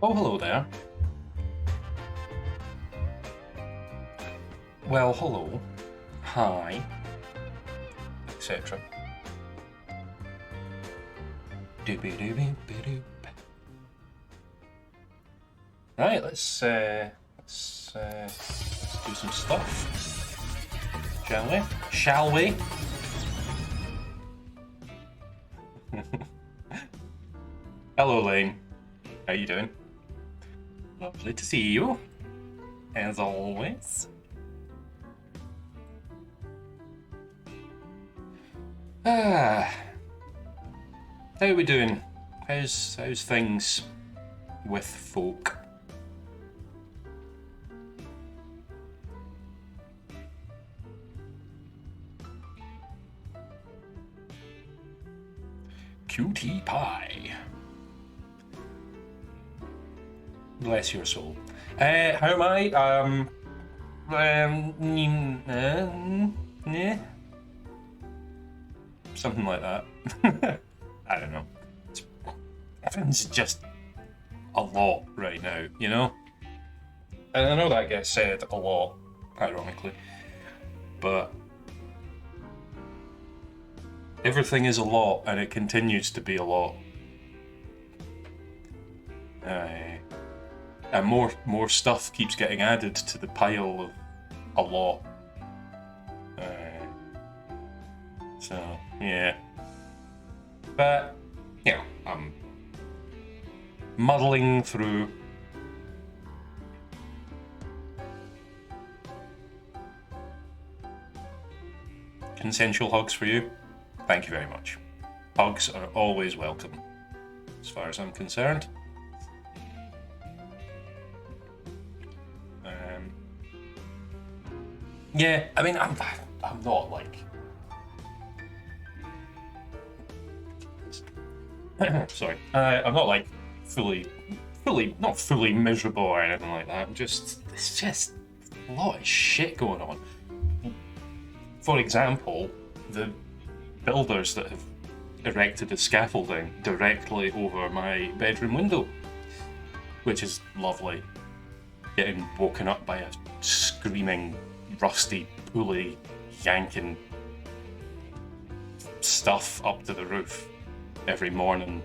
Oh, hello there. Well, hello. Hi. Etc. Doobie-doobie-doop. Right, let's do some stuff, shall we? Shall we? Hello, Lane. How you doing? Lovely to see you, as always. How are we doing? How's things with folk? Cutie pie. Bless your soul. How am I? Something like that. I don't know. Everything's just a lot right now, you know? And I know that gets said a lot, ironically, but everything is a lot, and it continues to be a lot. And more stuff keeps getting added to the pile of a lot. So, yeah. But, you know, I'm muddling through. Consensual hugs for you. Thank you very much. Hugs are always welcome, as far as I'm concerned. Yeah, I mean, I'm not like... Sorry. I'm not like not fully miserable or anything like that. It's just a lot of shit going on. For example, the builders that have erected the scaffolding directly over my bedroom window, which is lovely. Getting woken up by a screaming, rusty pulley yanking stuff up to the roof every morning.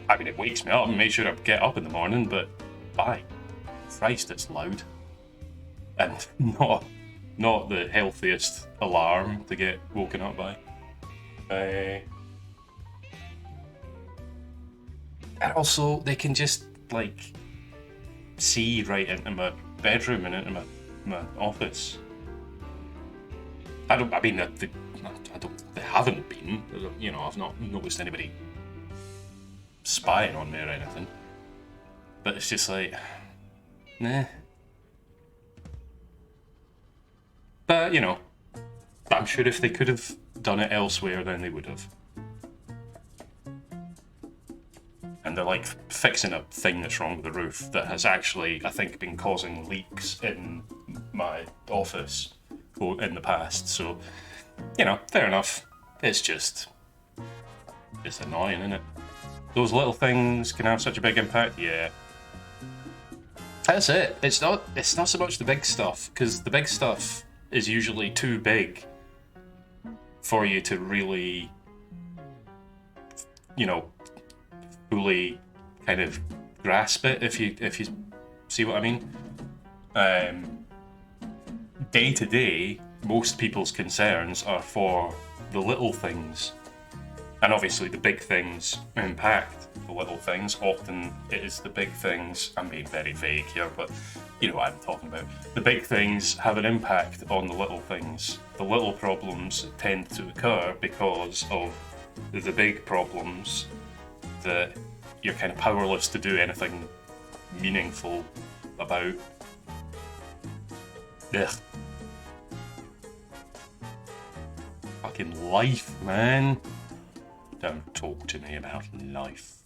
I mean, it wakes me up and makes sure I get up in the morning, but by Christ, it's loud. And not the healthiest alarm to get woken up by. And also, they can just, like, see right into my bedroom and into my office. They haven't been. You know, I've not noticed anybody spying on me or anything. But it's just like, nah. But, you know, I'm sure if they could have done it elsewhere, then they would have. And they're like fixing a thing that's wrong with the roof that has actually, I think, been causing leaks in my office in the past. So, you know, fair enough. It's annoying, isn't it? Those little things can have such a big impact. Yeah. That's it. It's not so much the big stuff, because the big stuff is usually too big for you to really, you know, fully kind of grasp it, if you see what I mean. Day to day, most people's concerns are for the little things, and obviously the big things impact the little things. Often it is the big things, I'm being very vague here, but you know what I'm talking about. The big things have an impact on the little things. The little problems tend to occur because of the big problems that you're kind of powerless to do anything meaningful about. Ugh. Fucking life, man. Don't talk to me about life.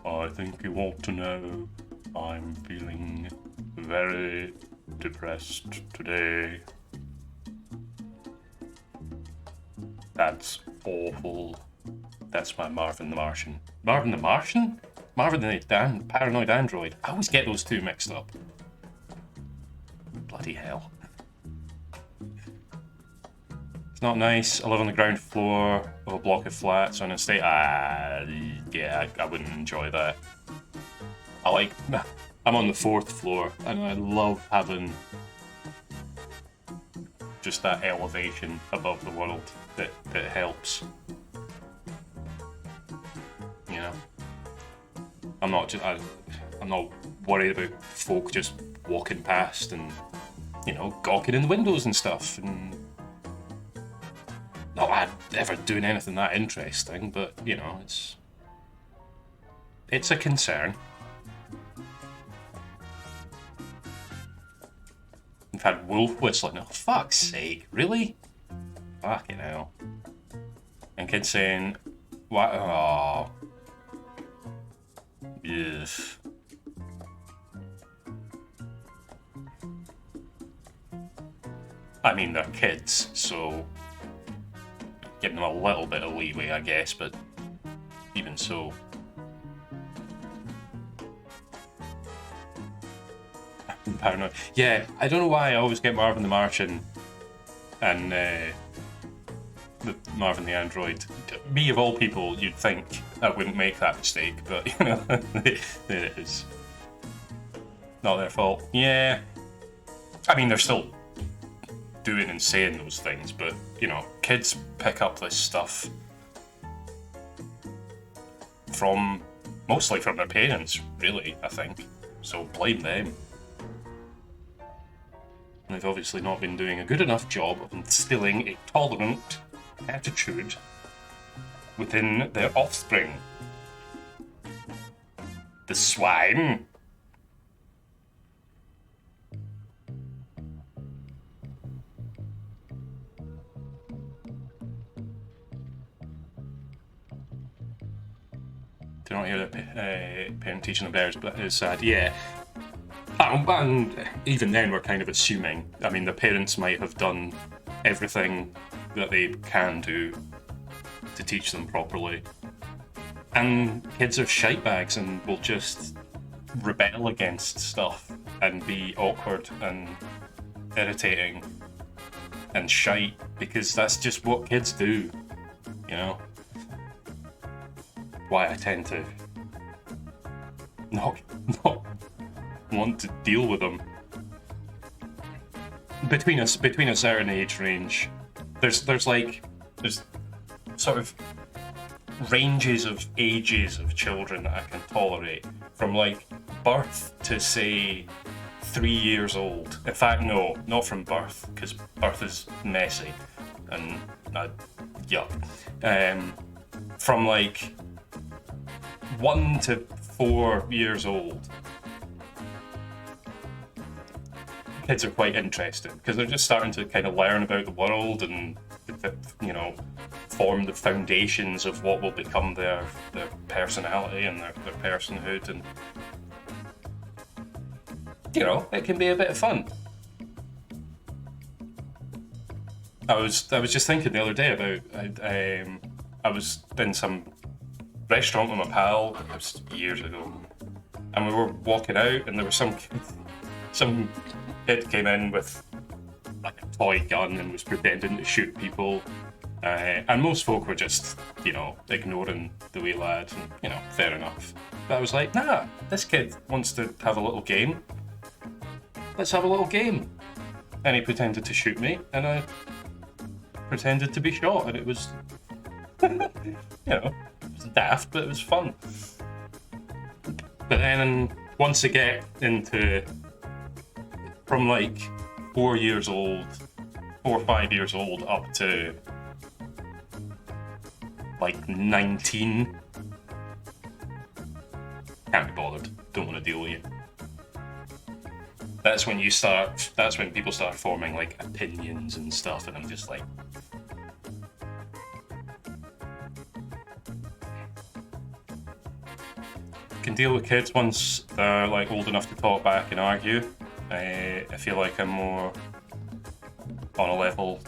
I think you ought to know I'm feeling very depressed today. That's awful. That's my Marvin the Martian. Marvin the Martian? Marvin the Paranoid Android. I always get those two mixed up. Bloody hell. It's not nice. I live on the ground floor of a block of flats on a estate. Yeah, I wouldn't enjoy that. I'm on the 4th floor, and I love having just that elevation above the world that helps. You know, I'm not worried about folk just walking past and, you know, gawking in the windows and stuff, and not ever doing anything that interesting, but, you know, it's a concern. We've had wolf whistling. Oh, fuck's sake, really? Fucking hell. And kids saying, what? Oh. Yes. I mean, they're kids, so giving them a little bit of leeway, I guess, but even so. I'm paranoid. Yeah, I don't know why I always get Marvin the Martian and the Marvin the Android. Me, of all people, you'd think I wouldn't make that mistake, but, you know, it is. Not their fault. Yeah. I mean, they're still doing and saying those things, but, you know, kids pick up this stuff mostly from their parents, really, I think. So blame them. And they've obviously not been doing a good enough job of instilling a tolerant attitude within their offspring. The swine. Do not hear the parent teaching the bears, but it's sad. Yeah. And even then, we're kind of assuming. I mean, the parents might have done everything that they can do to teach them properly. And kids are shitebags and will just rebel against stuff and be awkward and irritating and shite because that's just what kids do, you know? Why I tend to not want to deal with them. Between a certain age range, there's sort of ranges of ages of children that I can tolerate, from like birth to say 3 years old. In fact, no, not from birth, because birth is messy and yuck. From like 1 to 4 years old, kids are quite interesting because they're just starting to kind of learn about the world and, you know, form the foundations of what will become their personality and their personhood, and, you know, it can be a bit of fun. I was just thinking the other day about I was in some restaurant with my pal. It was years ago, and we were walking out, and there was some kid came in with like a toy gun and was pretending to shoot people, and most folk were just, you know, ignoring the wee lad, and, you know, fair enough. But I was like, nah, this kid wants to have a little game. Let's have a little game. And he pretended to shoot me, and I pretended to be shot, and it was, you know, it was daft, but it was fun. But then once I get into, from like 4 years old, 4 or 5 years old, up to like 19, can't be bothered, don't want to deal with you. That's when people start forming like opinions and stuff, and I'm just like, can deal with kids once they're like old enough to talk back and argue. I feel like I'm more on a level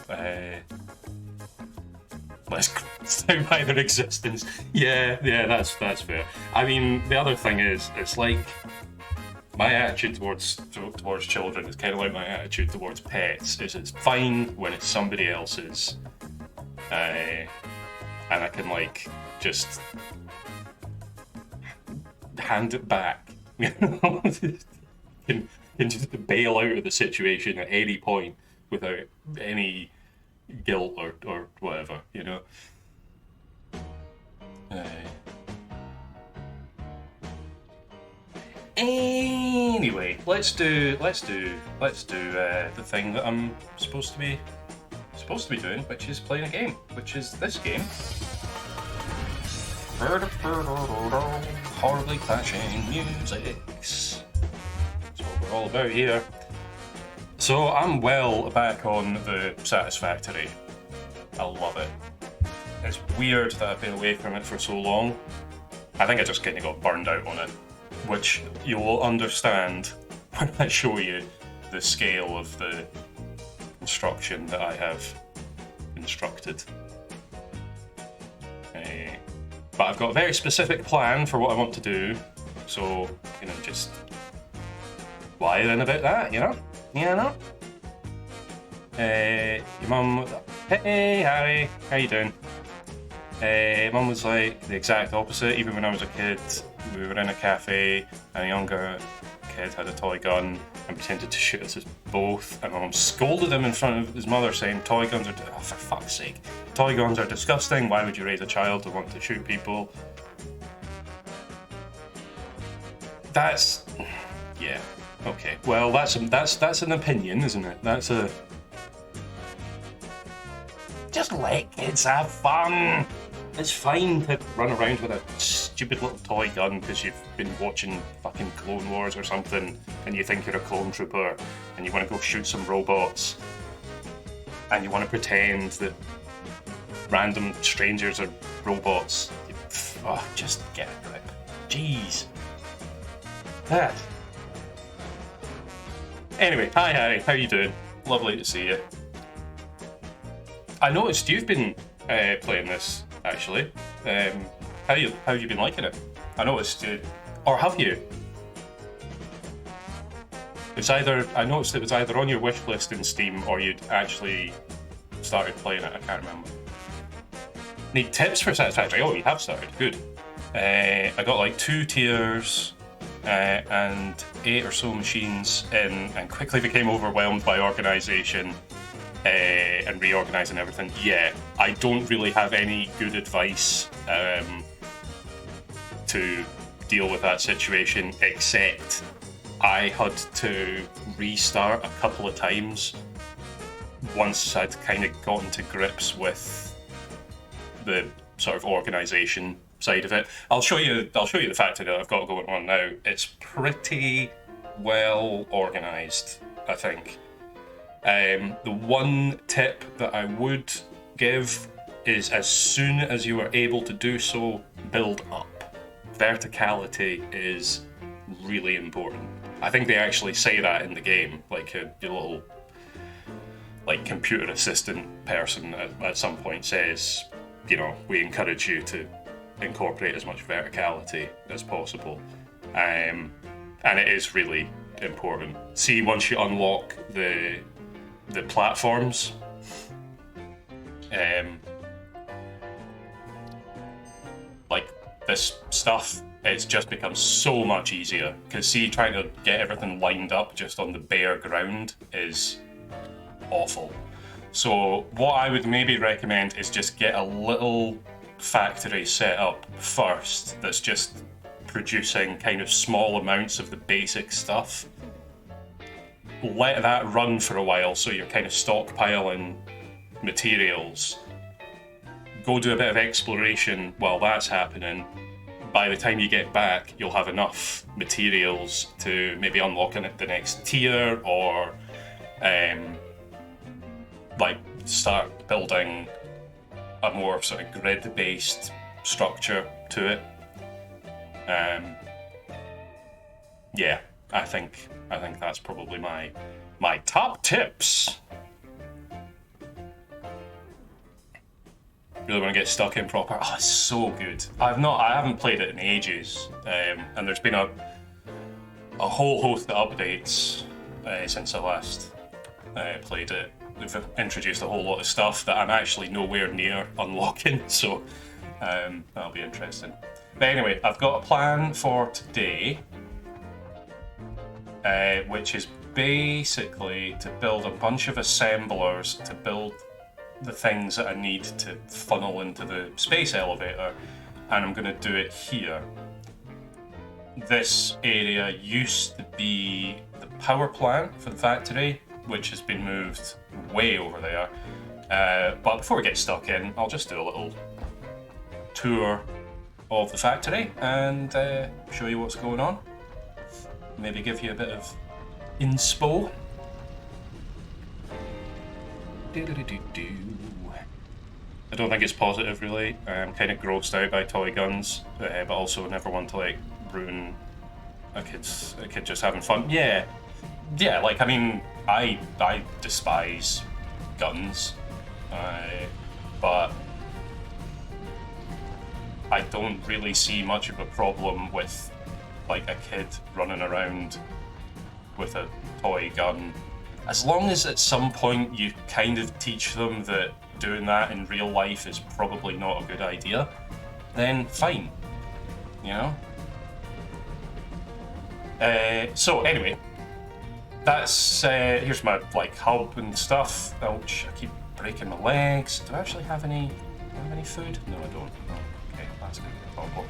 less grossed out by their existence. Yeah, that's fair. I mean, the other thing is, it's like my attitude towards children is kind of like my attitude towards pets. It's fine when it's somebody else's, and I can like just hand it back. can just bail out of the situation at any point without any guilt or whatever, you know. Anyway, let's do the thing that I'm supposed to be doing, which is playing a game, which is this game. Horribly clashing musics. That's what we're all about here. So I'm well back on the Satisfactory. I love it. It's weird that I've been away from it for so long. I think I just kind of got burned out on it, which you will understand when I show you the scale of the construction that I have instructed. But I've got a very specific plan for what I want to do, so, you know, just wire in about that, you know? Your mum, hey Harry, how you doing? Mum was like the exact opposite. Even when I was a kid, we were in a cafe and a younger kid had a toy gun and pretended to shoot us both, and my mum scolded him in front of his mother, saying toy guns are, for fuck's sake, toy guns are disgusting, why would you raise a child to want to shoot people? That's, yeah, okay, well that's an opinion, isn't it? That's a, just let kids have fun. It's fine to run around with a stupid little toy gun because you've been watching fucking Clone Wars or something and you think you're a clone trooper and you want to go shoot some robots and you want to pretend that random strangers are robots. Oh, just get a grip. Jeez. That. Anyway, hi Harry, how you doing? Lovely to see you. I noticed you've been playing this, actually. How have you been liking it? I noticed you, or have you? I noticed it was either on your wish list in Steam or you'd actually started playing it. I can't remember. Need tips for Satisfactory? Oh, you have started. Good. I got like 2 tiers and 8 or so machines in, and quickly became overwhelmed by organisation. And reorganising everything. Yeah, I don't really have any good advice to deal with that situation, except I had to restart a couple of times once I'd kind of gotten to grips with the sort of organisation side of it. I'll show you the factory that I've got going on now. It's pretty well organised, I think. The one tip that I would give is, as soon as you are able to do so, build up. Verticality is really important. I think they actually say that in the game, like your little like computer assistant person at some point says, you know, we encourage you to incorporate as much verticality as possible. And it is really important. See, once you unlock the platforms, like this stuff, it's just becomes so much easier, because see, trying to get everything lined up just on the bare ground is awful. So what I would maybe recommend is just get a little factory set up first that's just producing kind of small amounts of the basic stuff. Let that run for a while so you're kind of stockpiling materials. Go do a bit of exploration while that's happening. By the time you get back, you'll have enough materials to maybe unlock the next tier, or like start building a more sort of grid-based structure to it. Yeah, I think that's probably my top tips. really want to get stuck in proper. Oh, it's so good. I haven't played it in ages, and there's been a whole host of updates since I last played it. They've introduced a whole lot of stuff that I'm actually nowhere near unlocking, so that'll be interesting. But anyway, I've got a plan for today, which is basically to build a bunch of assemblers to build the things that I need to funnel into the space elevator, and I'm going to do it here. This area used to be the power plant for the factory, which has been moved way over there. But before we get stuck in, I'll just do a little tour of the factory and show you what's going on. Maybe give you a bit of inspo. I don't think it's positive, really. I'm kind of grossed out by toy guns, but also never want to like ruin a kid just having fun. Yeah. Like I mean, I despise guns, but I don't really see much of a problem with like a kid running around with a toy gun, as long as at some point you kind of teach them that doing that in real life is probably not a good idea, then fine, you know? So anyway, that's here's my like hub and stuff. Ouch, I keep breaking my legs. Do I actually have any food? No, I don't. Oh, okay, that's gonna be a problem.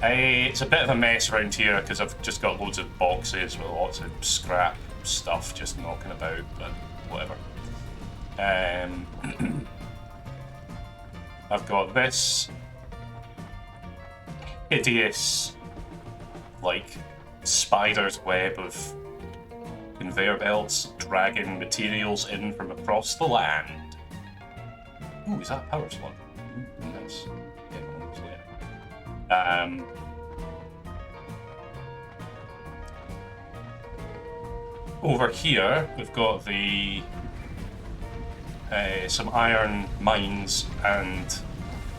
It's a bit of a mess around here because I've just got loads of boxes with lots of scrap stuff just knocking about, but whatever. I've got this hideous, like, spider's web of conveyor belts dragging materials in from across the land. Ooh, is that a power slug? Ooh, nice. Over here, we've got the some iron mines and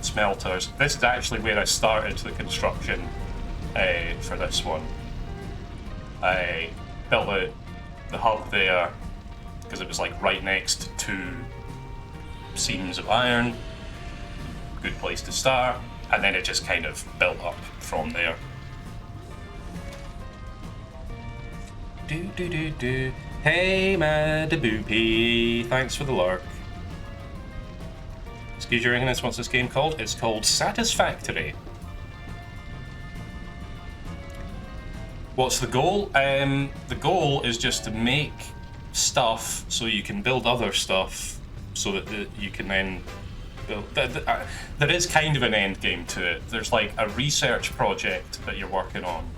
smelters. This is actually where I started the construction for this one. I built the hub there because it was like right next to two seams of iron. Good place to start. And then it just kind of built up from there. Do. Hey, Madaboopy. Thanks for the lurk. Excuse your ignorance, what's this game called? It's called Satisfactory. What's the goal? The goal is just to make stuff so you can build other stuff so that you can then there is kind of an end game to it. There's like a research project that you're working on.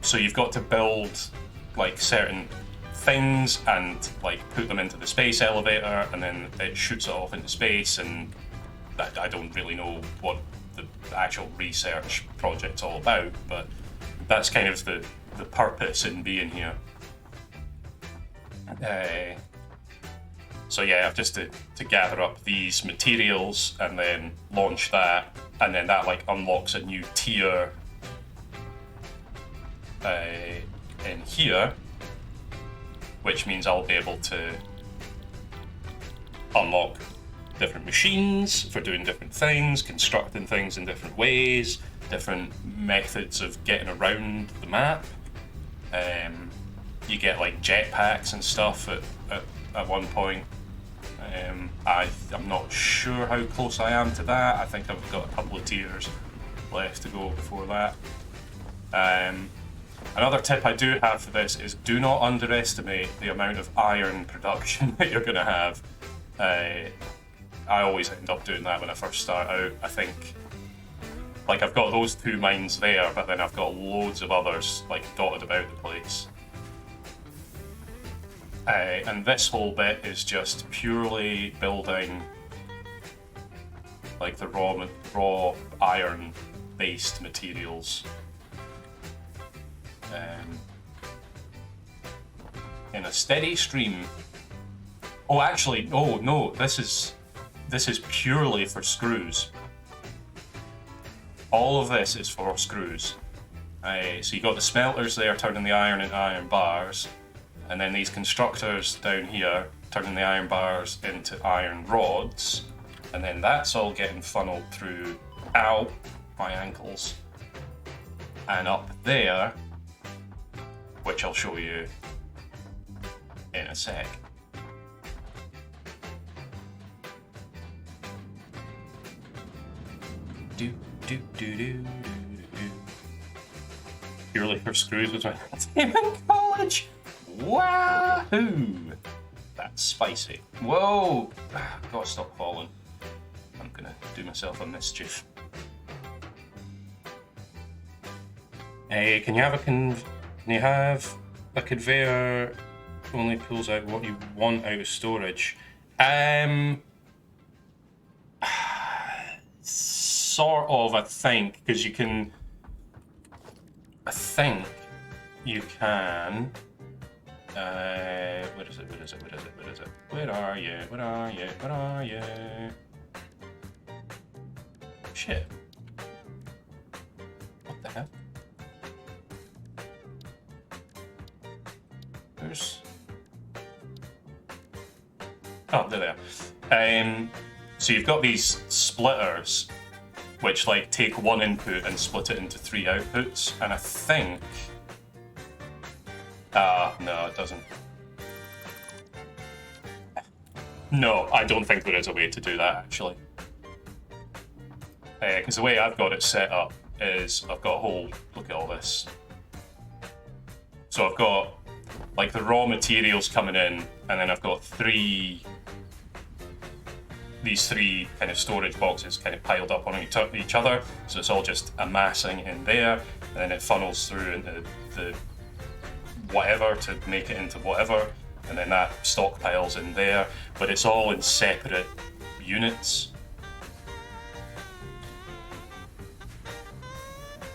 So you've got to build like certain things and like put them into the space elevator, and then it shoots it off into space, and I don't really know what the actual research project's all about, but that's kind of the purpose in being here. So yeah, I've just to gather up these materials and then launch that, and then that like unlocks a new tier in here, which means I'll be able to unlock different machines for doing different things, constructing things in different ways, different methods of getting around the map. You get like jetpacks and stuff at one point. I'm not sure how close I am to that. I think I've got a couple of tiers left to go before that. Another tip I do have for this is do not underestimate the amount of iron production that you're going to have. I always end up doing that when I first start out. I think, like, I've got those two mines there, but then I've got loads of others like dotted about the place. And this whole bit is just purely building like the raw iron based materials in a steady stream. Oh, actually, oh no, this is this is purely for screws. All of this is for screws. So you got the smelters there turning the iron into iron bars, and then these constructors down here turning the iron bars into iron rods, and then that's all getting funneled through, ow, my ankles, and up there, which I'll show you in a sec. Do do do do do do. Purely for screws was my team in college. Wahoo! That's spicy. Whoa! Gotta stop falling. I'm gonna do myself a mischief. Hey, can you have a conveyor only pulls out what you want out of storage? Sort of, I think, because you can. I think you can. Where is it? Where are you? Shit. What the hell? Oh, there they are. So you've got these splitters, which like take one input and split it into 3 outputs, and I think... no, it doesn't. No, I don't think there is a way to do that, actually. Because the way I've got it set up is I've got a whole... Look at all this. So I've got like the raw materials coming in, and then I've got these three kind of storage boxes kind of piled up on each other, so it's all just amassing in there, and then it funnels through into the whatever to make it into whatever, and then that stockpiles in there, but it's all in separate units.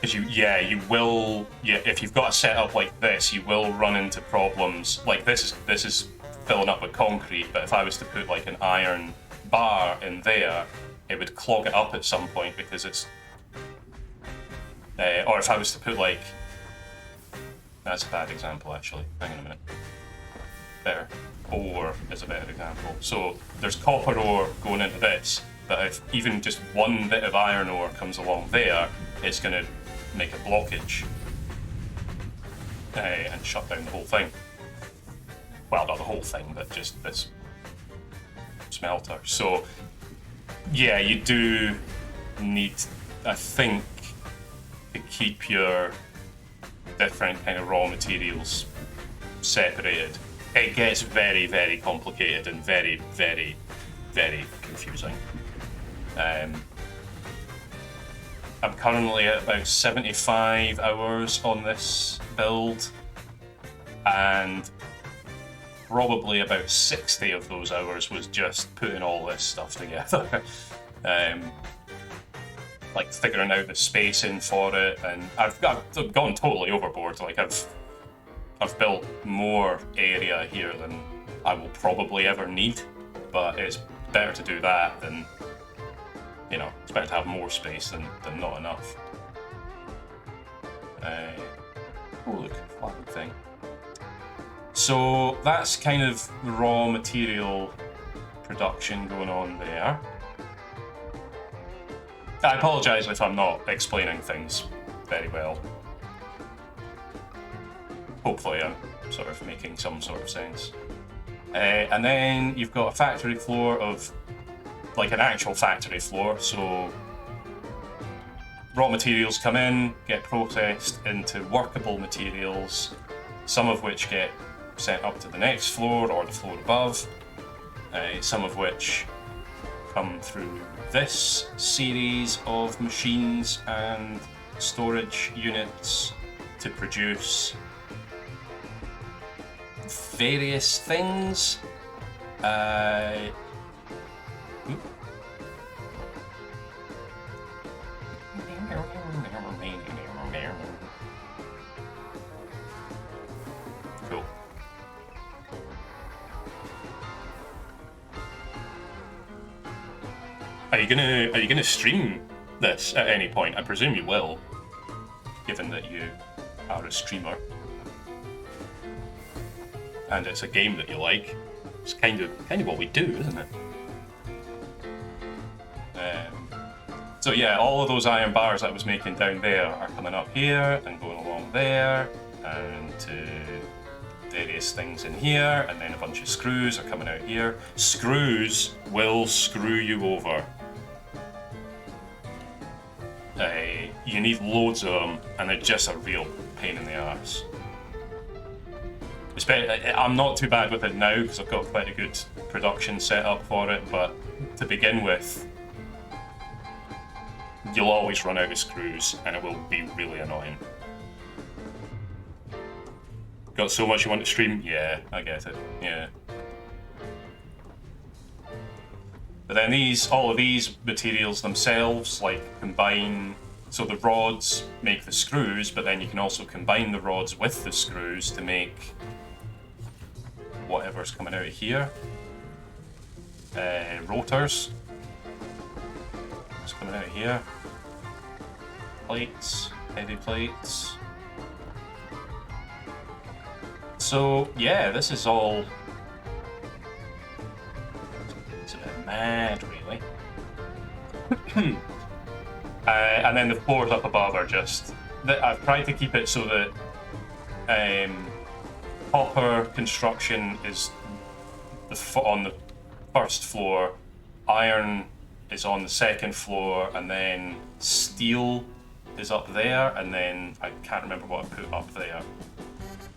Because if you've got a setup like this, you will run into problems. Like this is filling up with concrete, but if I was to put like an iron bar in there, it would clog it up at some point because it's... or if I was to put like... That's a bad example, actually. Hang on a minute. Better. Ore is a better example. So there's copper ore going into this, but if even just one bit of iron ore comes along there, it's going to make a blockage and shut down the whole thing. Well, not the whole thing, but just this smelter. So yeah, you do need, I think, to keep your different kind of raw materials separated. It gets very, very complicated and very, very, very confusing. I'm currently at about 75 hours on this build, and probably about 60 of those hours was just putting all this stuff together. Like figuring out the spacing for it, and I've gone totally overboard. Like I've built more area here than I will probably ever need, but it's better to do that than, you know, it's better to have more space than not enough. Oh look, flying thing. So that's kind of the raw material production going on there. I apologise if I'm not explaining things very well. Hopefully I'm sort of making some sort of sense. And then you've got a factory floor of, like an actual factory floor, so raw materials come in, get processed into workable materials, some of which get sent up to the next floor or the floor above, some of which come through this series of machines and storage units to produce various things. Cool. Are you gonna stream this at any point? I presume you will, given that you are a streamer. And it's a game that you like. It's kind of what we do, isn't it? So yeah, all of those iron bars that I was making down there are coming up here and going along there, and to various things in here, and then a bunch of screws are coming out here. Screws will screw you over. You need loads of them, and they're just a real pain in the arse. I'm not too bad with it now because I've got quite a good production set up for it, but to begin with, you'll always run out of screws and it will be really annoying. Got so much you want to stream? Yeah, I get it. Yeah. But then all of these materials themselves, like combine, so the rods make the screws, but then you can also combine the rods with the screws to make whatever's coming out of here. Rotors. What's coming out of here? Plates, heavy plates. So yeah, this is all. It's a bit mad, really. And then the floors up above are just. I've tried to keep it so that copper construction is on the first floor, iron is on the second floor, and then steel is up there, and then I can't remember what I put up there.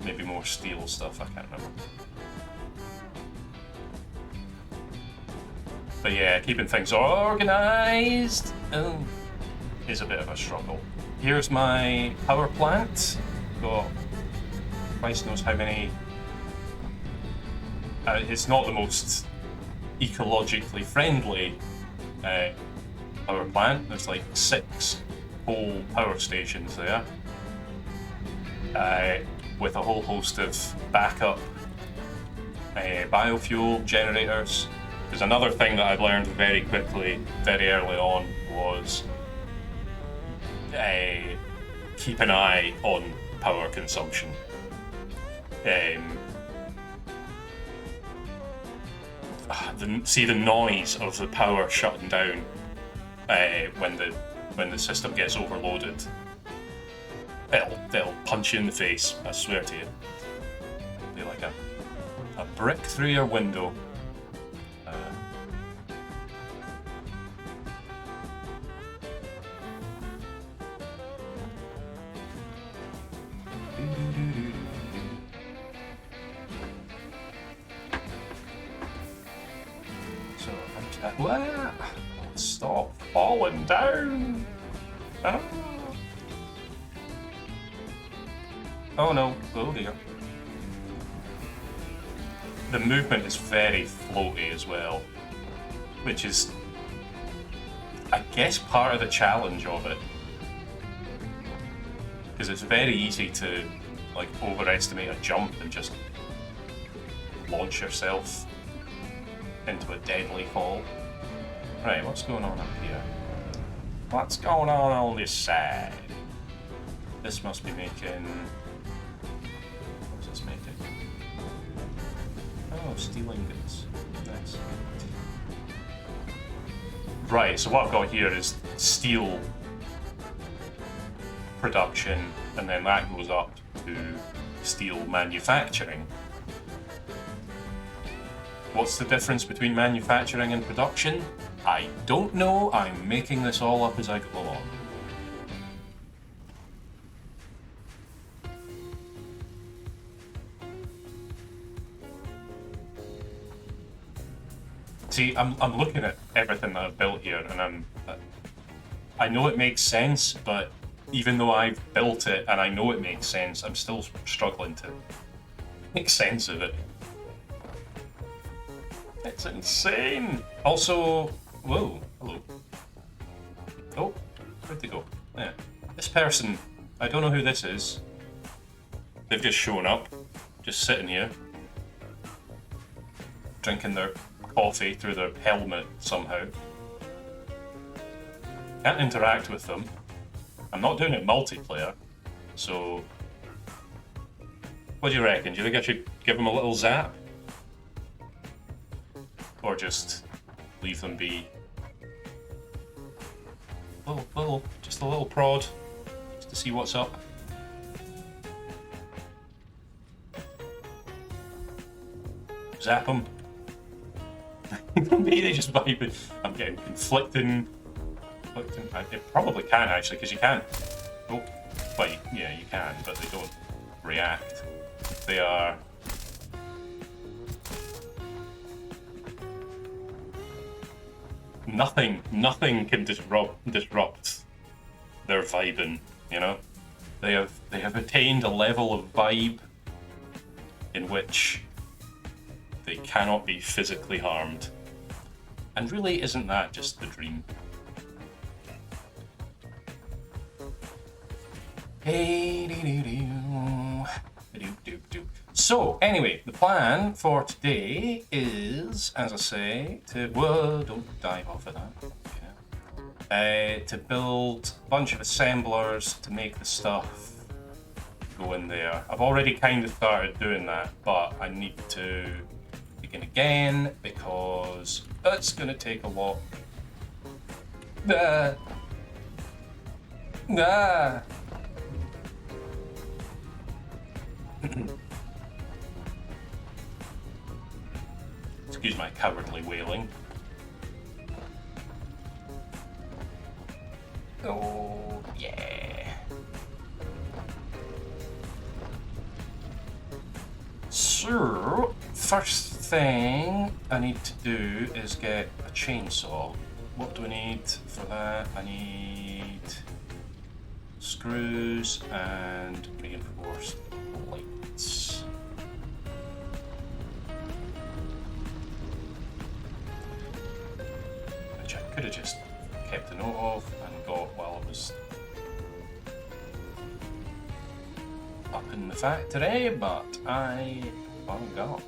Maybe more steel stuff, I can't remember. But yeah, keeping things organised is a bit of a struggle. Here's my power plant. Got Christ knows how many. It's not the most ecologically friendly power plant. There's like 6 whole power stations there, with a whole host of backup biofuel generators. There's another thing that I've learned very quickly, very early on, was keep an eye on power consumption. See the noise of the power shutting down when the system gets overloaded. It'll punch you in the face, I swear to you. It'll be like a brick through your window. Stop falling down! Oh no, oh dear. The movement is very floaty as well, which is, I guess, part of the challenge of it. Because it's very easy to like overestimate a jump and just launch yourself into a deadly fall. Right, what's going on up here? What's going on this side? This must be making... What's this making? Oh, steel ingots. Nice. Right, so what I've got here is steel production, and then that goes up to steel manufacturing. What's the difference between manufacturing and production? I don't know, I'm making this all up as I go along. See, I'm looking at everything that I've built here, and I know it makes sense, but even though I've built it and I know it makes sense, I'm still struggling to make sense of it. It's insane! Also, whoa, hello. Oh, where'd they go? Yeah. This person, I don't know who this is. They've just shown up, just sitting here, drinking their coffee through their helmet somehow. Can't interact with them. I'm not doing it multiplayer, so what do you reckon? Do you think I should give them a little zap? Or just leave them be? Just a little prod, just to see what's up. Zap them. Maybe they just vibe. I'm getting conflicting. It probably can actually, because you can. Oh, wait, yeah, you can, but they don't react. They are. Nothing can disrupt their vibing. You know, they have attained a level of vibe in which they cannot be physically harmed. And really, isn't that just the dream? So, anyway, the plan for today is, as I say, whoa, don't dive off of that. Okay. To build a bunch of assemblers to make the stuff go in there. I've already kind of started doing that, but I need to begin again because it's going to take a lot. Excuse my cowardly wailing. Oh, yeah. So, first thing I need to do is get a chainsaw. What do I need for that? I need screws and reinforced plates. Which I could have just kept a note of and got while I was up in the factory, but I forgot.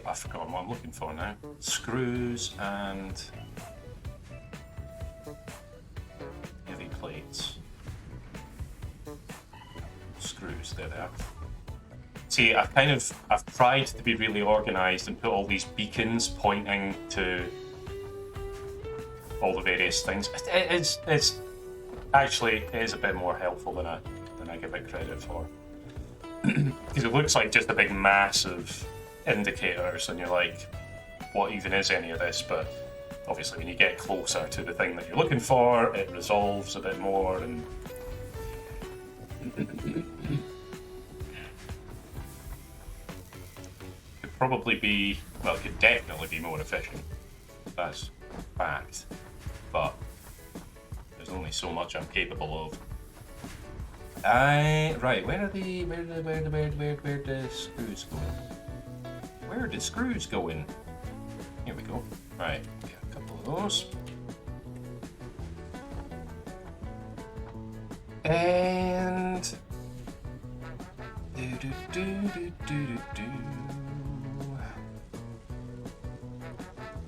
I forgot what I'm looking for now. Screws and heavy plates. Screws, there they are. See, I've tried to be really organised and put all these beacons pointing to all the various things. It's actually, it is a bit more helpful than I give it credit for. Because it looks like just a big mass of indicators and you're like, what even is any of this? But obviously when you get closer to the thing that you're looking for, it resolves a bit more and could probably be, well, it could definitely be more efficient. That's a fact. But there's only so much I'm capable of. Right, where are the screws going? Where did screws go in? Here we go. Right, get a couple of those. And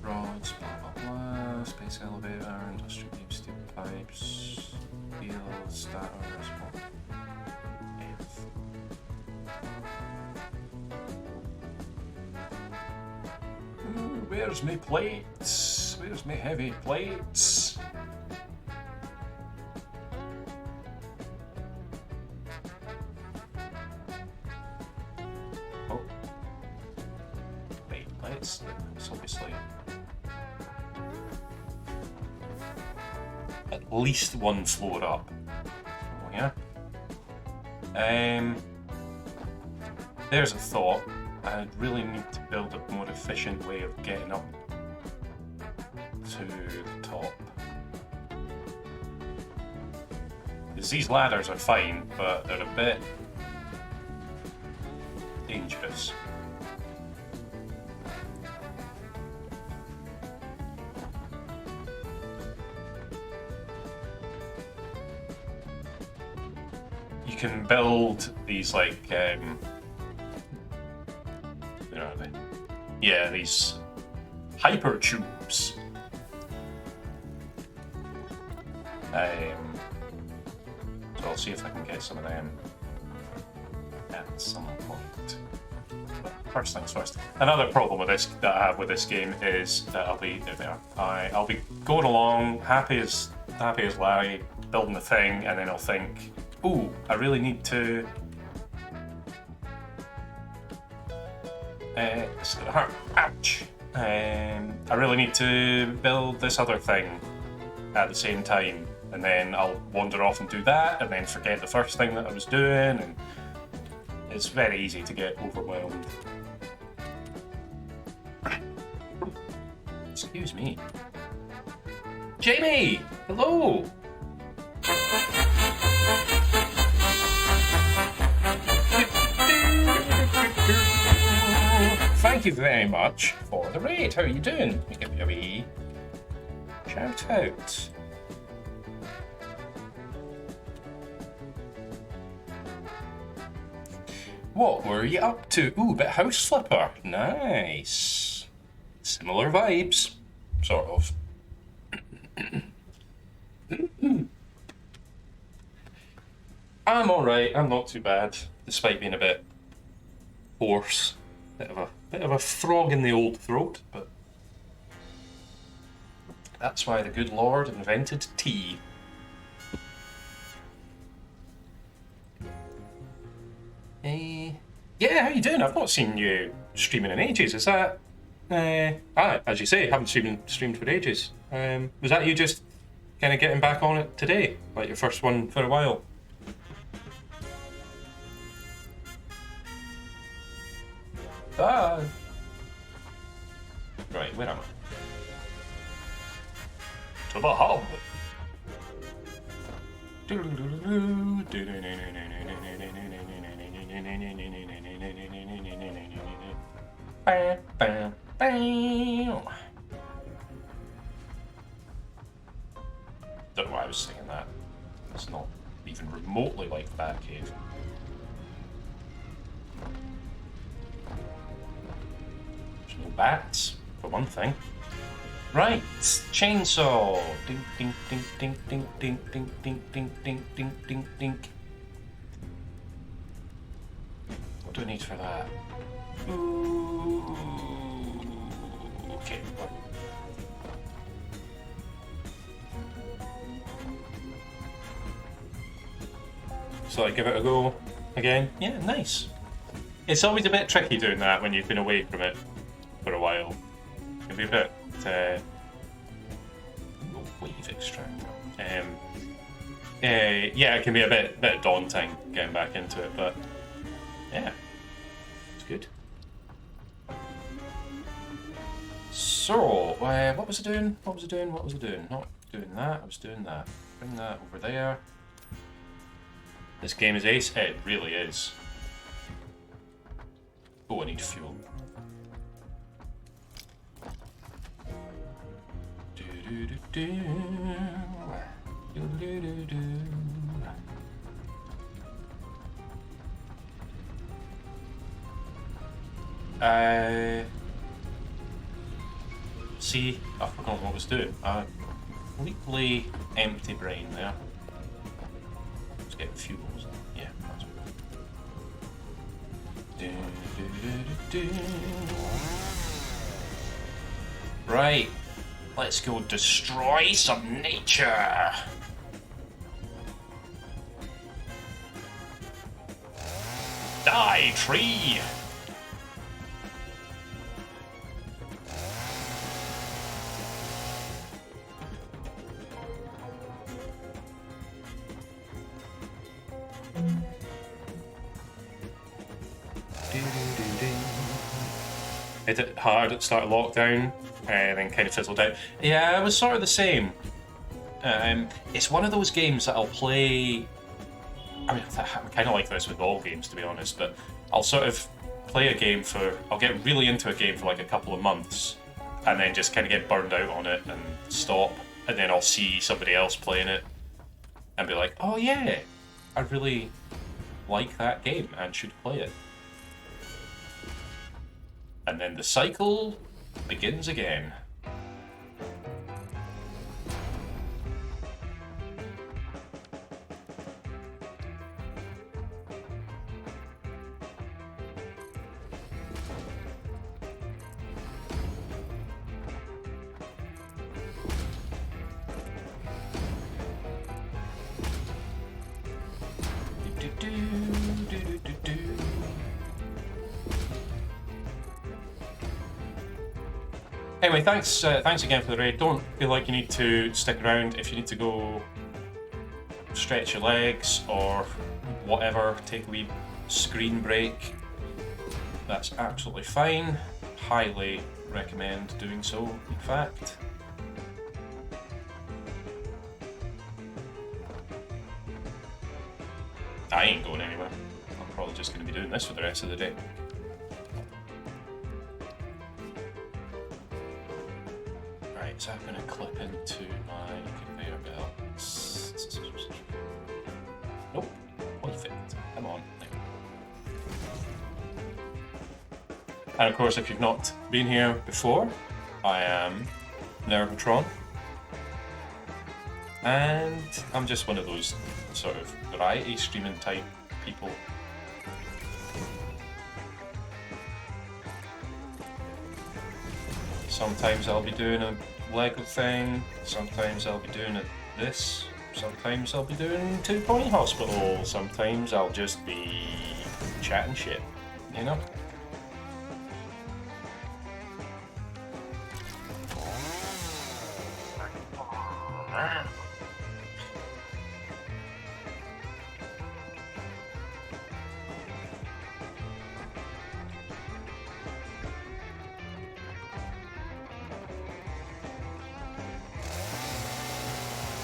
rods, blah blah blah, space elevator, industrial deep steel pipes, steel starters. Where's my plates? Where's my heavy plates? Oh. Wait, plates? It's obviously at least one floor up. Oh, yeah. There's a thought. I really need to build a more efficient way of getting up to the top. Because these ladders are fine, but they're a bit dangerous. You can build these like, where are they? Yeah, these hyper tubes. So I'll see if I can get some of them at some point. But first things first. Another problem with this that I have with this game is that I'll be going along happy as Larry, building the thing, and then I'll think, ooh, I really need to. It's gonna hurt. Ouch. I really need to build this other thing at the same time, and then I'll wander off and do that, and then forget the first thing that I was doing, and it's very easy to get overwhelmed. Excuse me. Jamie! Hello! Thank you very much for the raid. How are you doing? Let me give you a wee shout out. What were you up to? Ooh, bit house flipper. Nice. Similar vibes. Sort of. I'm alright. I'm not too bad, despite being a bit hoarse. Bit of a frog in the old throat, but that's why the good Lord invented tea. Yeah, how you doing? I've not seen you streaming in ages. Is that? As you say, haven't streamed for ages. Was that you just kind of getting back on it today, like your first one for a while? Right, where am I? To the hub. Don't know why I was singing that. It's not even remotely like Batcave. There's no bats, for one thing. Right, chainsaw. Ding ding ding ding ding ding ding ding ding ding ding ding ding. What do I need for that? Ooh. Okay. So I give it a go again. Yeah, nice. It's always a bit tricky doing that when you've been away from it for a while. It can be a bit wave extractor. Yeah, it can be a bit daunting getting back into it, but yeah, it's good. So, what was I doing? Not doing that. I was doing that. Bring that over there. This game is ace. It really is. Oh, I need fuel. See, I forgot what I was doing. Completely empty brain there. Let's get fuels. Yeah, that's good. Right, let's go destroy some nature. Die, tree! hit it hard at the start of lockdown, and then kind of fizzled out. Yeah, it was sort of the same. It's one of those games that I'll play. I mean, I'm kind of like this with all games, to be honest, but I'll sort of play a game I'll get really into a game for like a couple of months, and then just kind of get burned out on it and stop, and then I'll see somebody else playing it, and be like, oh yeah, I really like that game and should play it. And then the cycle begins again. Anyway, thanks again for the raid. Don't feel like you need to stick around. If you need to go stretch your legs or whatever, take a wee screen break, that's absolutely fine. Highly recommend doing so, in fact. I ain't going anywhere. I'm probably just going to be doing this for the rest of the day. Right, is that going to clip into my conveyor belt? Nope. Perfect. Come on. And of course, if you've not been here before, I am Nerdmotron. And I'm just one of those sort of variety streaming type people. Sometimes I'll be doing a Lego thing, sometimes I'll be doing this, sometimes I'll be doing 2 Point Hospital, sometimes I'll just be chatting shit, you know?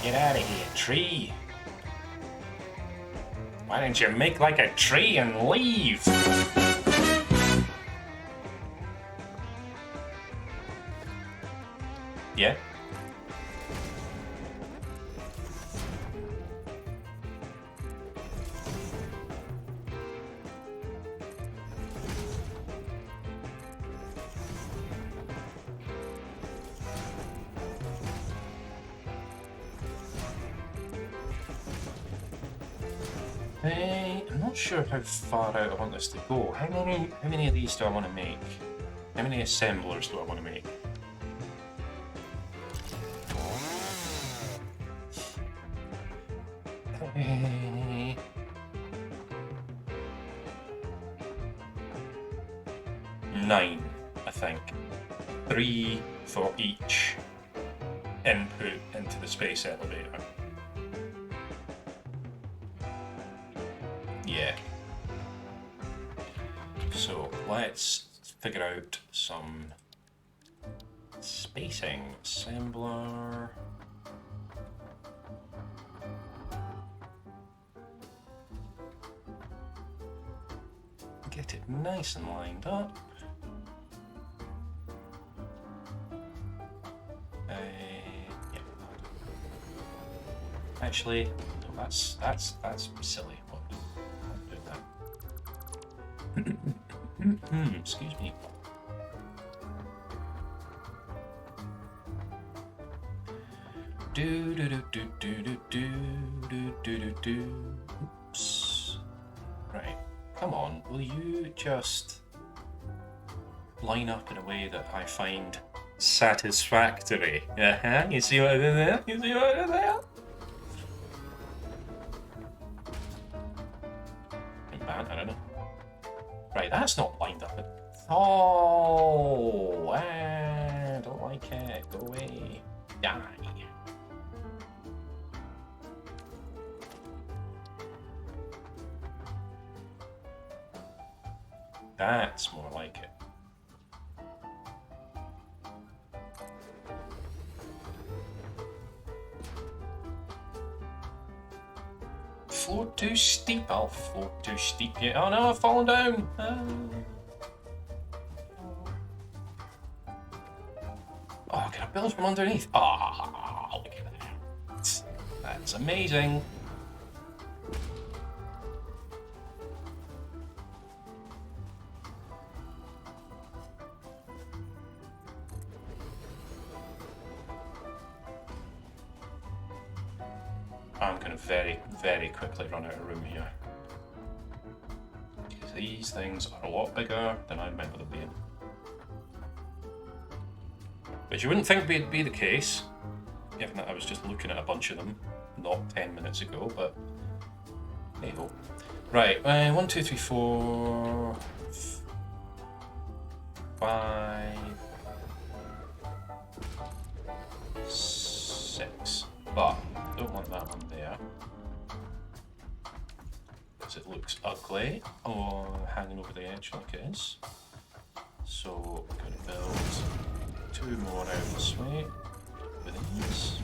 Get out of here, tree. Why don't you make like a tree and leave? Yeah? I'm not sure how far out I want this to go. How many of these do I want to make? How many assemblers do I want to make? Nine, I think. 3 for each input into the space elevator. Yeah. So let's figure out some spacing. Assembler. Get it nice and lined up. Yeah. Actually, no, that's silly. Excuse me. Oops. Right. Come on. Will you just line up in a way that I find satisfactory? You see what I did there? You see what I did there? Man, I don't know. Right, that's not lined up. Oh, don't like it. Go away. Die. That's more like it. floor too steep. I'll floor too steep. Yeah. Oh no, I've fallen down. Oh, can I build from underneath? Ah, look at that. That's amazing. I'm going to very, very quickly run out of room here. Because these things are a lot bigger than I remember them being. Which you wouldn't think would be the case, given that I was just looking at a bunch of them not 10 minutes ago, but hey ho. Right, 1, 2, 3, 4, 5, 6. But I don't want that one there, because it looks ugly or hanging over the edge like it is. So I'm going to build 2 more out this way with these.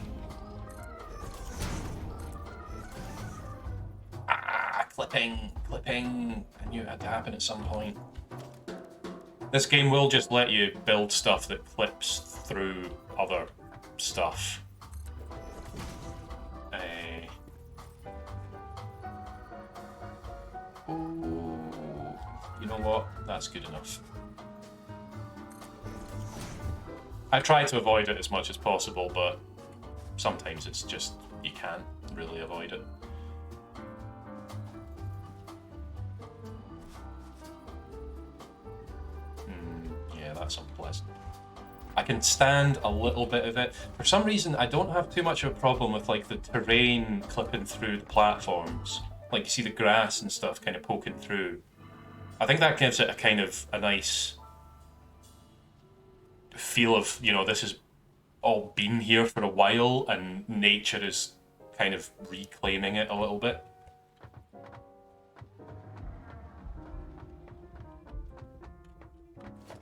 Ah, clipping. I knew it had to happen at some point. This game will just let you build stuff that clips through other stuff. Ooh, you know what? That's good enough. I try to avoid it as much as possible, but sometimes it's just, you can't really avoid it. Yeah, that's unpleasant. I can stand a little bit of it. For some reason, I don't have too much of a problem with like the terrain clipping through the platforms. Like you see the grass and stuff kind of poking through. I think that gives it a kind of a nice feel of, you know, this has all been here for a while and nature is kind of reclaiming it a little bit.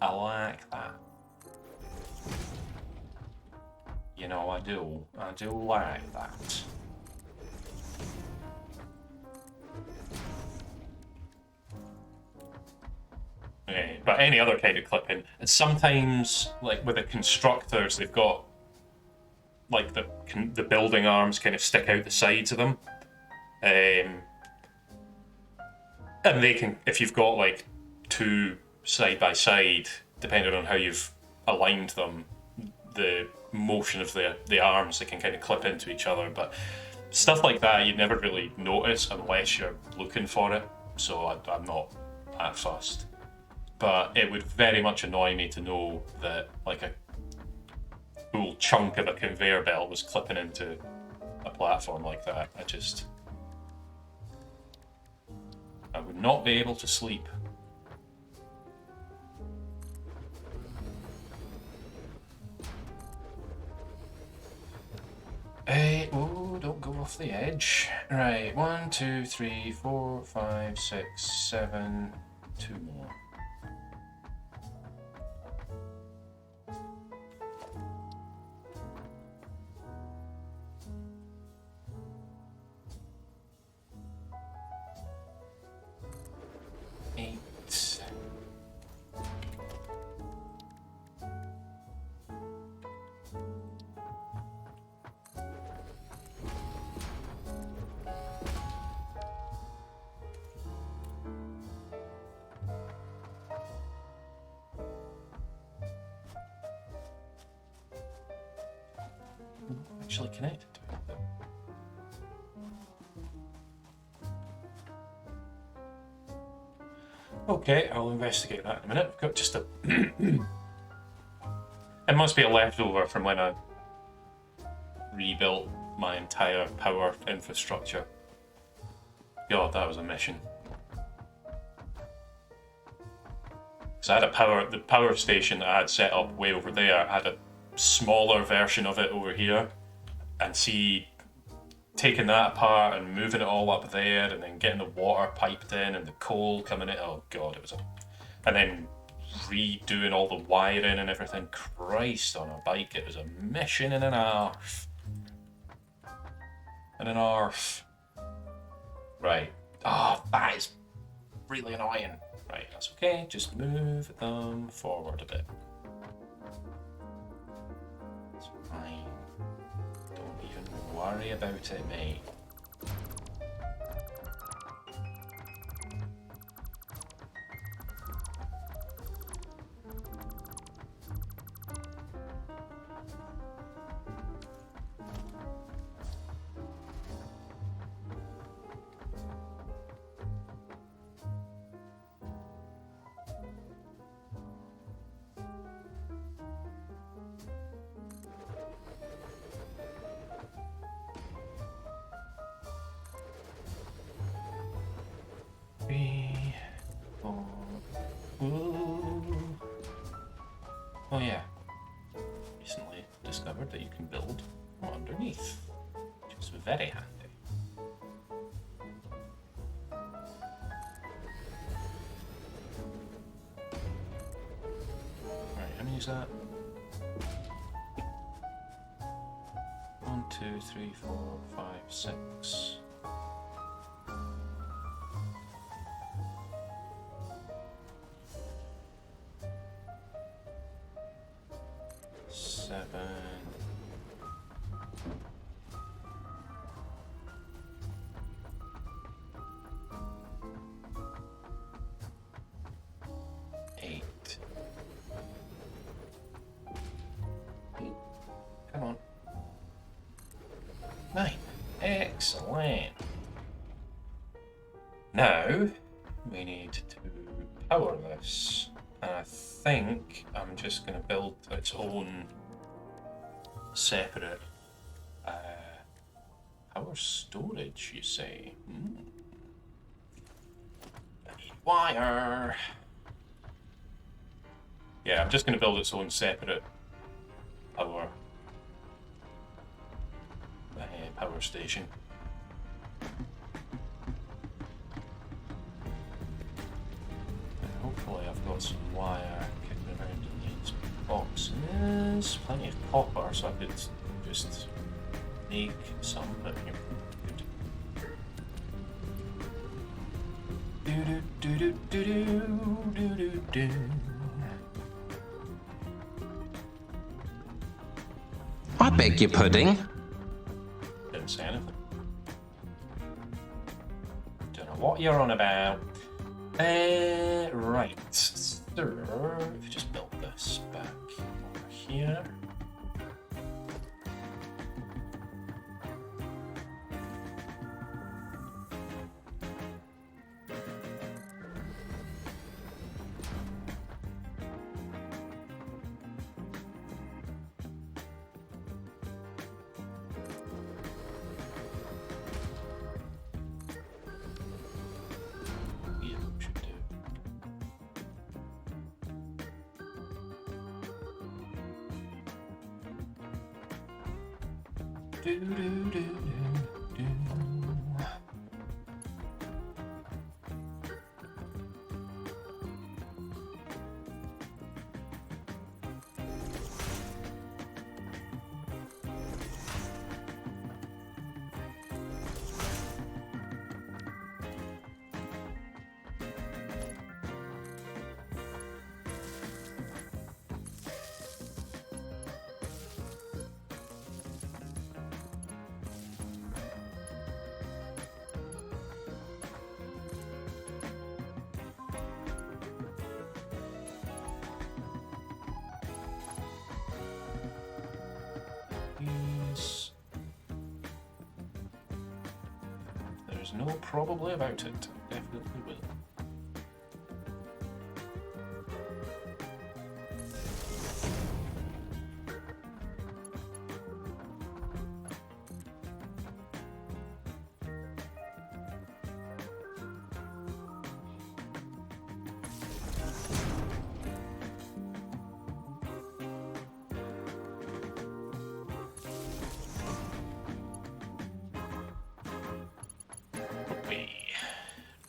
I like that. You know, I do like that. Yeah, but any other kind of clipping, and sometimes, like with the constructors, they've got like the building arms kind of stick out the sides of them, and they can, if you've got like 2 side by side, depending on how you've aligned them, the motion of the arms, they can kind of clip into each other. But stuff like that you'd never really notice unless you're looking for it, so I'm not that fussed. But it would very much annoy me to know that like a full chunk of a conveyor belt was clipping into a platform like that. I would not be able to sleep. Oh, don't go off the edge. Right, 1, 2, 3, 4, 5, 6, 7, 2 more. Actually connected to it. Okay, I'll investigate that in a minute. I've got just a... It must be a leftover from when I rebuilt my entire power infrastructure. God, that was a mission. Because I had the power station that I had set up way over there, I had a smaller version of it over here. And see, taking that apart and moving it all up there, and then getting the water piped in and the coal coming in. Oh god, it was and then redoing all the wiring and everything. Christ on a bike, it was a mission and an half. And an half. Right. Oh, that is really annoying. Right, that's okay. Just move them forward a bit. It's fine. Don't even worry about it, mate. Three, four. Ooh. Oh yeah. Recently discovered that you can build from underneath, which is very handy. Right, how many is that? 1, 2, 3, 4, 5, 6. Come on. 9. Excellent. Now we need to power this, and I think I'm just going to build its own separate power storage, you say. I need wire. Yeah, I'm just going to build its own separate power station. And hopefully I've got some wire kicking around in these boxes. Plenty of copper, so I could just make some, but here. Do do do do do do do do. I beg your pudding. Didn't say anything. Don't know what you're on about. Right. So, if you just build this back over here. Do, do, do, do, do. There's no probably about it. Definitely will.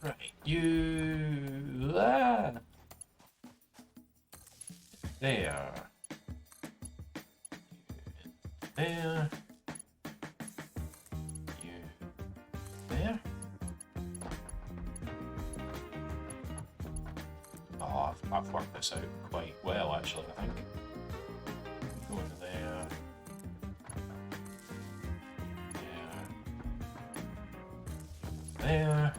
Right, you there. There. There. You there. I've worked this out quite well, actually, I think. Go into there. There.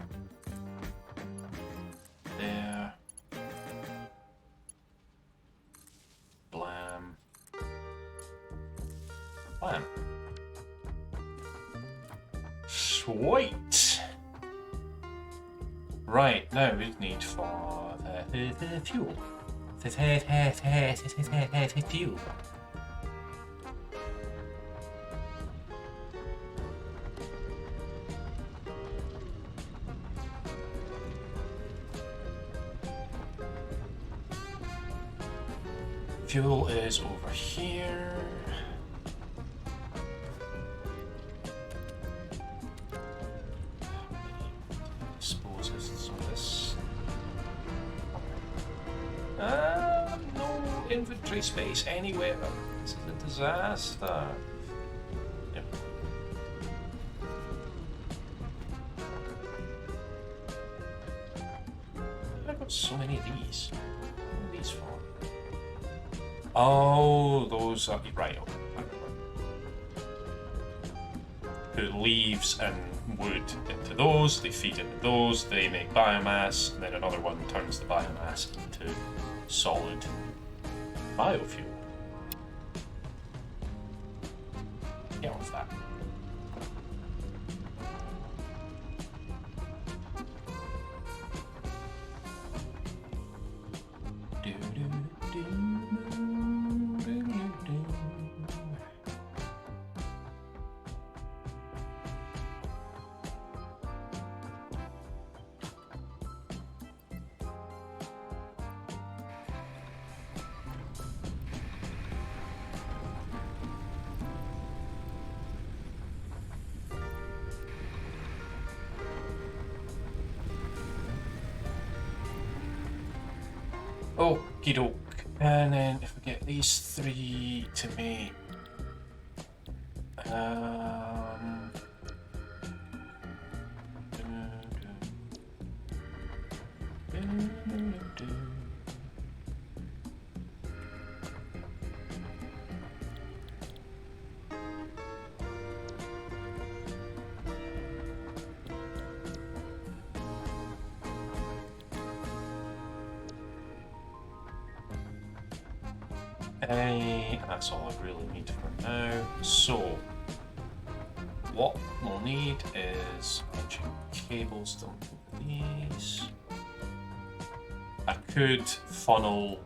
There. Blam. Blam. Sweet! Right, now we need for the fuel. Fuel. Fuel is over here. Disposes some of this. No inventory space anywhere. This is a disaster. Yep. I've got so many of these. What are these for? Oh, those are right. Okay. Put leaves and wood into those. They feed into those. They make biomass, and then another one turns the biomass into solid biofuel. Get on with that. Okie doke. And then if we get these three to make that's all I really need for now. So, what we'll need is a bunch of cables to these. I could funnel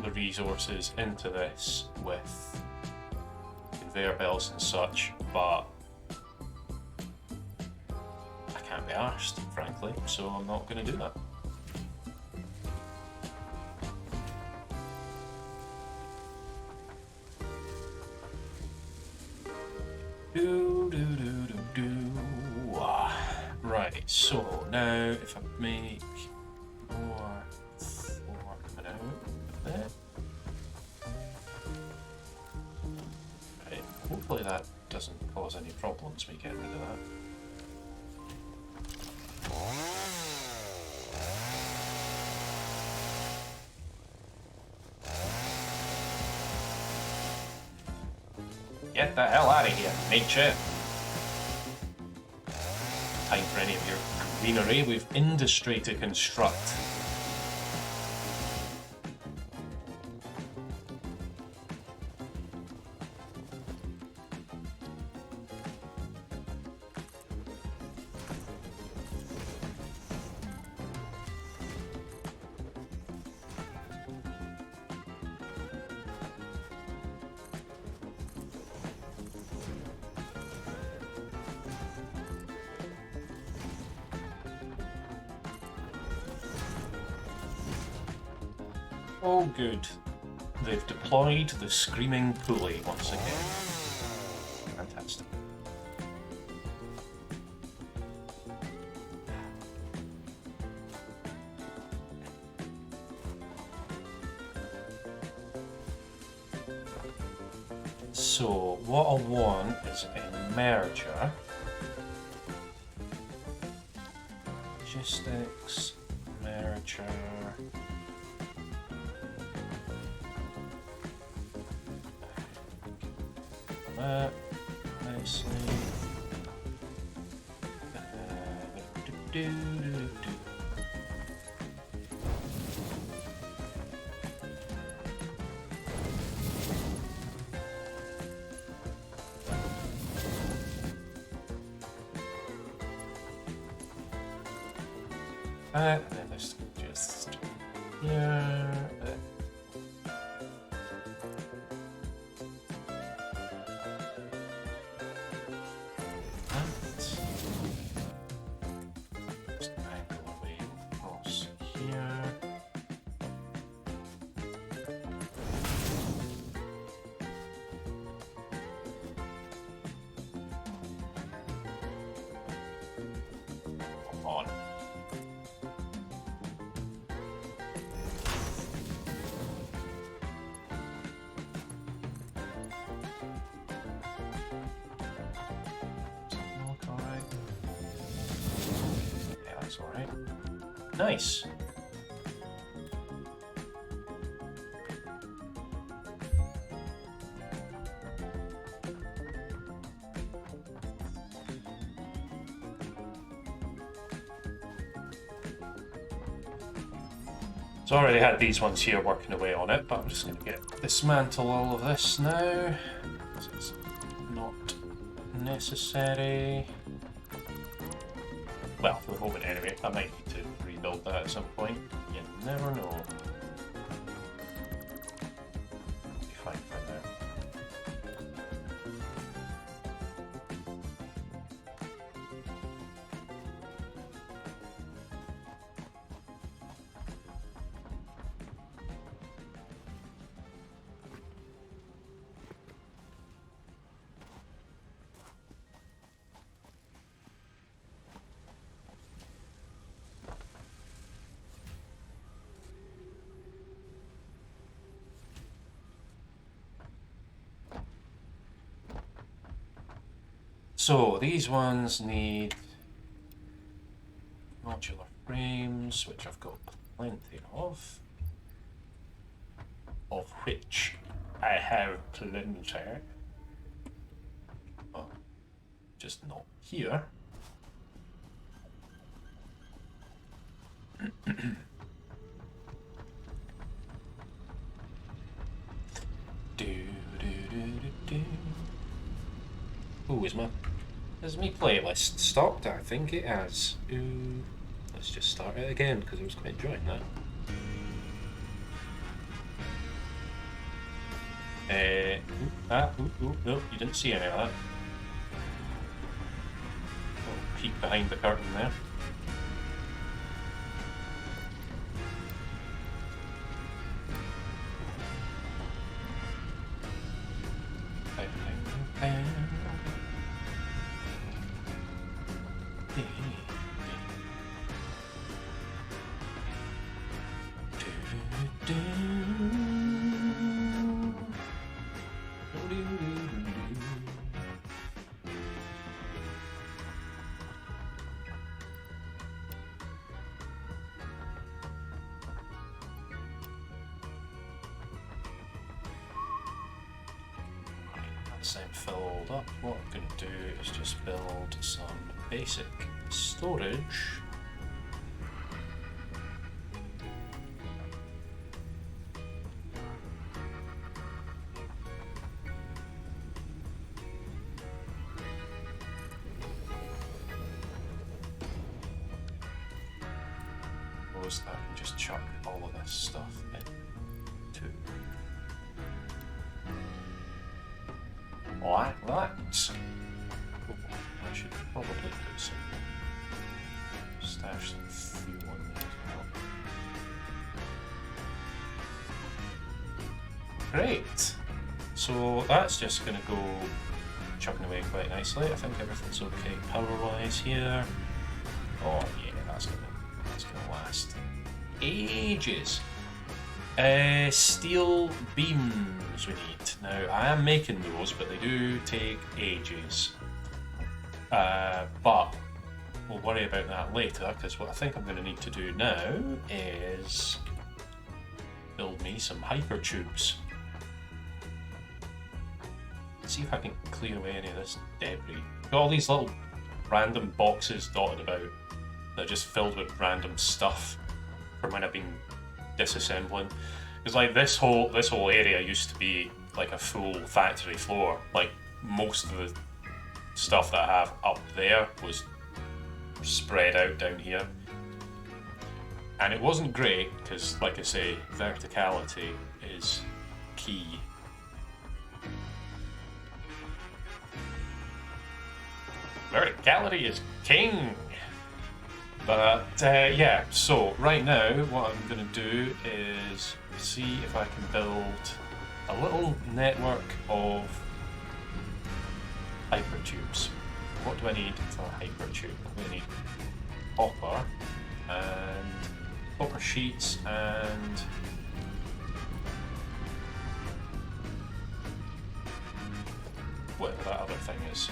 the resources into this with conveyor belts and such, but I can't be arsed, frankly, so I'm not going to do that. Right, so now if I make more floor coming out of there. Right, hopefully that doesn't cause any problems me getting rid of that. Get the hell out of here, nature! Time for any of your greenery. We've industry to construct. Oh good. They've deployed the screaming pulley once again. Fantastic. So what I want is a merger. Logistics, merger. that nicely. And then let's just here. Just angle away across here. Come on. Alright. Nice. So I already had these ones here working away on it, but I'm just going to dismantle all of this now. It's not necessary. Well, for the moment anyway, I might need to rebuild that at some point. You never know. Be fine for now. So these ones need modular frames, which I've got plenty of which I have plenty. Well, just not here. Ooh, has my playlist stopped? I think it has. Ooh, let's just start it again because I was quite enjoying that. No, you didn't see any of that. Oh, peek behind the curtain there. Filled up. What I'm going to do is just build some basic storage. Suppose I can just chuck all of this stuff in too. Like that. Oh, I should probably put some stash some fuel in there as well. Great. So that's just going to go chucking away quite nicely. I think everything's okay power-wise here. Oh yeah, that's gonna last ages. Steel beams we need. Now, I am making those, but they do take ages. But we'll worry about that later, because what I think I'm going to need to do now is build me some hypertubes. see if I can clear away any of this debris. Got all these little random boxes dotted about that are just filled with random stuff from when I've been disassembling. Because like this whole area used to be like a full factory floor. Like most of the stuff that I have up there was spread out down here. And it wasn't great because, like I say, verticality is key. Verticality is king! But yeah, so right now what I'm going to do is see if I can build a little network of hypertubes. What do I need for a hypertube? I need copper and copper sheets and whatever that other thing is.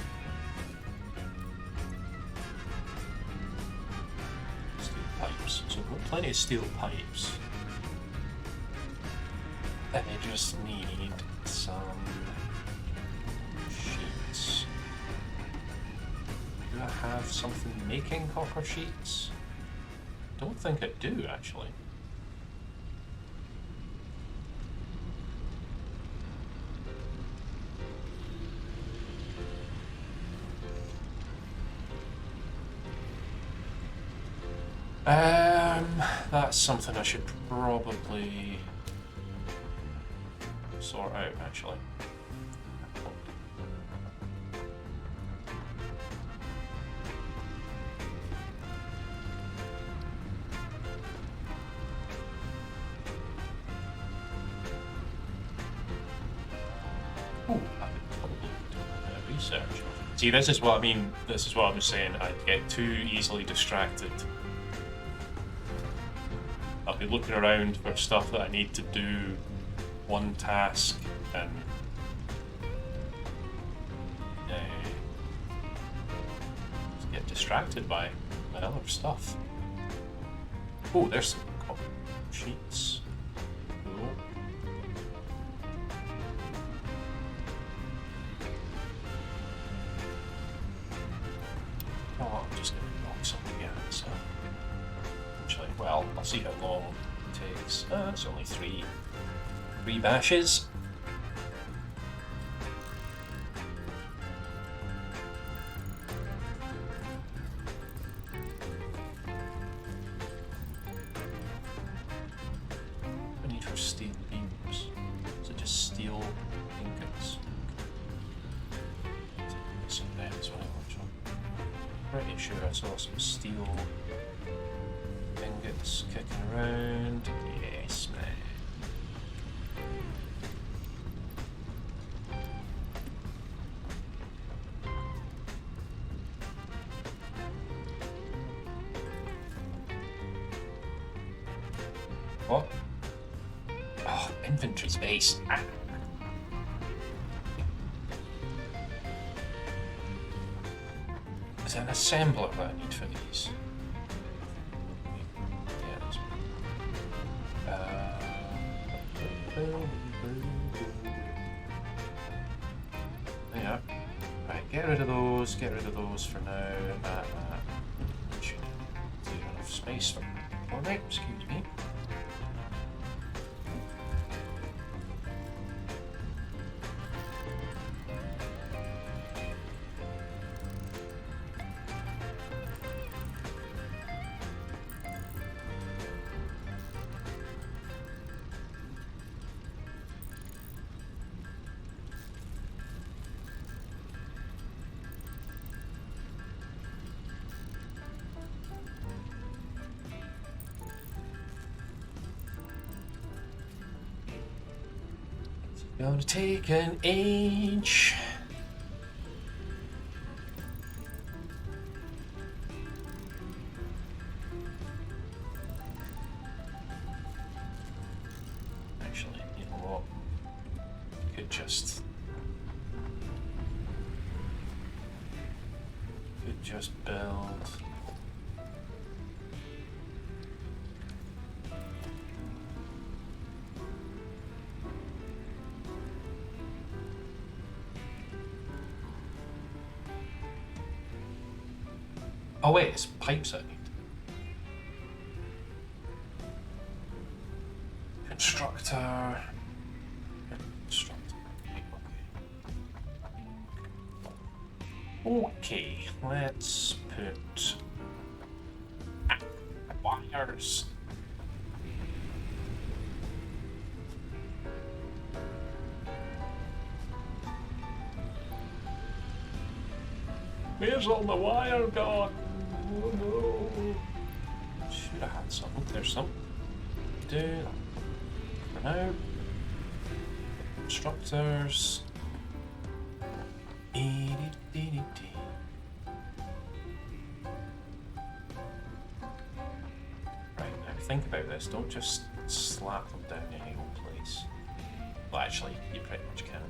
Steel pipes. So we've got plenty of steel pipes. And I just need some sheets. Do I have something making copper sheets? Don't think I do, actually. That's something I should probably sort out, actually. Ooh, I could probably do a bit of research. See, this is what I mean. This is what I was saying. I'd get too easily distracted. I'll be looking around for stuff that I need to do one task and just get distracted by other stuff. Oh, there's some copper sheets. Cool. Oh, I'm just going to knock something again. So, actually, well, I'll see how long it takes. It's only three bashes. What do I need for steel beams? Is it just steel ingots? Some of them as well, actually. Pretty sure I saw some steel ingots kicking around. Yes, man. What? Oh, inventory space. Ah. Is there an assembler that I need for these? Yeah. Right, get rid of those for now. Should leave enough space for me, excuse me. Gonna take an age. Actually, you know what? Could just build. Oh wait, it's pipes I need. Constructor. Constructor. Okay, let's put wires. Where's all the wire gone? Oh no. Should have had some. There's some. Do that. For now. Constructors. Right, now think about this. Don't just slap them down any old place. Well, actually, you pretty much can.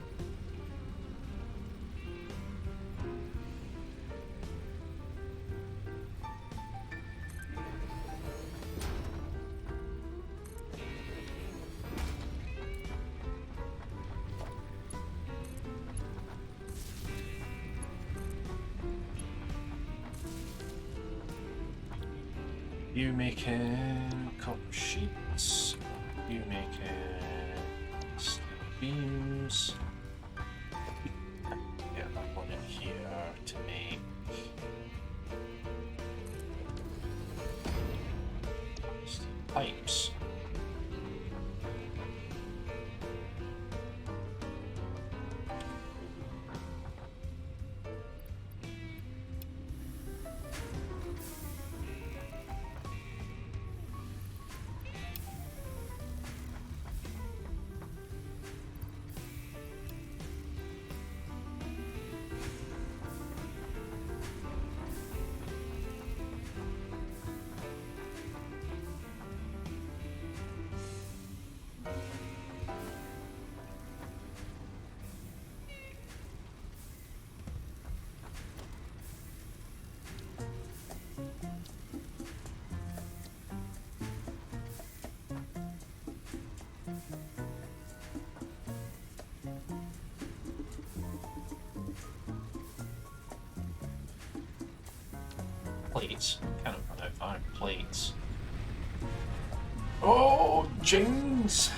You making copper sheets. You making steel beams. Get that one in here to make steel pipes. Plates. Can't run out of iron plates. Oh, Jings!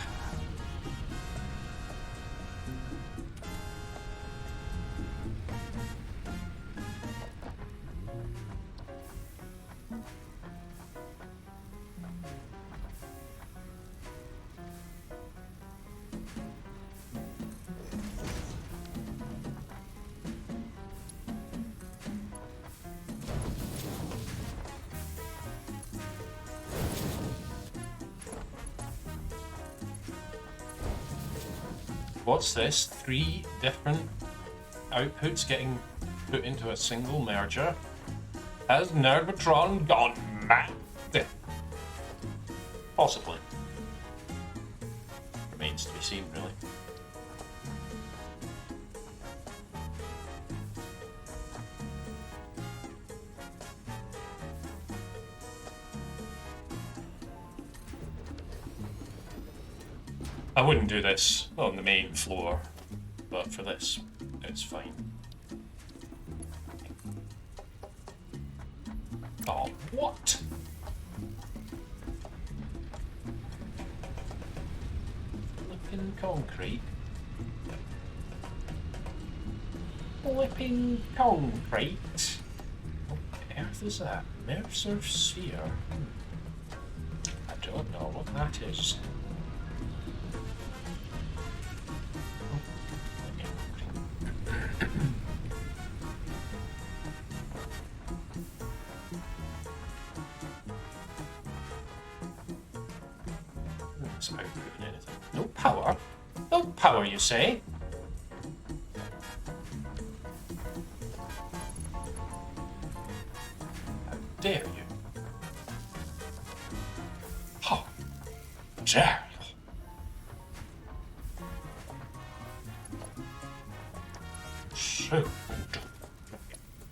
What's this? 3 different outputs getting put into a single merger? Has Nerdmotron gone mad? Possibly. Remains to be seen, really. I wouldn't do this on the main floor, but for this, it's fine. Oh, what? Flipping concrete. Flipping concrete. What on earth is that? Mercer sphere? I don't know what that is. No power? No power, you say? How dare you? How dare you? So,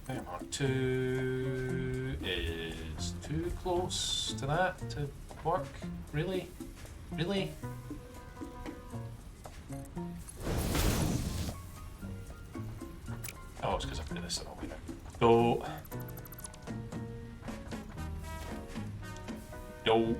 R2 is too close to that to work? Really? Really? Oh, it's because I put this the wrong way now. Go. No.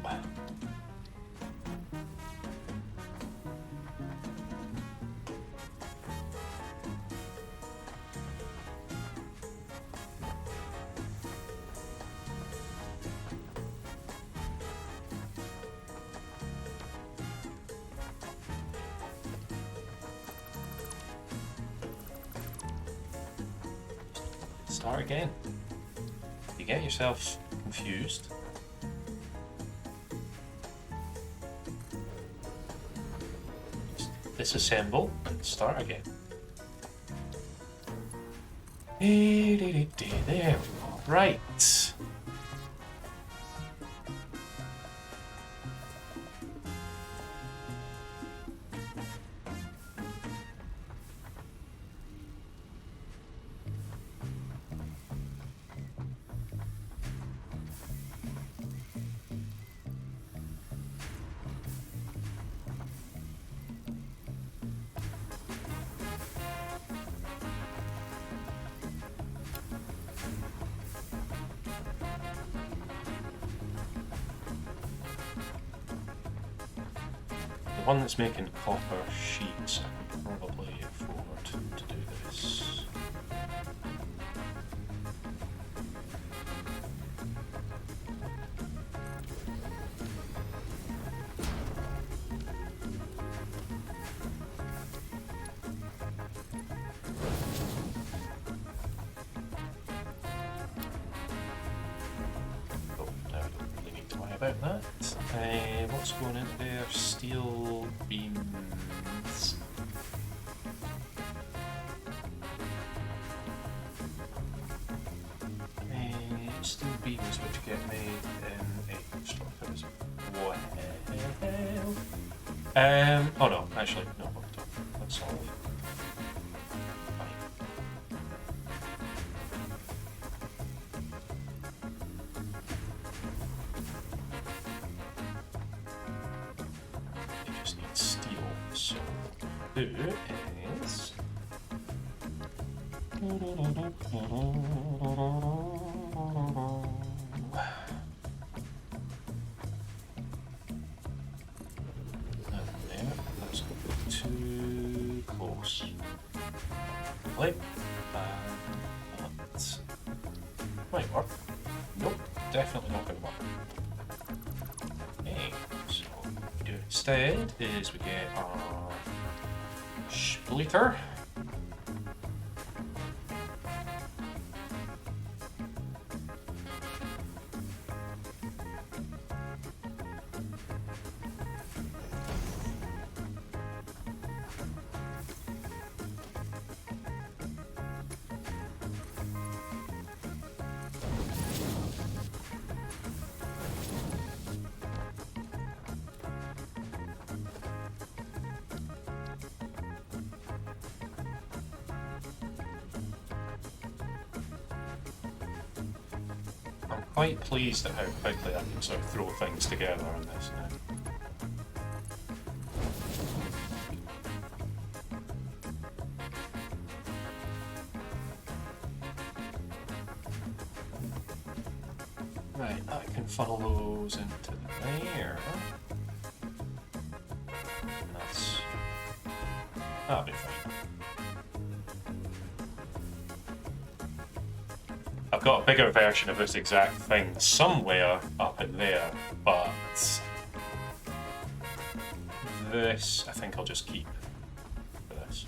Start again. You get yourself confused. Just disassemble and start again. There we go. Right. The one that's making copper sheets, I can probably afford to do this. Oh, no, I don't really need to worry about that. What's going in there? Steel beams. Steel beams which get made in a constructors. What? Oh no, actually, no, that's all. Is that's too close. Like that might work. Nope, definitely not going to work. Okay, so what we do instead is we get our splitter. I'm quite pleased at how quickly I can sort of throw things together on this now. Right, I can funnel those into there. And that'll be fine. I've got a bigger version of this exact thing somewhere up in there, but this I think I'll just keep for this.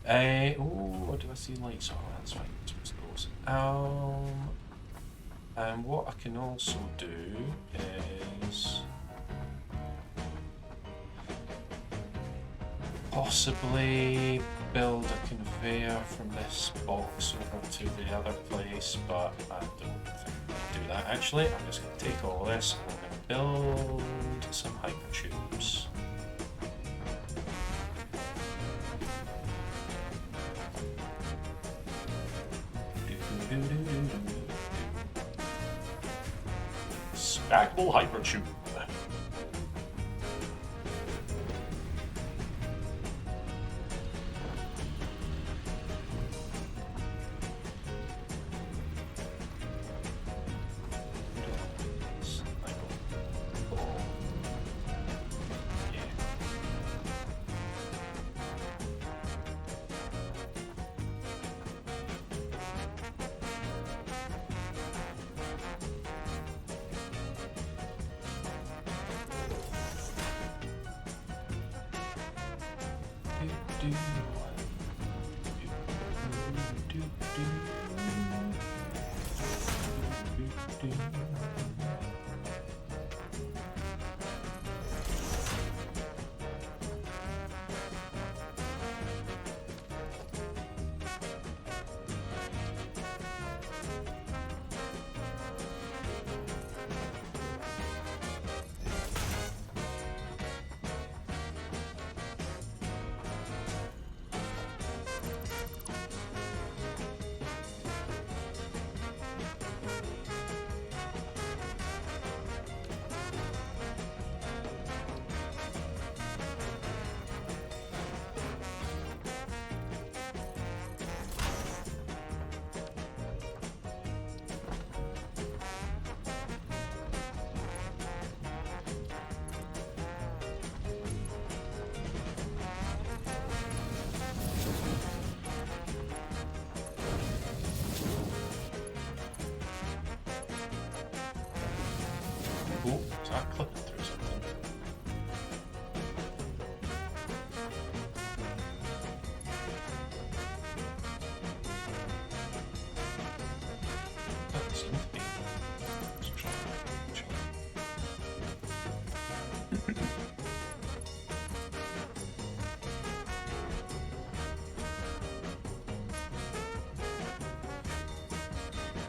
Oh, do I see lights? Oh, that's fine. That's those. And what I can also do is possibly build a conveyor from this box over to the other place, but I don't think I'll do that actually. I'm just going to take all this and I'm going to build some hypertubes. Stackable hypertube. Oh, is that clipping through something? Doesn't seem to be. Let's try.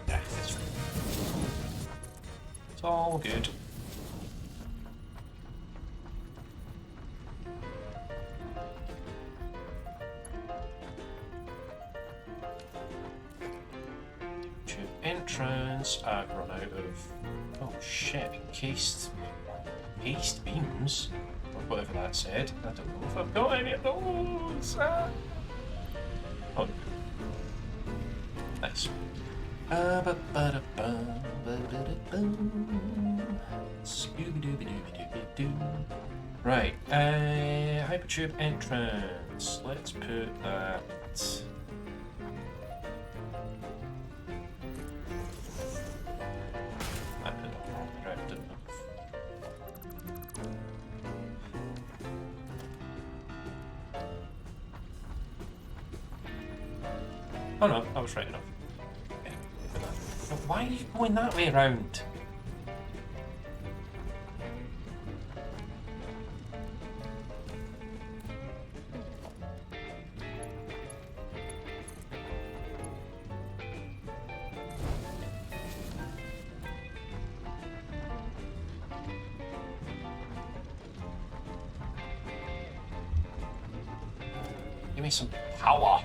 Yeah, it's all good. Entrance. I've run out of. Oh shit! Encased paste beams, or whatever that said. I don't know if I've got any of those. Oh, nice. Right. Hypertube entrance. Let's put that. Oh no, I was right enough. Okay. But why are you going that way around? Give me some power.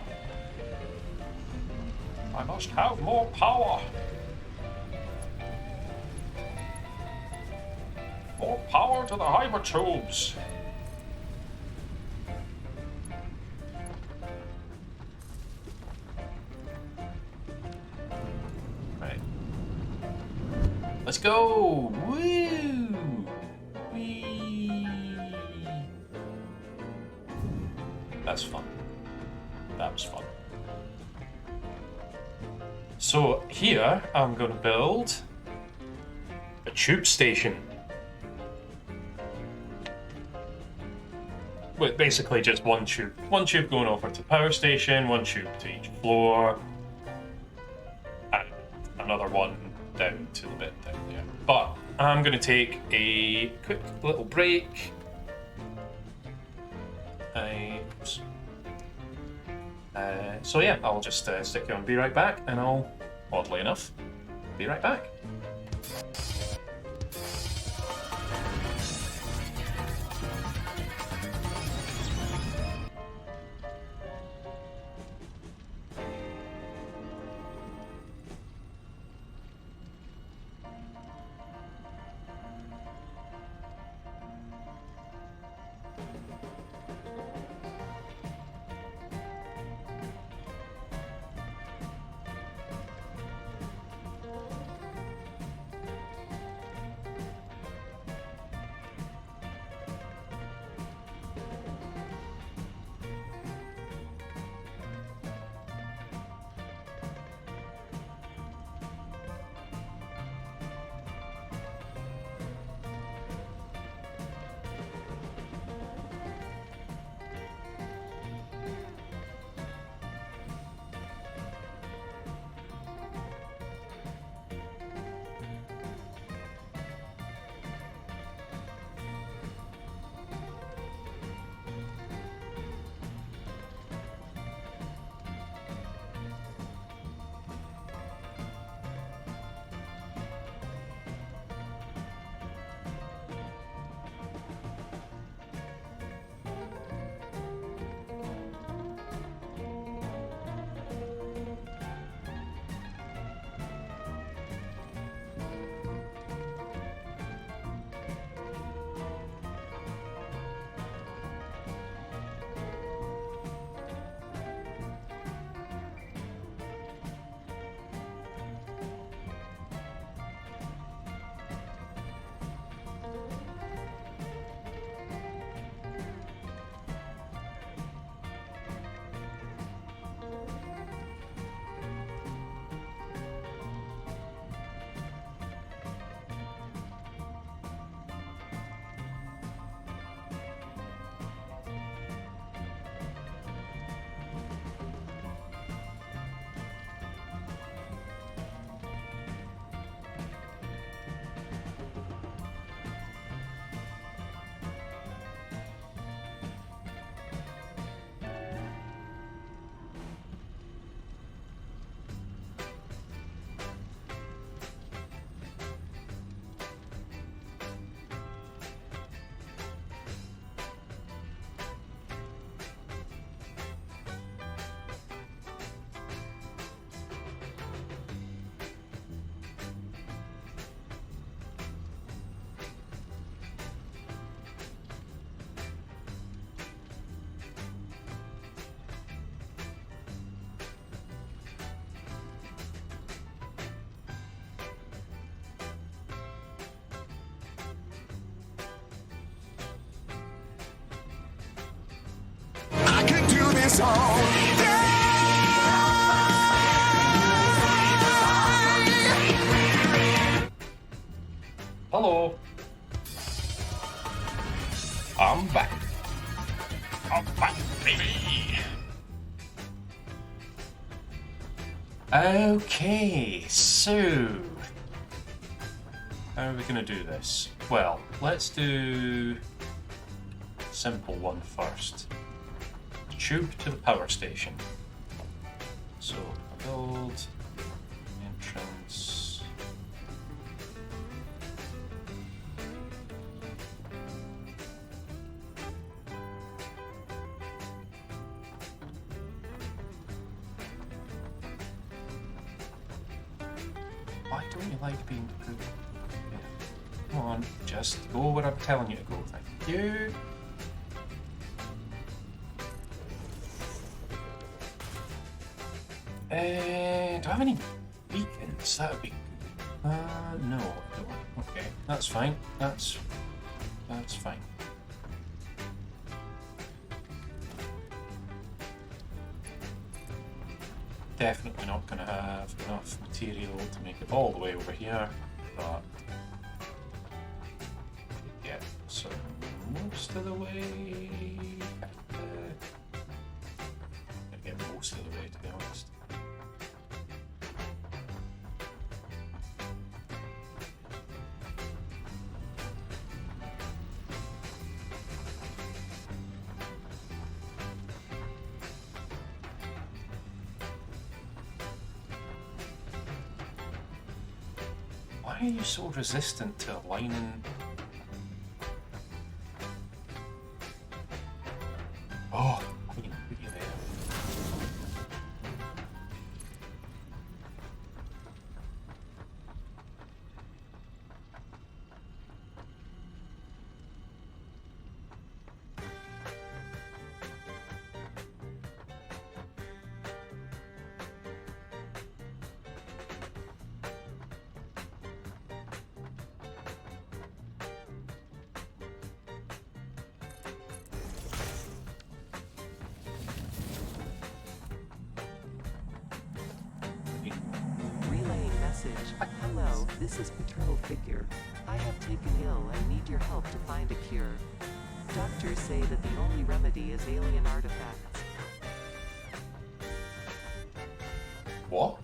I must have more power. More power to the hypertubes. Right. Let's go. Woo! Whee! That's fun. That was fun. So here I'm going to build a tube station. With basically just one tube. One tube going over to the power station, one tube to each floor, and another one down to the bit down there. But I'm going to take a quick little break. So yeah, I'll just stick you on, be right back, and I'll, oddly enough, be right back. Hello. I'm back. I'm back, baby. Okay, so how are we going to do this? Well, let's do a simple one first. Tube to the power station. So build entrance. Why don't you like being approved? Yeah. Come on, just go where I'm telling you to go. Thank you. Do I have any beacons? That would be good. No, I don't. Okay, that's fine. That's fine. Definitely not going to have enough material to make it all the way over here, but get so most of the way. Get most of the way, to be honest. Why are you so resistant to aligning? Oh, I mean, put you there. Hello, this is Paternal Figure. I have taken ill and need your help to find a cure. Doctors say that the only remedy is alien artifacts. What?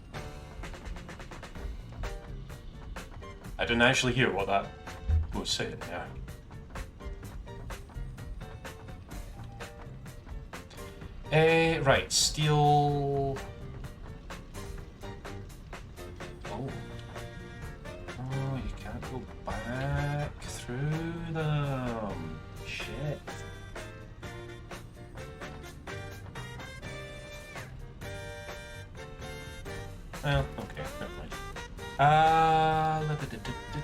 I didn't actually hear what that was saying there. Right, steel. Oh, you can't go back through them. Shit. Well, okay, never mind.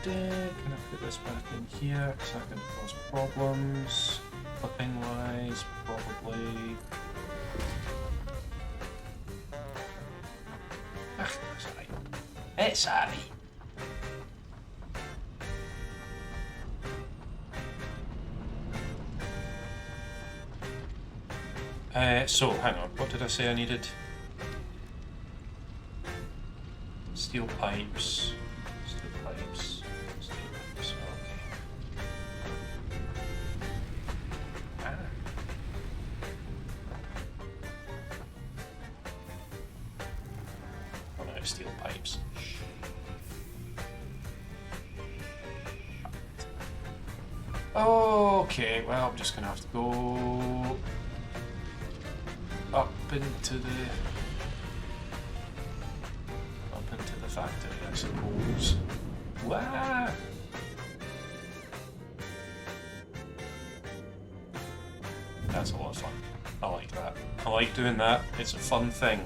Can I put this back in here? Is that going to cause problems? Clipping wise, probably. It's alright. It's alright. So, hang on, what did I say I needed? Steel pipes. Steel pipes. Steel pipes, okay. Oh no, steel pipes. Okay, well, I'm just gonna have to go up into the factory, I suppose. Wah! That's a lot of fun. I like that. I like doing that. It's a fun thing.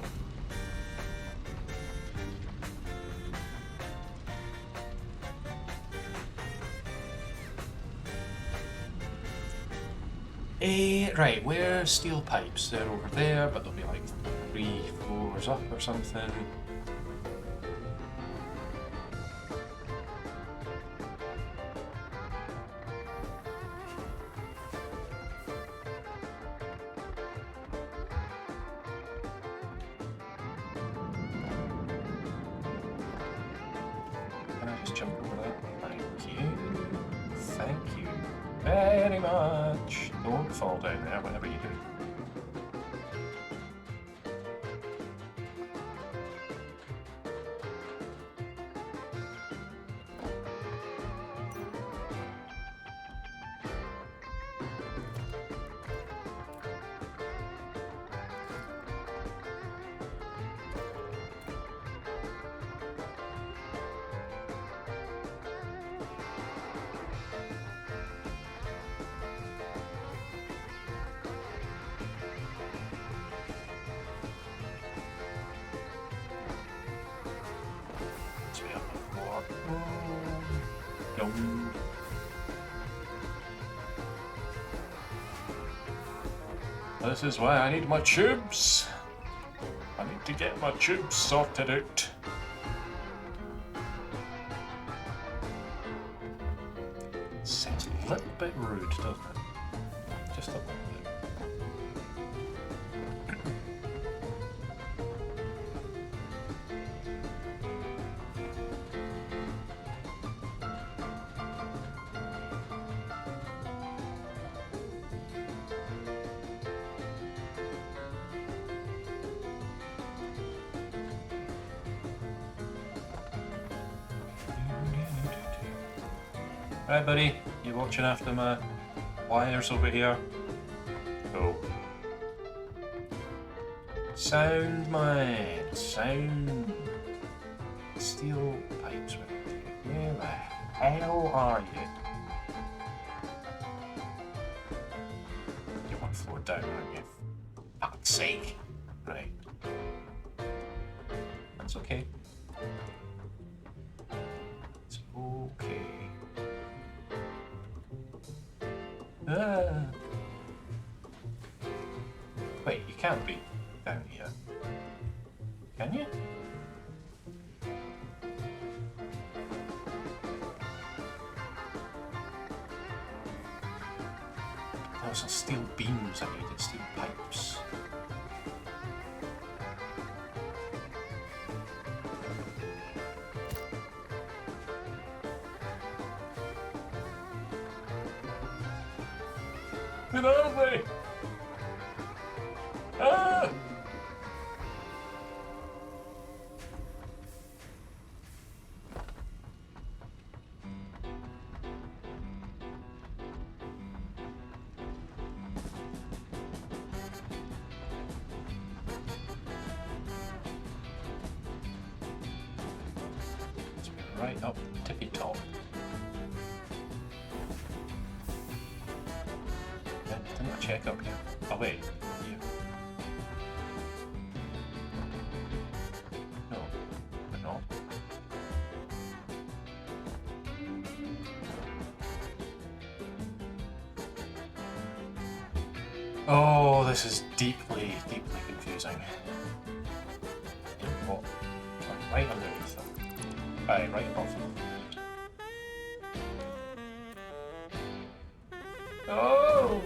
Right, where's steel pipes? They're over there, but they'll be like 3 floors up or something. Just jump over that. Thank you. Thank you very much. Don't fall down there, whatever you do. This is why I need my tubes. I need to get my tubes sorted out. Sounds a little bit rude, doesn't it? Just a little bit. Right, buddy, you watching after my wires over here? Cool. Sound, man, sound. Steel pipes. Where the hell are you? You're 1 floor down, aren't you? For fuck's sake. Right. That's okay. It's okay. Wait, you can't be down here. Can you? Those are steel beams I needed, steel pipes. Get out of me! Ah! Let's be right up tippy top. Didn't I check up here? Oh wait, here. No, but not. Oh, this is deeply, deeply confusing. What? Right underneath them. Aye, right above them. Oh!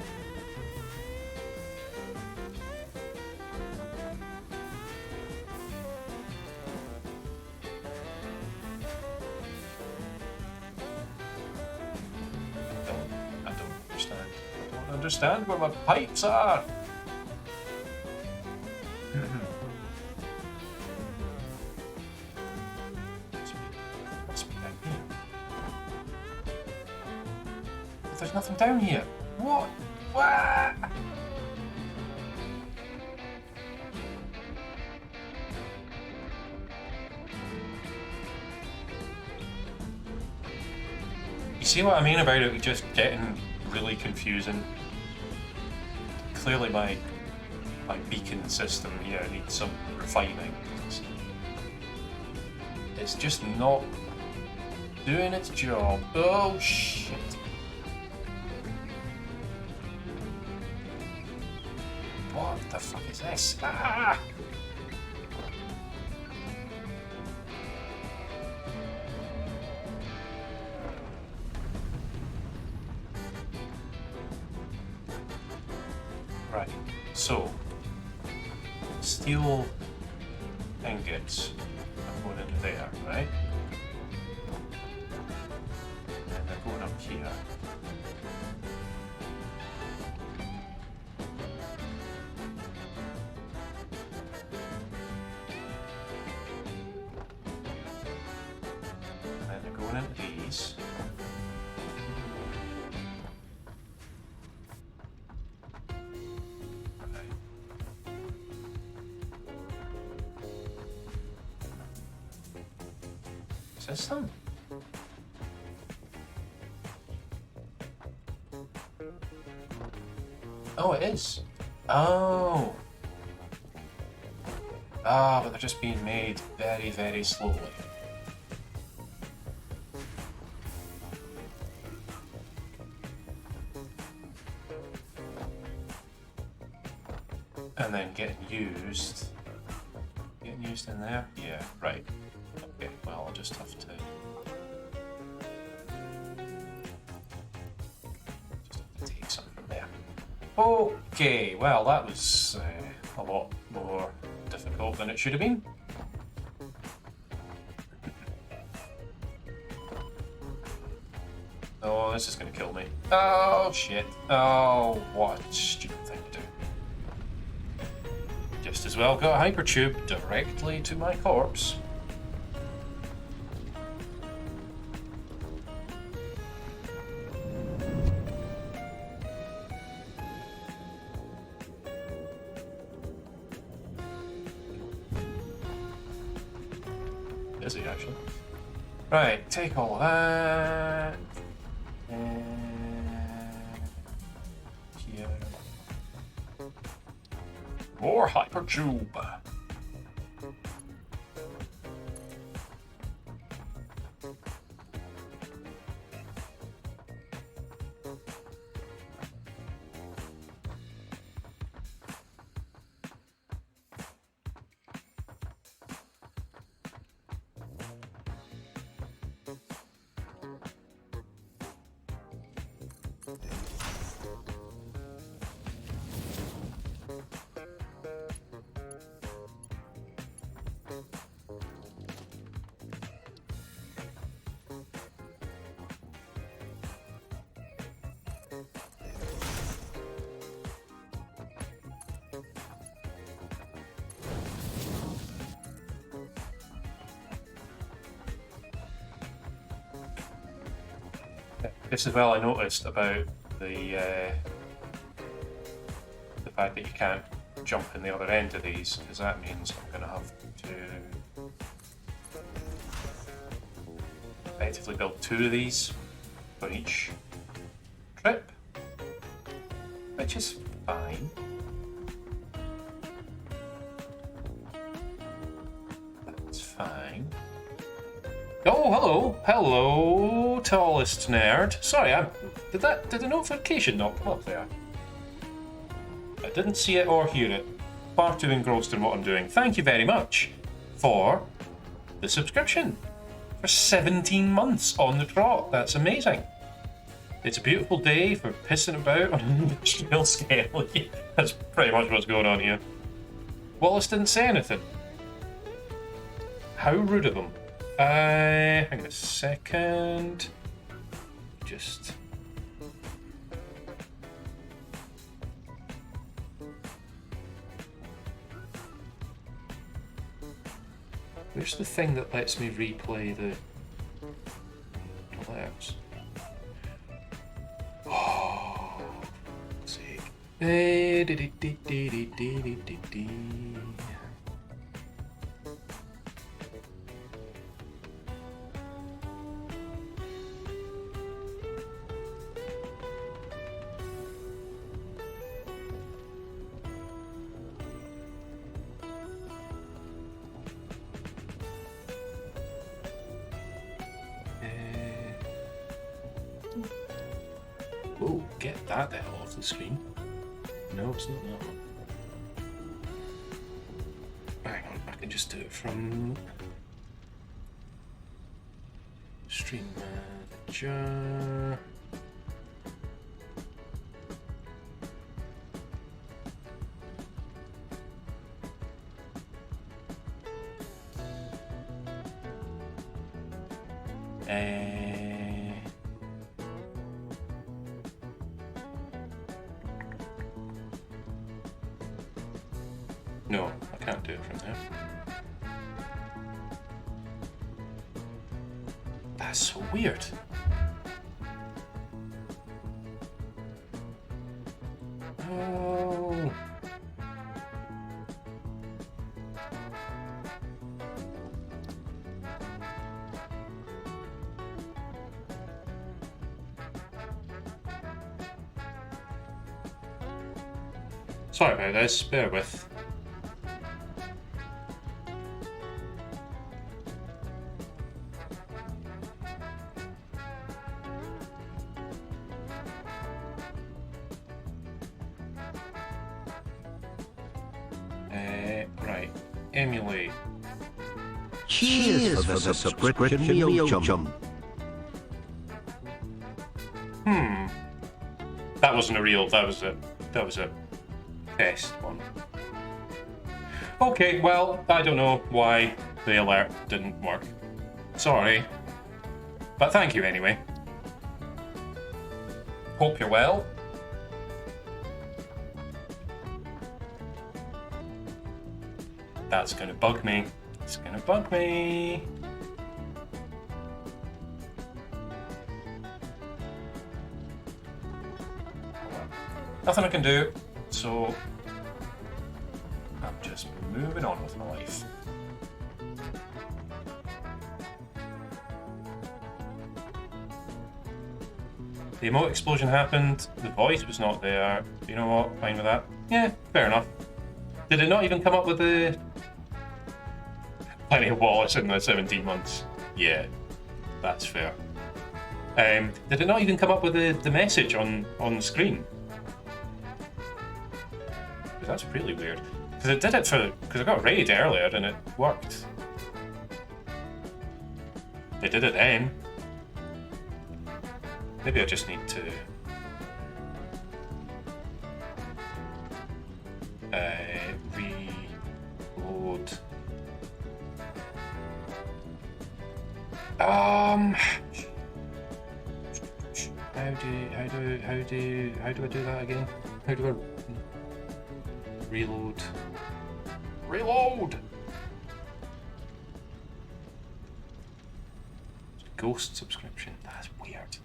I don't understand. I don't understand where my pipes are. Must be down here. But there's nothing down here. What? What? You see what I mean about it just getting really confusing? Clearly my beacon system here needs some refining. It's just not doing its job. Oh shit. What the fuck is this? Ah! Right, so steel ingots are going into there, right? here. And then they're going into these. Is this them? Oh, it is. Oh. Ah, but they're just being made very, very slowly. And then getting used. Getting used in there? Yeah, right. Okay, well, I'll just have to... take some from there. Okay, well, that was a lot more difficult than it should have been. Oh, this is going to kill me. Oh, shit. Oh, what a stupid thing to do. Just as well got a hypertube directly to my corpse. Is he actually? Right, take all of that. Here. More hypertube. This as well I noticed about the fact that you can't jump in the other end of these, because that means I'm going to have to effectively build 2 of these for each trip, which is fine. That's fine. Oh, hello, tallest nerd. Sorry, did the notification not come up there? I didn't see it or hear it. Far too engrossed in what I'm doing. Thank you very much for the subscription for 17 months on the trot. That's amazing. It's a beautiful day for pissing about on an industrial scale. That's pretty much what's going on here. Wallace didn't say anything. How rude of him. Hang on a second. Just... Where's the thing that lets me replay the alerts? Oh, for fuck's sake. Oh, get that the hell off the screen. No, it's not that one. Hang on, I can just do it from Stream Manager. No, I can't do it from there. That's so weird. Oh. Sorry about this, bear with. Right, emulate. Cheers for the subscription, meal chum. That wasn't a real, that was a test one. Okay, well, I don't know why the alert didn't work. Sorry. But thank you anyway. Hope you're well. That's gonna bug me. It's gonna bug me. Nothing I can do, so I'm just moving on with my life. The emote explosion happened, the voice was not there. You know what, fine with that. Yeah, fair enough. Did it not even come up with the Plenty of Wallace in the 17 months? Yeah, that's fair. Did it not even come up with the message on the screen? That's really weird. Because it did it because I got raid earlier and it worked. They did it then. Maybe I just need to reload. How do I do that again? How do I reload? Reload! Ghost subscription, that's weird.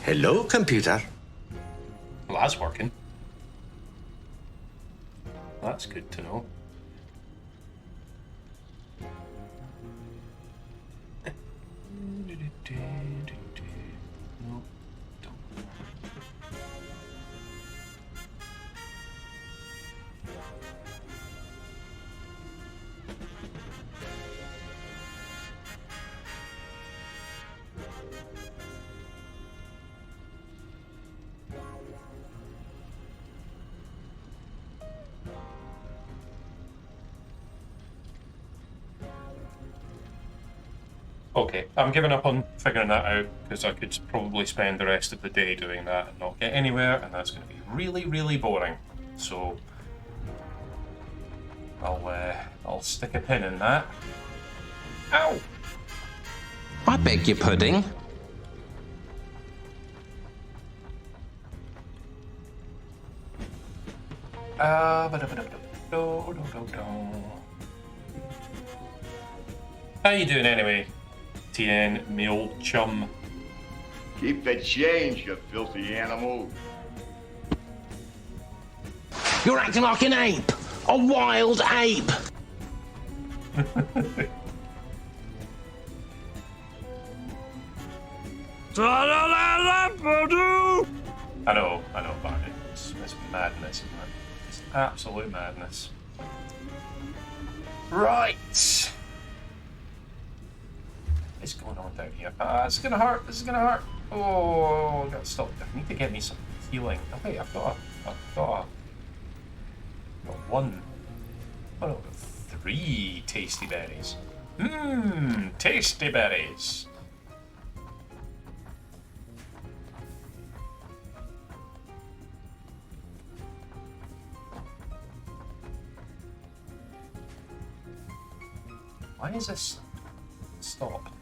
Hello, computer. Well, that's working. That's good to know. No, don't. Okay, I'm giving up on figuring that out because I could probably spend the rest of the day doing that and not get anywhere, and that's going to be really, really boring. So I'll stick a pin in that. Ow! I beg your pudding. How you doing anyway, TN, me old chum? Keep the change, you filthy animal. You're acting like an ape. A wild ape. I know, Barney. It's madness, man. It's absolute madness. Right. What's going on down here? This is gonna hurt. This is gonna hurt. Oh, I gotta stop. I need to get me some healing. Oh wait, I've got one. Oh no, I've got 3 tasty berries. Tasty berries. Why is this... Stop.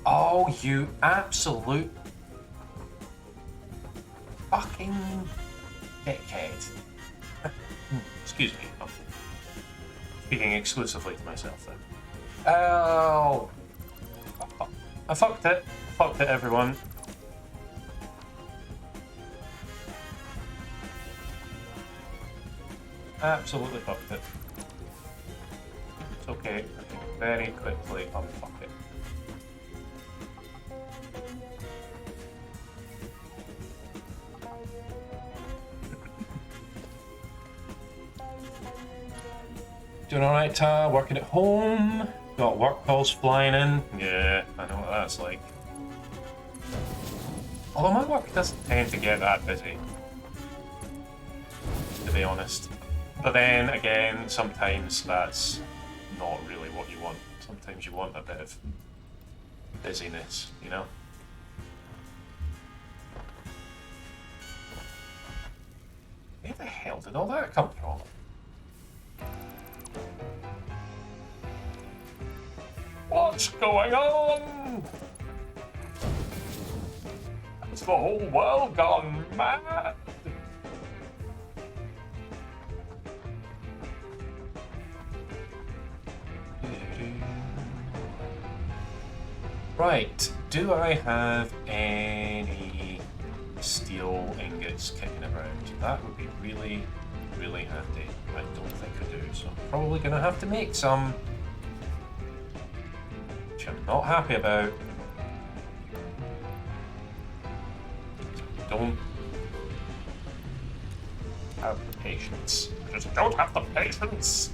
Oh, you absolute... fucking dickhead. Excuse me. I'm speaking exclusively to myself there. Oh! I fucked it. Fucked it, everyone. Absolutely fucked it. It's okay. I can very quickly unfuck it. Doing alright, Ta? Working at home? Got work calls flying in? Yeah, I know what that's like. Although my work doesn't tend to get that busy, to be honest. But then again, sometimes that's not really what you want. Sometimes you want a bit of busyness, you know? Where the hell did all that come from? What's going on? Has the whole world gone mad? Right, do I have any steel ingots kicking around? That would be really, really handy. I don't think I do, so I'm probably going to have to make some. Which I'm not happy about. Don't have the patience. I just don't have the patience!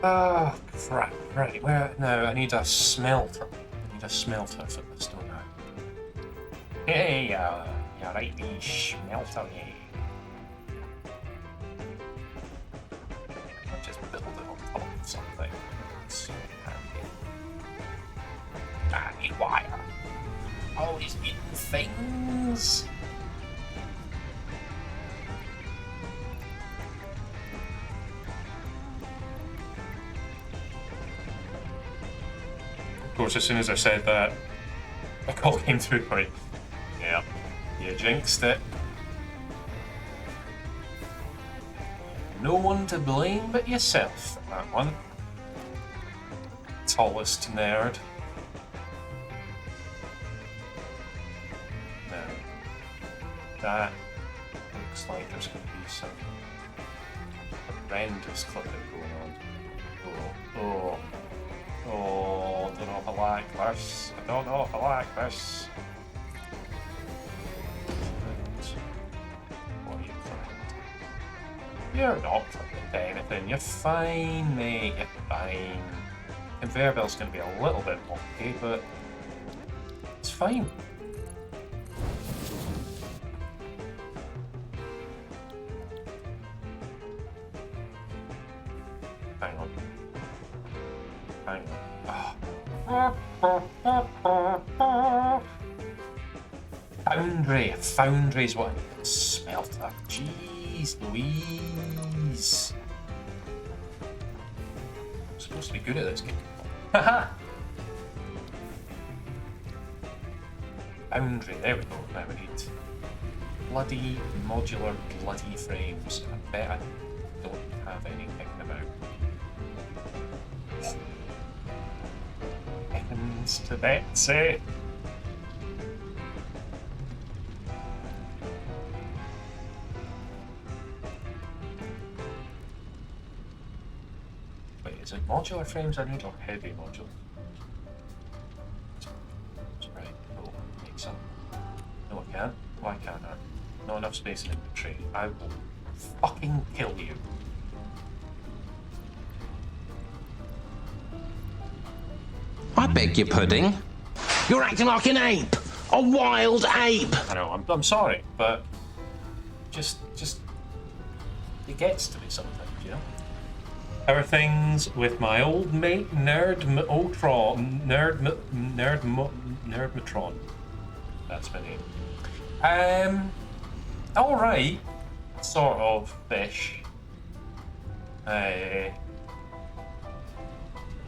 Ah, crap. Right, where? No, I need a smelter. I need a smelter for this, don't I? Hey, you right, me smelter, yeah. I'll just build it on top of something. It's so handy. I need wire. All these beaten things. Of course, as soon as I said that, a call came through going, yeah, you jinxed it. No one to blame but yourself for that one. Tallest nerd. No. That looks like there's going to be some horrendous clipping going on. Oh, I don't know if I like this. I don't know if I like this. What are you trying? You're not trying to do anything. You're fine, mate. You're fine. Conveyor belt's going to be a little bit wonky, but it's fine. Hang on. Hang on. Foundry's what I need. Smelter. Jeez Louise. I'm supposed to be good at this game. Haha! Foundry, there we go. Now we need bloody modular bloody frames. I bet I don't have any kicking about. Heavens to Betsy! Wait, is it modular frames I need or heavy modular? Right, no, make some. No, I can't. Why can't I? Not enough space in inventory. I will fucking kill you. I beg your pudding. You're acting like an ape. A wild ape. I know, I'm sorry, but just it gets to me sometimes, you know? How are things with my old mate Nerdmotron? That's my name. Alright. Sort of fish. I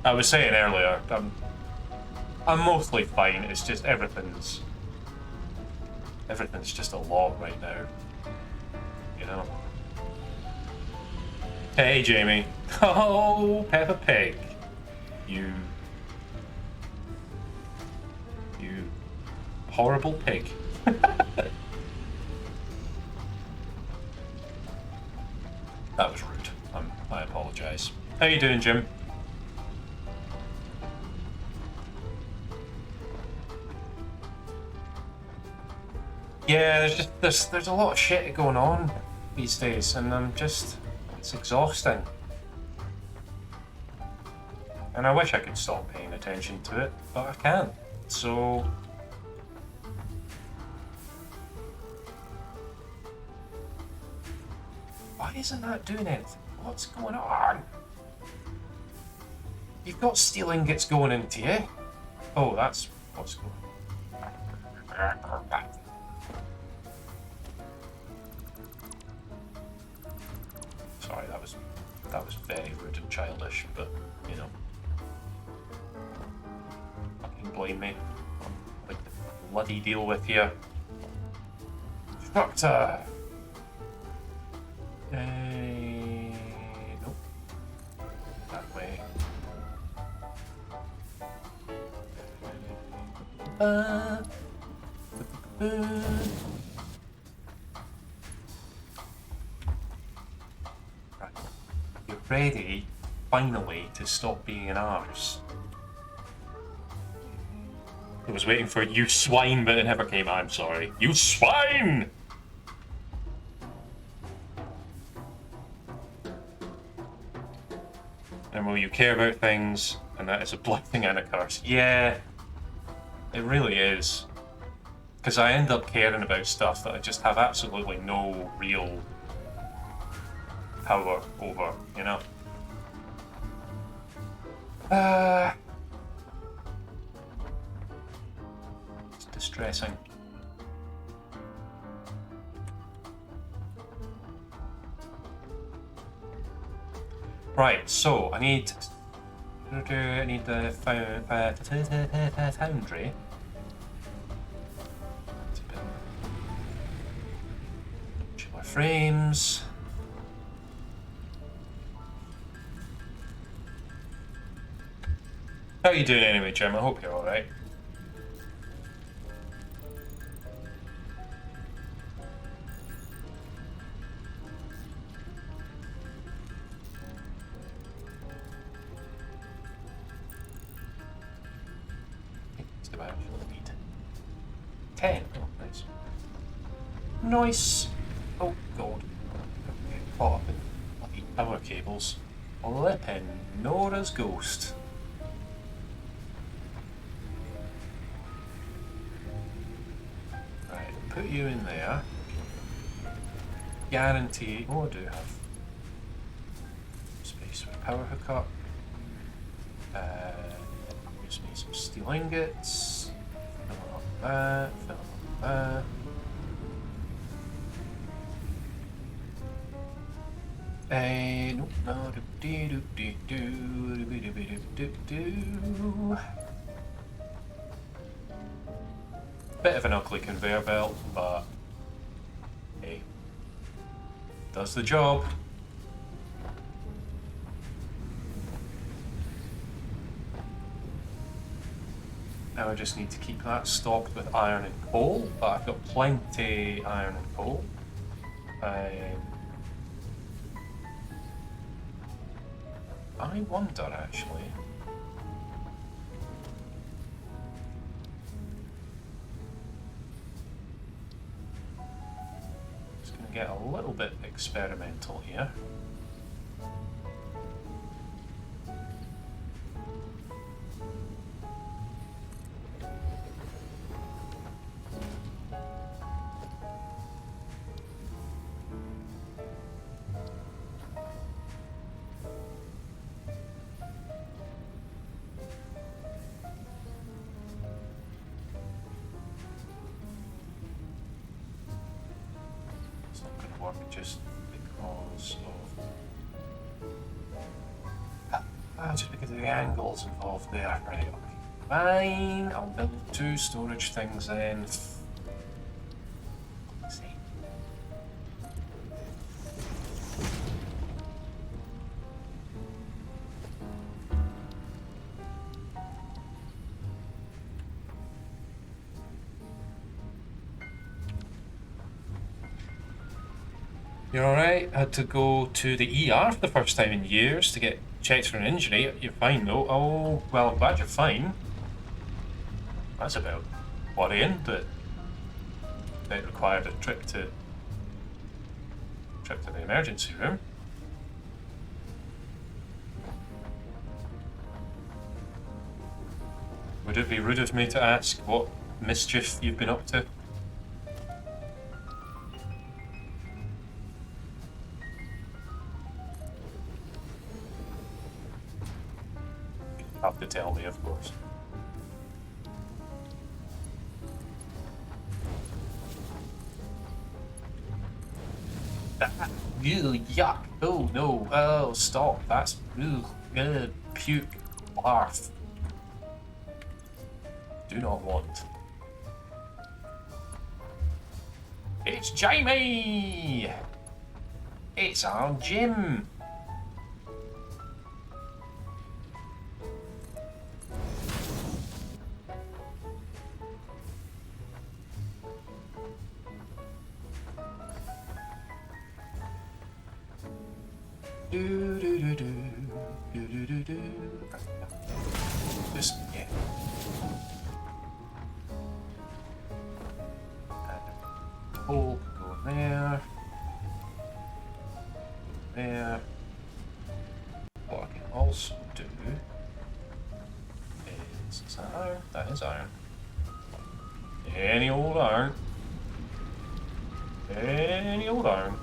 was saying earlier, I'm mostly fine. It's just everything's just a lot right now. You know. Hey, Jamie. Oh, Peppa Pig. You horrible pig. That was rude. I apologise. How you doing, Jim? Yeah, there's a lot of shit going on these days, and it's exhausting. And I wish I could stop paying attention to it, but I can't. So why isn't that doing anything? What's going on? You've got steel ingots going into you. Oh, that's what's going on. Sorry, that was very rude and childish, but you know. Fucking blame me. I'll like to bloody deal with you. Structure. Nope. That way. Right. You're ready, finally, to stop being an arse. I was waiting for you swine, but it never came. I'm sorry. You swine! And will you care about things, and that is a blessing and a curse. Yeah, it really is. Because I end up caring about stuff that I just have absolutely no real power over, you know? It's distressing. Right, so I need the foundry. My frames. How are you doing anyway, Jim? I hope you're alright. I need 10. Oh, nice. Nice. Oh, God. Get caught up in bloody power cables. Flippin' Nora's ghost. Right, put you in there. Guarantee. Oh, I do have space for power hookup. Gives me some steel ingots. Fill up that. Fill up that. Nope, no, Bit of an ugly conveyor belt, but hey, does the job. Now I just need to keep that stocked with iron and coal, but I've got plenty iron and coal. I wonder, actually. Just going to get a little bit experimental here. work just because of just because of the angles involved there. Right, okay. Fine, I'll build 2 storage things then. Let's see. You're alright? Had to go to the ER for the first time in years to get checked for an injury. You're fine though. Oh, well, I'm glad you're fine. That's about worrying that it required a trip to the emergency room. Would it be rude of me to ask what mischief you've been up to? Have to tell me, of course. Ew, yuck. Oh no. Oh, stop. That's puke. Barf. Do not want. It's Jamie! It's our Jim! Just, yeah. And hole go there. There. What I can also do is that iron? That is iron. Any old iron. Any old iron.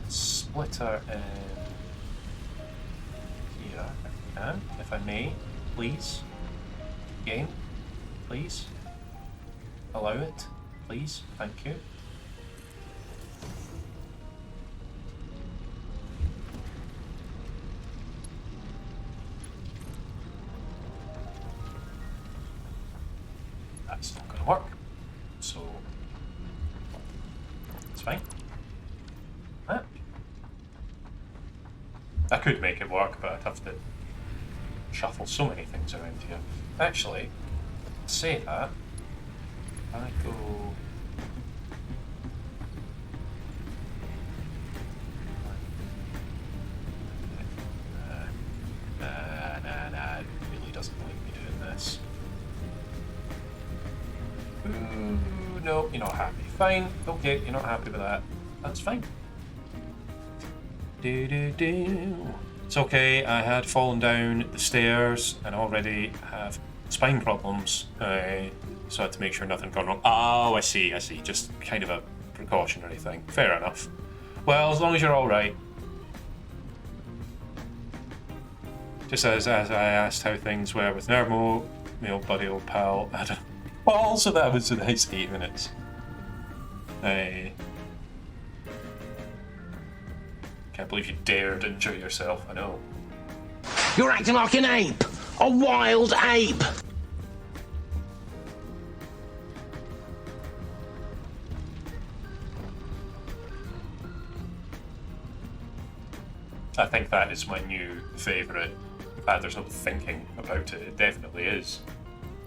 Splitter in here, if I can, if I may, please. Game, please. Allow it, please. Thank you. That's not going to work, so it's fine. That. I could make it work, but I'd have to shuffle so many things around here. Actually, say that, I go... Nah, it really doesn't like me doing this. Ooh, no, you're not happy. Fine, okay, you're not happy with that. That's fine. It's okay, I had fallen down the stairs and already have spine problems, so I had to make sure nothing gone wrong. Oh, I see, just kind of a precautionary thing. Fair enough. Well, as long as you're alright. Just as I asked how things were with Nerdmo, my old buddy, old pal, Adam. Well, so that was a nice 8 minutes. Can't believe you dared injure yourself, I know. You're acting like an ape! A wild ape! I think that is my new favourite. In fact, there's no thinking about it. It definitely is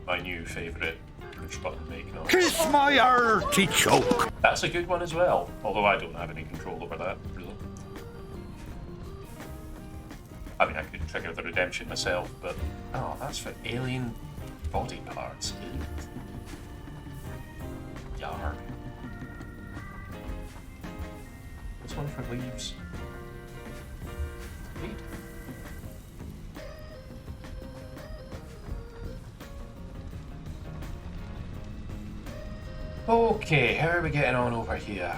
my new favourite push button make noise. Kiss my artichoke! That's a good one as well, although I don't have any control over that, really. I mean, I could trigger the redemption myself, but... Oh, that's for alien body parts. Yar. This one for leaves. Wait. Okay, how are we getting on over here?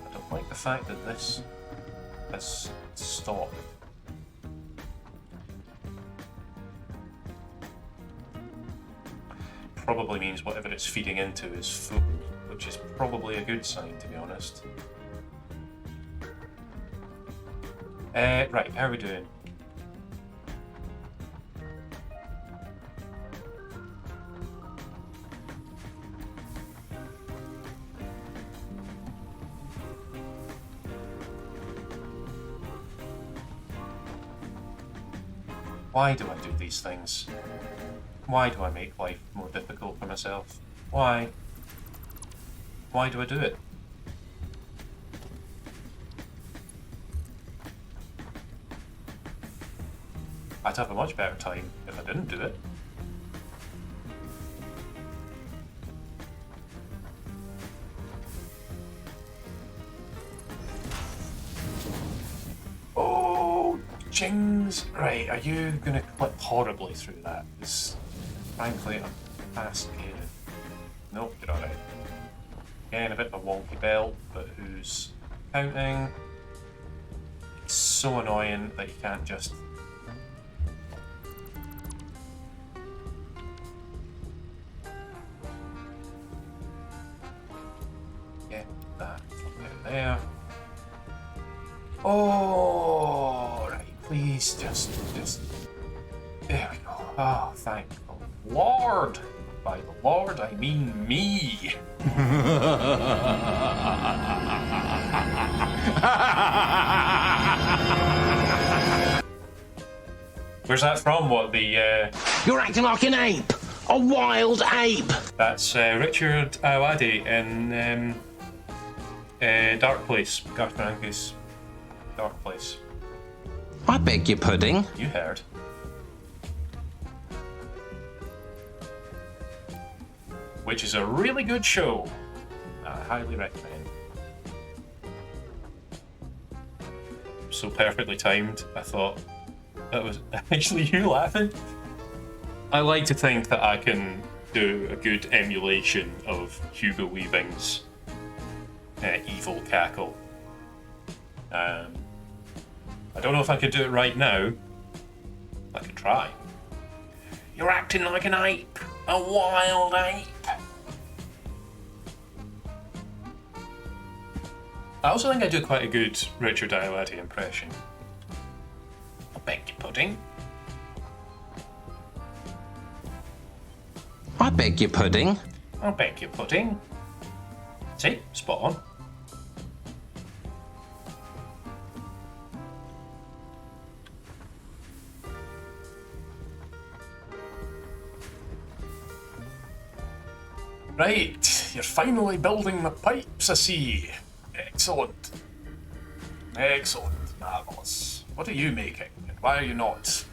I don't like the fact that this has stopped. probably means whatever it's feeding into is full, which is probably a good sign, to be honest. Right, how are we doing? Why do I do these things? Why do I make life more difficult for myself? Why? Why do I do it? I'd have a much better time if I didn't do it. Oh, jings! Right, are you gonna clip horribly through that? Because, frankly, I'm past caring. Nope, you're alright. Again, a bit of a wonky belt, but who's counting? It's so annoying that you can't just... get that from out there. Oh, right, please, just... There we go. Oh, thank the Lord! By the Lord, I mean me! Where's that from? What, the, You're acting like an ape! A wild ape! That's, Richard Ayoade in, Dark Place. Garth Marenghi's Dark Place. I beg your pudding. You heard. Which is a really good show. I highly recommend. So perfectly timed, I thought that was actually you laughing. I like to think that I can do a good emulation of Hugo Weaving's evil cackle. I don't know if I could do it right now. I could try. You're acting like an ape, a wild ape. I also think I do quite a good Richard Ayoade impression. I beg your pudding. I beg your pudding. I beg your pudding. See? Spot on. Right, you're finally building the pipes, I see. Excellent. Excellent. Marvellous. What are you making? And why are you not?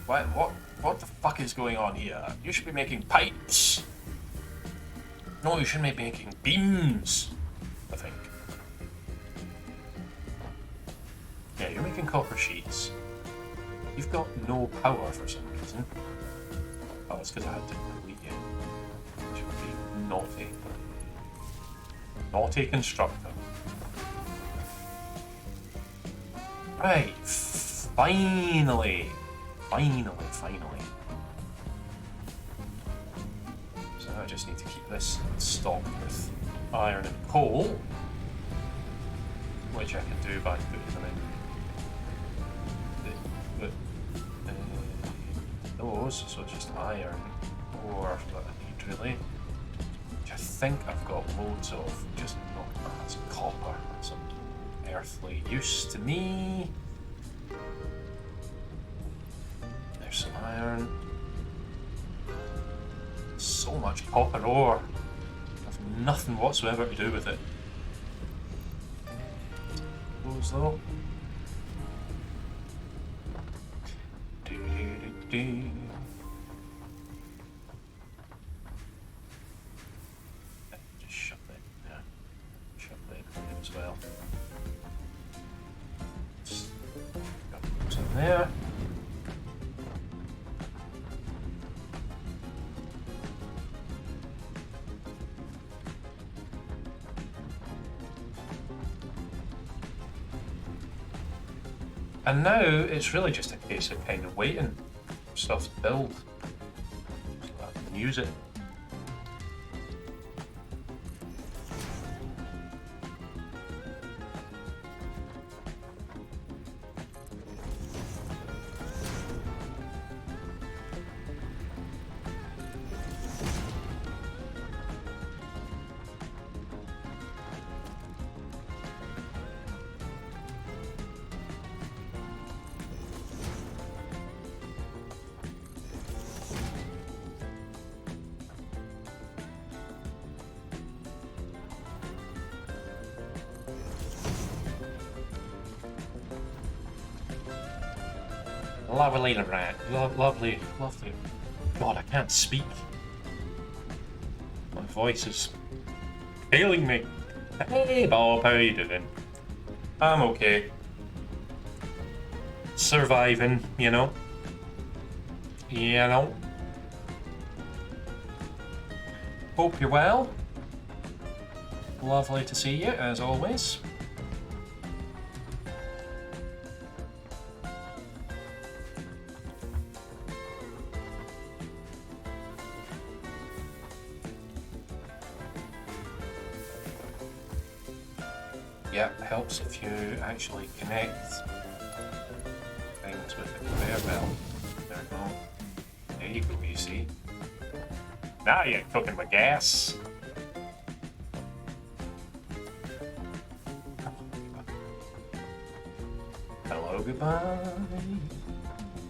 What the fuck is going on here? You should be making pipes. No, you shouldn't be making beams, I think. Yeah, you're making copper sheets. You've got no power for some reason. Oh, it's because I had to delete you. Which would be naughty. Naughty constructor. Right, finally. Finally. So I just need to keep this stocked with iron and coal, which I can do by putting them in those, so it's just iron ore that I need really. Which I think I've got loads of, just not as copper, some earthly use to me. There's some iron. So much copper ore. I've nothing whatsoever to do with it. Those though. Just shove that in there. Shove that in as well. Got those in there. And now it's really just a case of kind of waiting for stuff to build so that I can use it Lovely rat. Lovely. God, I can't speak. My voice is failing me. Hey Bob, how you doing? I'm okay. Surviving, you know. Hope you're well. Lovely to see you, as always. Yeah, helps if you actually connect things with the conveyor belt. There we go. There you go, you see. Now you're cooking with gas. Hello, goodbye.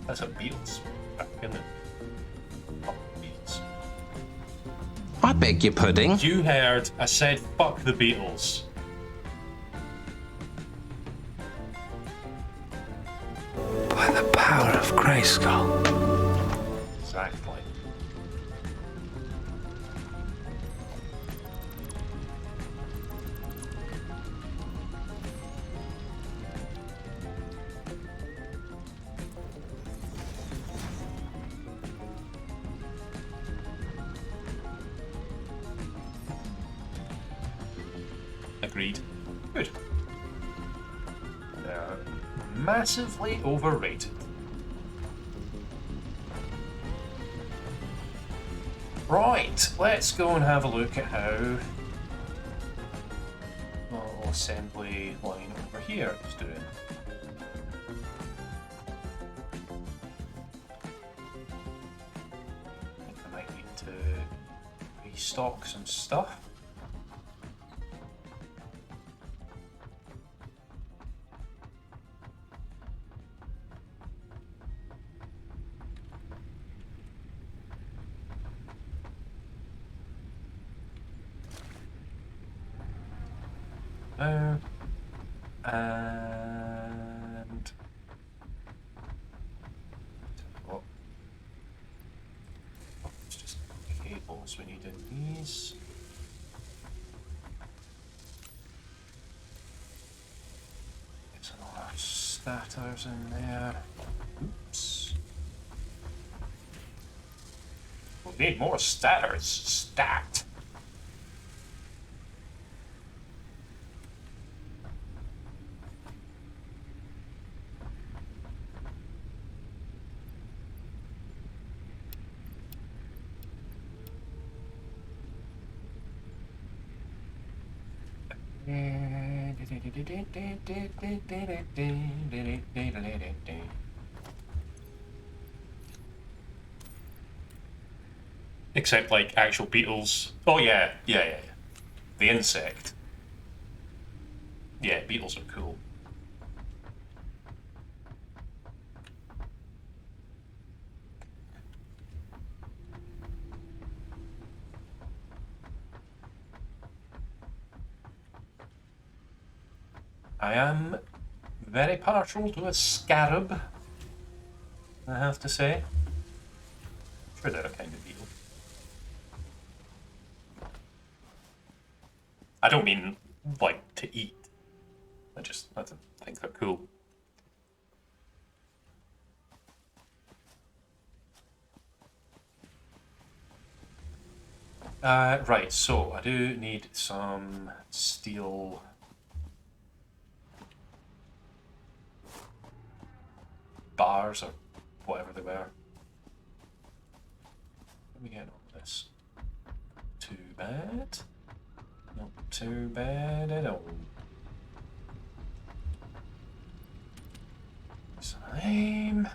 That's a Beatles back in the Beatles. I beg your pudding. You heard, I said fuck the Beatles. By the power of Grayskull. Exactly. Agreed. Good. They're massively overrated. Right, let's go and have a look at how the assembly line over here is doing. I think I might need to restock some stuff. And what? Oh, it's just cables we need in these. Get some more starters in there. Oops. We need more starters. Stat. Except like actual beetles. Oh yeah. The insect. Yeah, beetles are cool. I am very partial to a scarab, I have to say. I'm sure they're a kind of beetle. I don't mean like to eat. I think they're cool. Right, so I do need some steel bars or whatever they were. Let me get on this. Too bad. Not too bad at all. Same.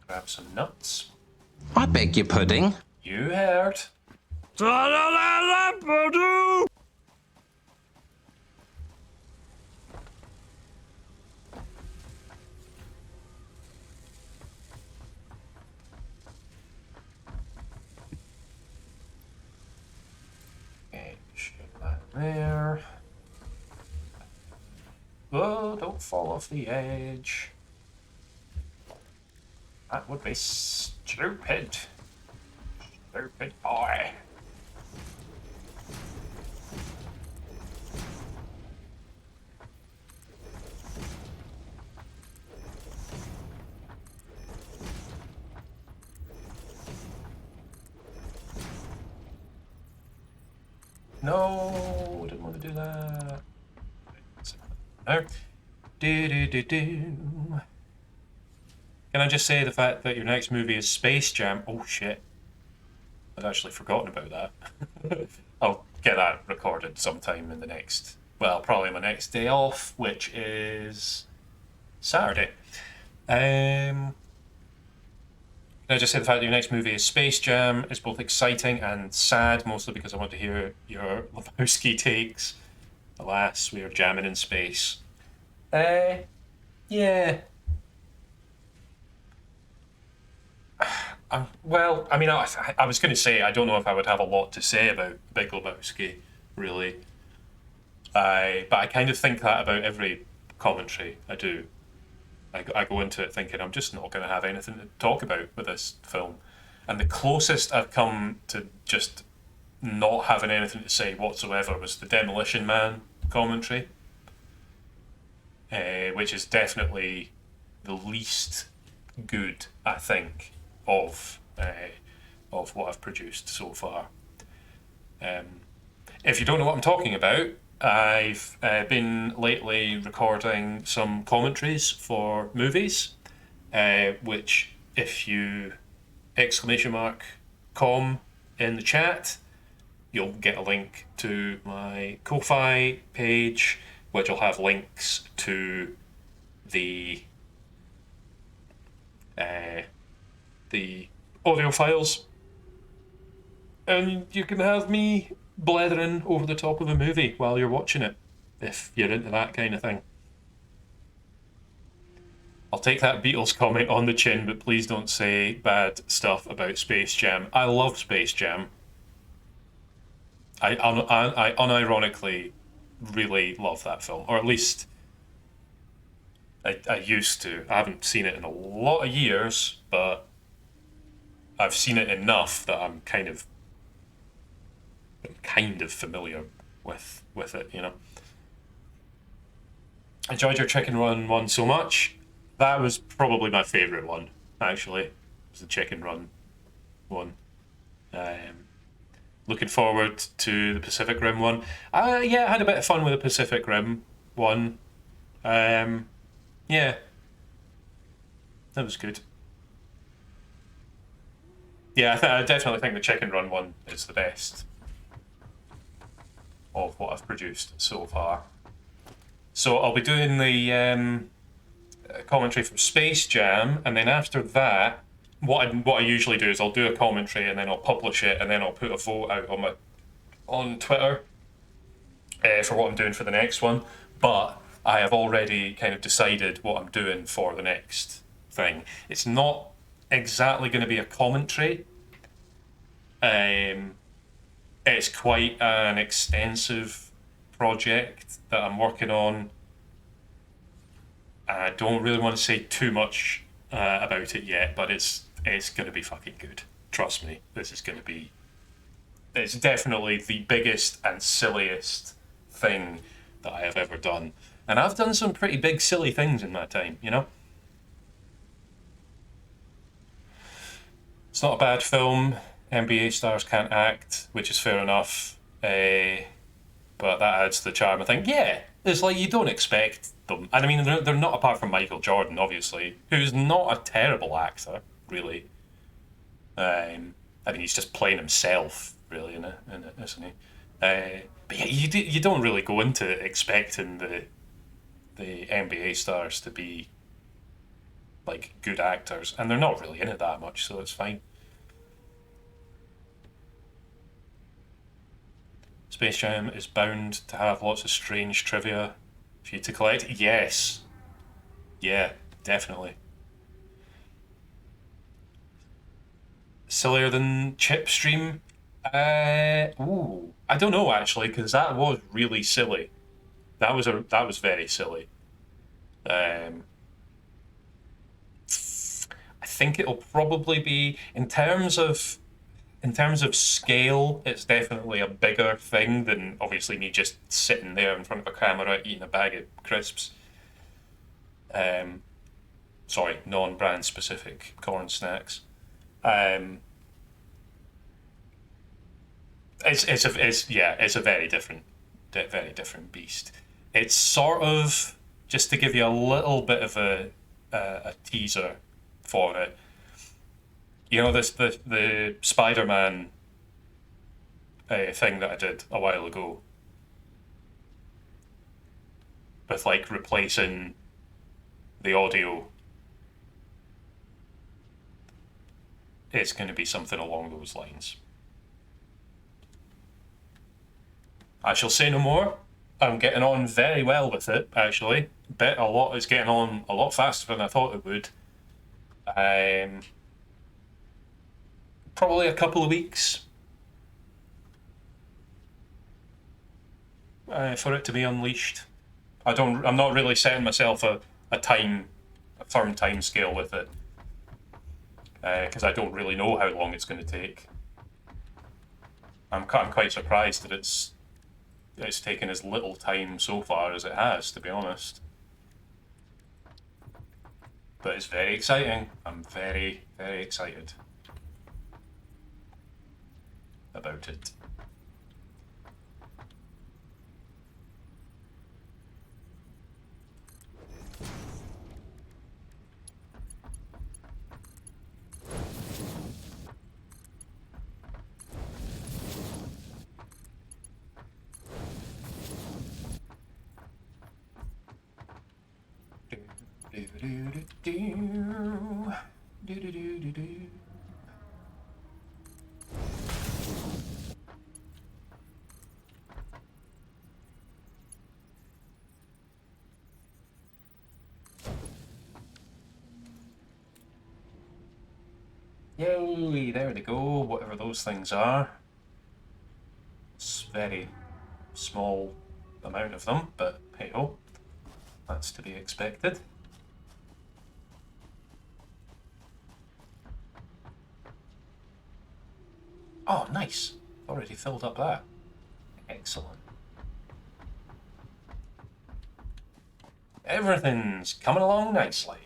Grab some nuts. I beg your pudding. You heard. There. Oh, don't fall off the edge. That would be stupid. Stupid boy. No, didn't want to do that. No. Do. Can I just say the fact that your next movie is Space Jam? Oh shit. I'd actually forgotten about that. I'll get that recorded sometime in the next, well, probably my next day off, which is Saturday. Can I just say the fact that your next movie is Space Jam is both exciting and sad, mostly because I want to hear your Lebowski takes. Alas, we are jamming in space. Yeah. Well, I mean, I was going to say I don't know if I would have a lot to say about Big Lebowski, really. But I kind of think that about every commentary I do. I go into it thinking I'm just not going to have anything to talk about with this film. And the closest I've come to just not having anything to say whatsoever was the Demolition Man commentary, which is definitely the least good, I think, of what I've produced so far. If you don't know what I'm talking about, I've been lately recording some commentaries for movies, which if you !com in the chat, you'll get a link to my Ko-Fi page, which will have links to the audio files, and you can have me blethering over the top of a movie while you're watching it, if you're into that kind of thing. I'll take that Beatles comment on the chin, but please don't say bad stuff about Space Jam. I love Space Jam. I unironically really love that film, or at least I used to. I haven't seen it in a lot of years, but I've seen it enough that I'm kind of familiar with it, you know. Enjoyed your Chicken Run one so much. That was probably my favourite one, actually. Was the Chicken Run one. Looking forward to the Pacific Rim one. Yeah, I had a bit of fun with the Pacific Rim one. Yeah, that was good. Yeah, I definitely think the Chicken Run one is the best of what I've produced so far. So I'll be doing the commentary from Space Jam, and then after that, what I usually do is I'll do a commentary and then I'll publish it, and then I'll put a vote out on Twitter for what I'm doing for the next one. But I have already kind of decided what I'm doing for the next thing. It's not exactly going to be a commentary. It's quite an extensive project that I'm working on. I don't really want to say too much about it yet, but it's going to be fucking good. Trust me, it's definitely the biggest and silliest thing that I have ever done. And I've done some pretty big silly things in that time, you know? It's not a bad film. NBA stars can't act, which is fair enough. But that adds to the charm. I think, yeah, it's like you don't expect them. And I mean, they're not, apart from Michael Jordan, obviously, who's not a terrible actor, really. I mean, he's just playing himself, really, in it, isn't he? But yeah, you don't really go into it expecting the NBA stars to be like good actors, and they're not really in it that much, so it's fine. Space Jam is bound to have lots of strange trivia for you to collect. Yes. Yeah, definitely. Sillier than Chipstream? I don't know actually, because that was really silly. That was very silly. Um, I think it'll probably be in terms of scale, it's definitely a bigger thing than obviously me just sitting there in front of a camera eating a bag of crisps. Sorry, non-brand specific corn snacks. Um, it's a very different beast. It's sort of just to give you a little bit of a teaser for it. You know this the Spider-Man thing that I did a while ago with like replacing the audio. It's going to be something along those lines. I shall say no more. I'm getting on very well with it, actually. Bet a lot is getting on a lot faster than I thought it would. Probably a couple of weeks for it to be unleashed. I'm not really setting myself a firm time scale with it because I don't really know how long it's going to take. I'm quite surprised that it's taken as little time so far as it has, to be honest. But it's very exciting. I'm very, very excited about it. Yay, there they go, whatever those things are. It's a very small amount of them, but hey ho, that's to be expected. Oh, nice. Already filled up that. Excellent. Everything's coming along nicely.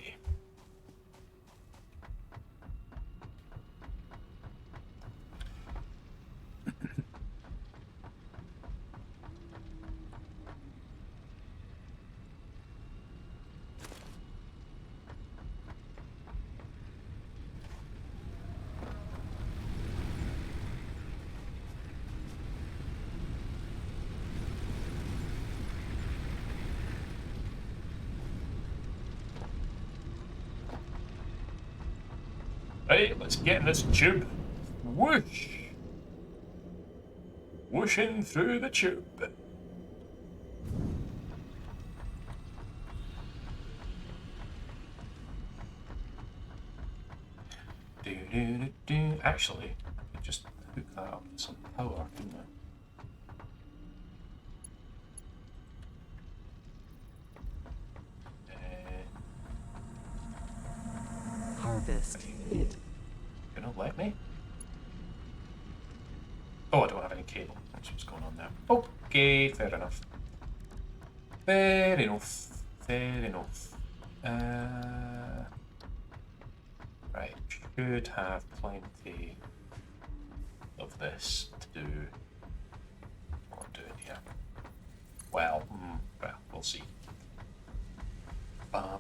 Right, let's get in this tube. Whoosh! Whooshing through the tube. Actually, I could just hook that up to some power, couldn't I? Harvest it. Gonna let me? Oh, I don't have any cable. That's what's going on there. Okay, fair enough. Fair enough. Fair enough. Right, should have plenty of this to do what I'm doing here. Well, we'll see. I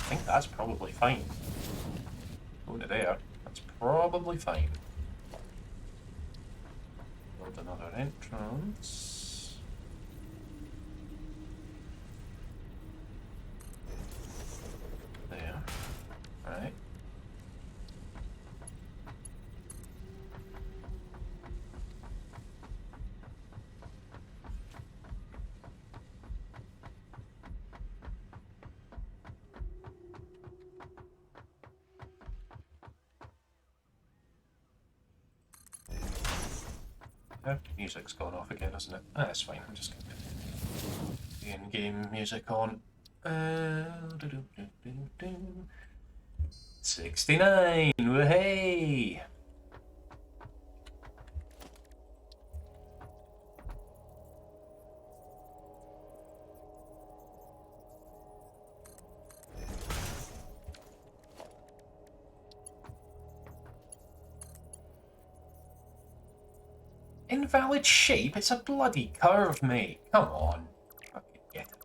think that's probably fine. Going to there, that's probably fine. Build another entrance. There. Right. Music's gone off again, isn't it? Ah, that's fine. I'm just going to the in-game music on. 69. Hey. Invalid shape? It's a bloody curve, mate. Come on. Fucking get it.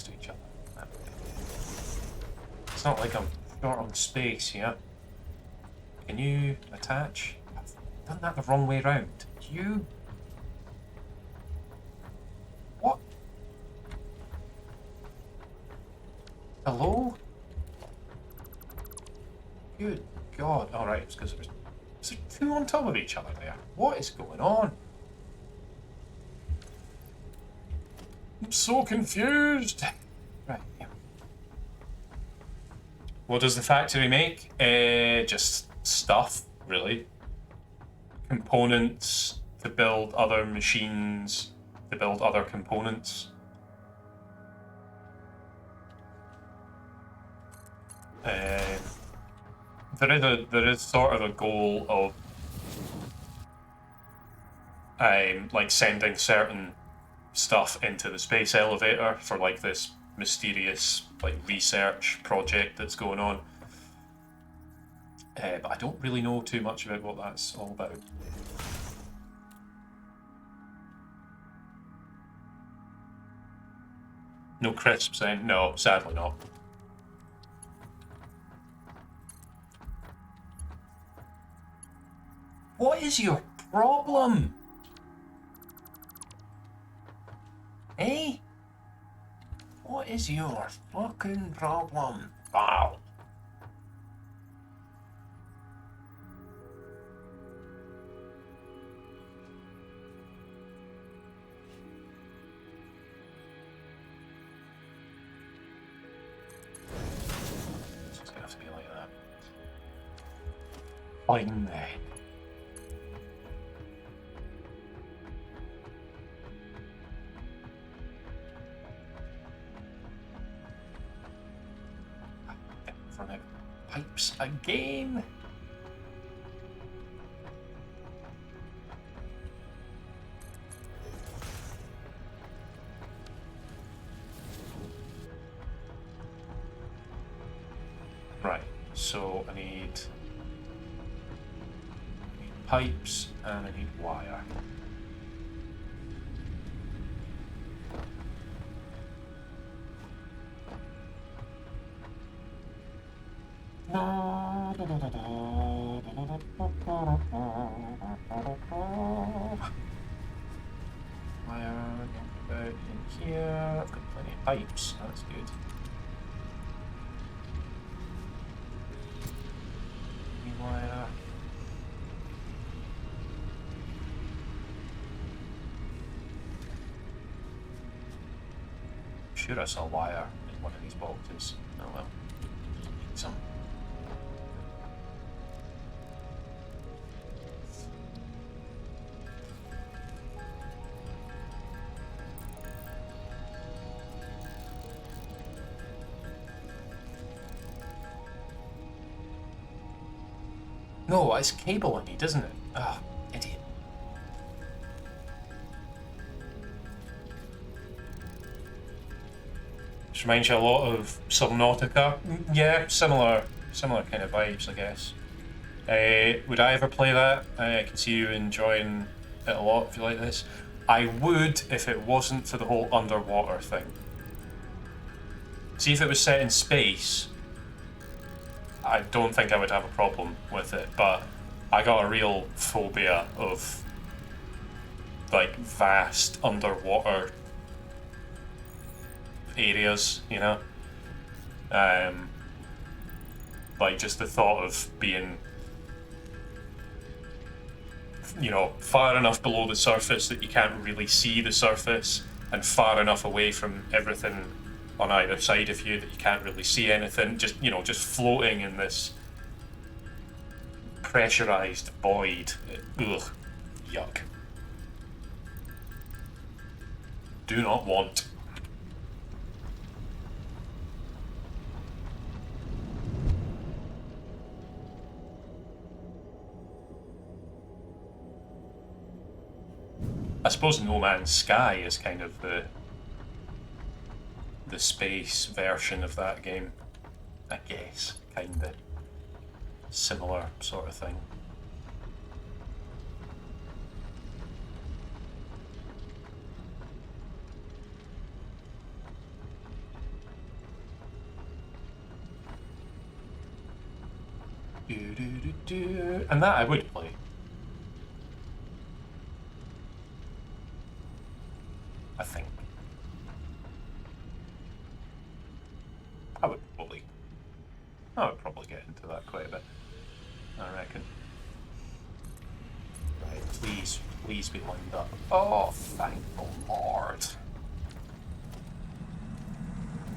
To each other. It's not like I'm short on space here. Can you attach? I've done that the wrong way round. You. What? Hello? Good God. Alright, it's because there's two on top of each other there. What is going on? I'm so confused. Right. Yeah. What does the factory make? Just stuff, really. Components to build other machines, to build other components. There is sort of a goal of like sending certain stuff into the space elevator for like this mysterious like research project that's going on. But I don't really know too much about what that's all about. No crisps then? No, sadly not. What is your problem? Eh? What is your fucking problem? Wow. It's just gonna have to be like that. Fine then. Running pipes again. Right, so I need pipes and I need wire. Wire about in here. I've got plenty of pipes. That's good. Wire. Sure, I saw wire in one of these boxes. Oh well. Need some. No, it's cable I need, isn't it? Ah, idiot. This reminds you a lot of Subnautica. Yeah, similar kind of vibes, I guess. Would I ever play that? I can see you enjoying it a lot if you like this. I would if it wasn't for the whole underwater thing. See, if it was set in space, I don't think I would have a problem with it, but I got a real phobia of like vast underwater areas, you know? Like just the thought of being, you know, far enough below the surface that you can't really see the surface, and far enough away from everything on either side of you that you can't really see anything. Just, you know, just floating in this pressurized void. Ugh, yuck. Do not want. I suppose No Man's Sky is kind of the space version of that game. I guess, kinda similar sort of thing. And that I would play. I think. I would probably get into that quite a bit, I reckon. Right, please be lined up. Oh, thank the Lord.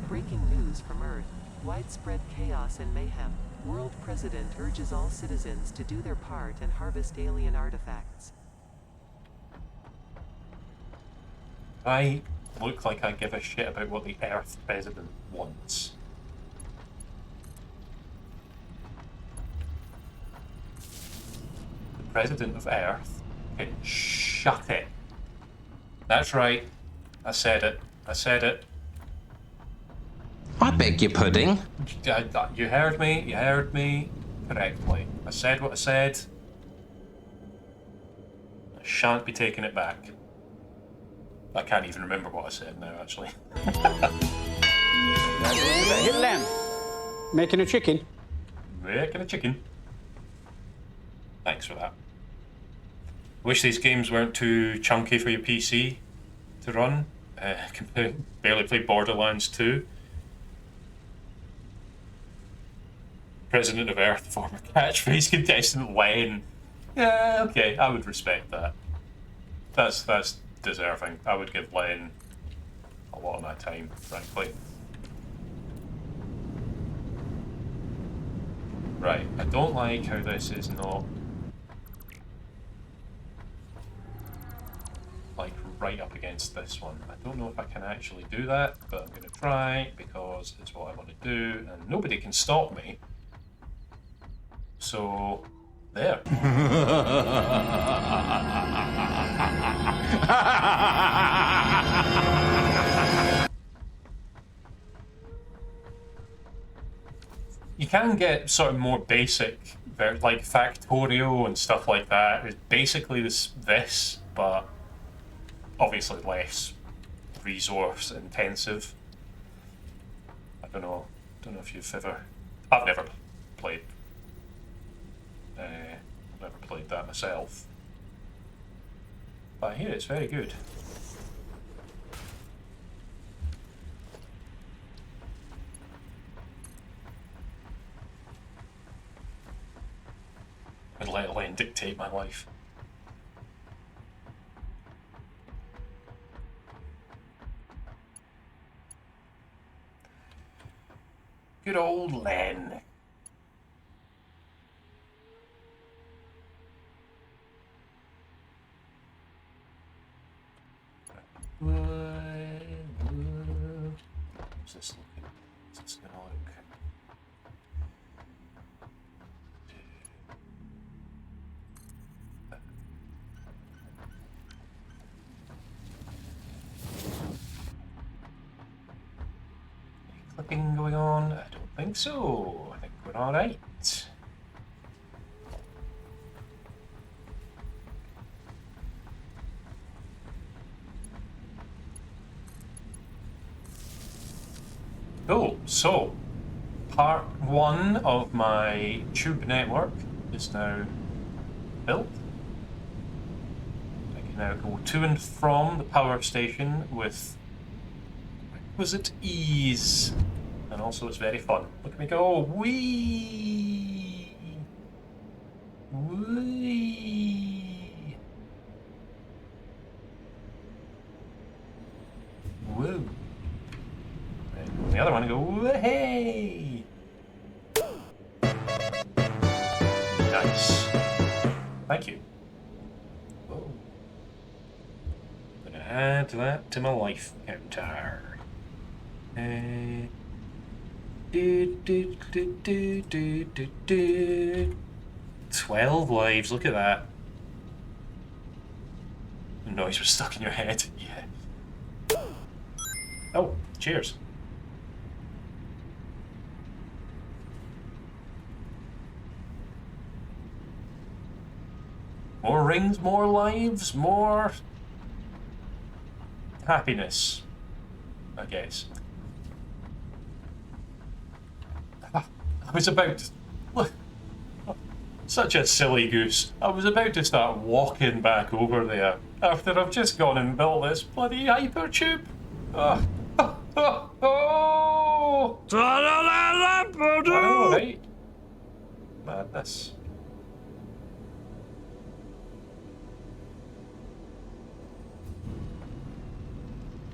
Breaking news from Earth. Widespread chaos and mayhem. World President urges all citizens to do their part and harvest alien artifacts. I look like I give a shit about what the Earth President wants. The President of Earth can shut it. That's right. I said it. I said it. I beg your pudding. You heard me. You heard me correctly. I said what I said. I shan't be taking it back. I can't even remember what I said now, actually. Hit lamb. Making a chicken. Making a chicken. Thanks for that. Wish these games weren't too chunky for your PC to run. Can barely play Borderlands 2. President of Earth, former catchphrase contestant Len. Yeah, okay, I would respect that. That's deserving. I would give Len a lot of my time, frankly. Right, I don't like how this is not like right up against this one. I don't know if I can actually do that, but I'm going to try because it's what I want to do and nobody can stop me. So, there. You can get sort of more basic, like Factorio and stuff like that. It's basically this, but obviously less resource intensive. I don't know if you've ever. I've never played that myself, but I hear it's very good. And let Len dictate my life. Good old Len. How's this looking? Is this gonna look? Any clipping going on? I don't think so. I think we're alright. Cool, so part one of my tube network is now built. I can now go to and from the power station with requisite ease. And also it's very fun. Look at me go. Whee! Whee! Woo! And the other one go, hey! Nice. Thank you. Whoa. I'm gonna add that to my life counter. 12 lives, look at that. The noise was stuck in your head. Yeah. Oh, cheers. More rings, more lives, more happiness, I guess. I was about to... Look, such a silly goose. I was about to start walking back over there after I've just gone and built this bloody hypertube. Oh. I know, right? Madness.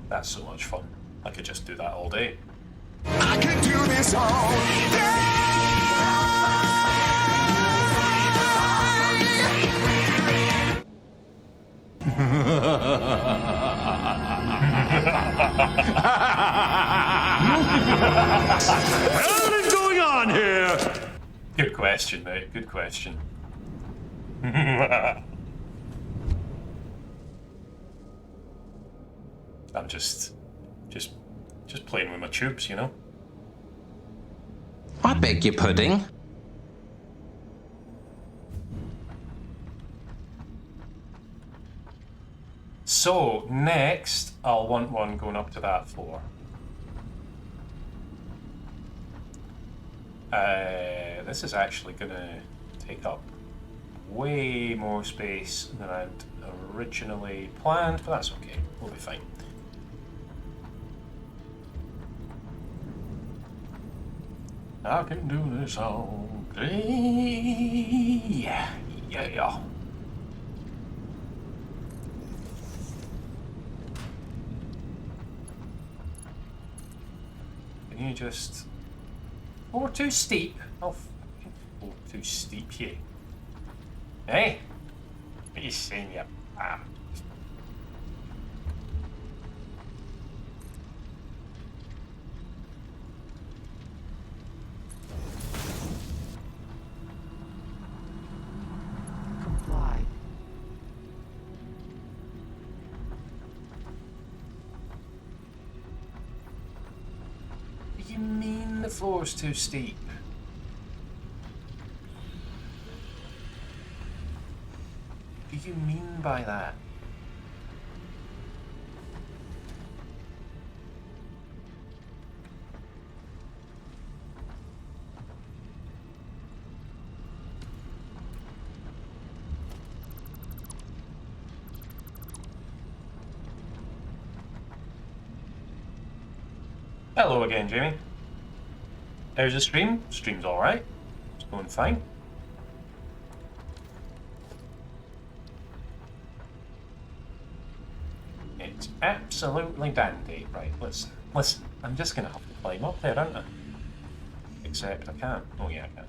That's so much fun. I could just do that all day. I could do this all What is going on here? Good question, mate. Good question. I'm just playing with my tubes, you know? I beg your pudding. So, next, I'll want one going up to that floor. This is actually gonna take up way more space than I'd originally planned, but that's okay. We'll be fine. I can do this all day. Yeah. Can you just... Or too steep. Oh, fucking go too steep here. Hey? What are you saying, you... Comply. What do you mean the floor's too steep? What do you mean by that? Hello again, Jamie. There's the stream. Stream's alright. It's going fine. It's absolutely dandy. Right, listen. I'm just gonna have to climb up there, aren't I? Except I can't. Oh yeah, I can.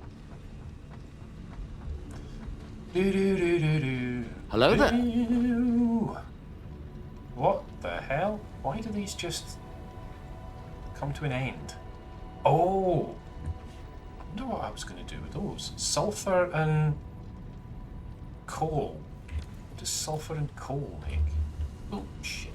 Hello there. What the hell? Why do these just come to an end? Oh! I wonder what I was going to do with those. Sulfur and coal. What does sulfur and coal make? Oh, shit.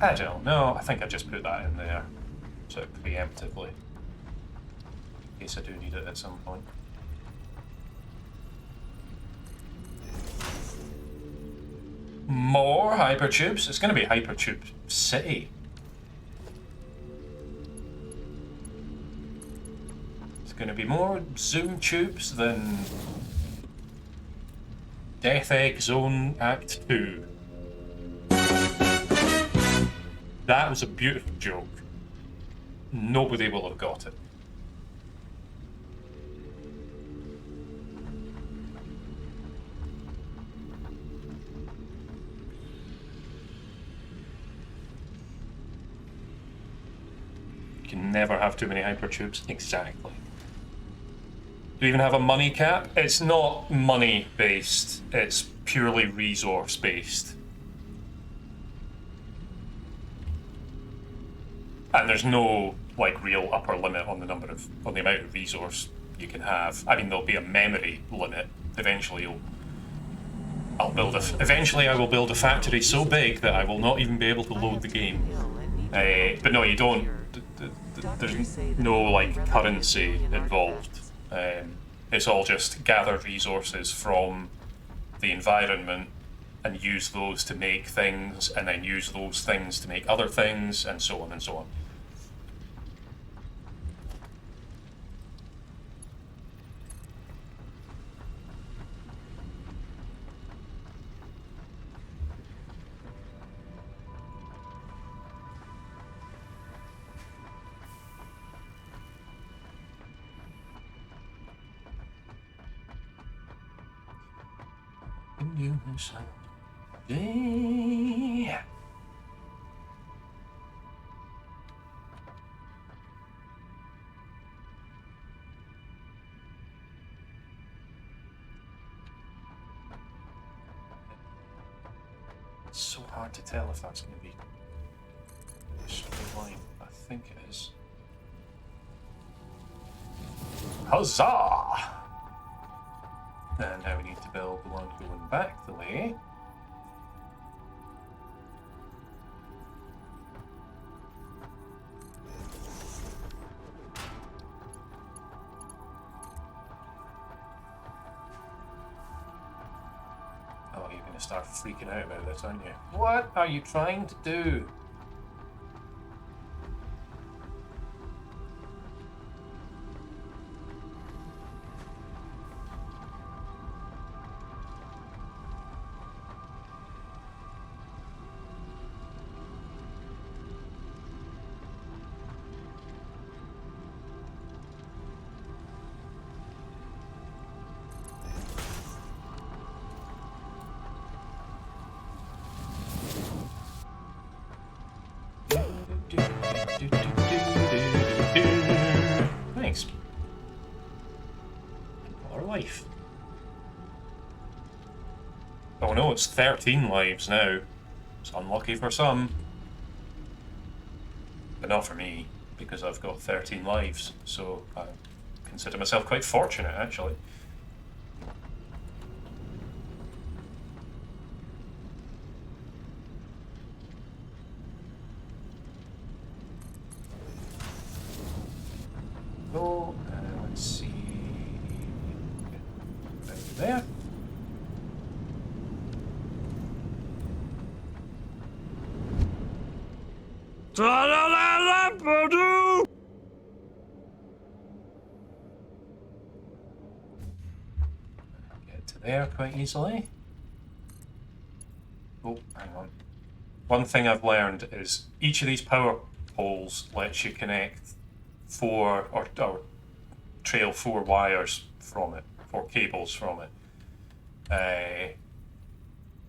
I don't know. I think I just put that in there, sort of preemptively, in case I do need it at some point. More hypertubes. It's going to be Hypertube City. It's going to be more zoom tubes than Death Egg Zone Act 2. That was a beautiful joke. Nobody will have got it. You can never have too many hypertubes. Exactly. Do you even have a money cap? It's not money based, it's purely resource based. And there's no like real upper limit on the amount of resource you can have. I mean, there'll be a memory limit. Eventually I will build a factory so big that I will not even be able to load the game. But no, you don't. There's no like currency involved. It's all just gather resources from the environment and use those to make things, and then use those things to make other things, and so on and so on. Yeah. It's so hard to tell if that's going to be a straight line. I think it is. Huzzah! And now we need to build the one going back the way. Oh, you're going to start freaking out about this, aren't you? What are you trying to do? Thanks. Our life. Oh no, it's 13 lives now. It's unlucky for some. But not for me, because I've got 13 lives, so I consider myself quite fortunate, actually. So, let's see. Over there. Get to there quite easily. Oh, hang on. One thing I've learned is each of these power poles lets you connect or trail 4 wires from it, 4 cables from it.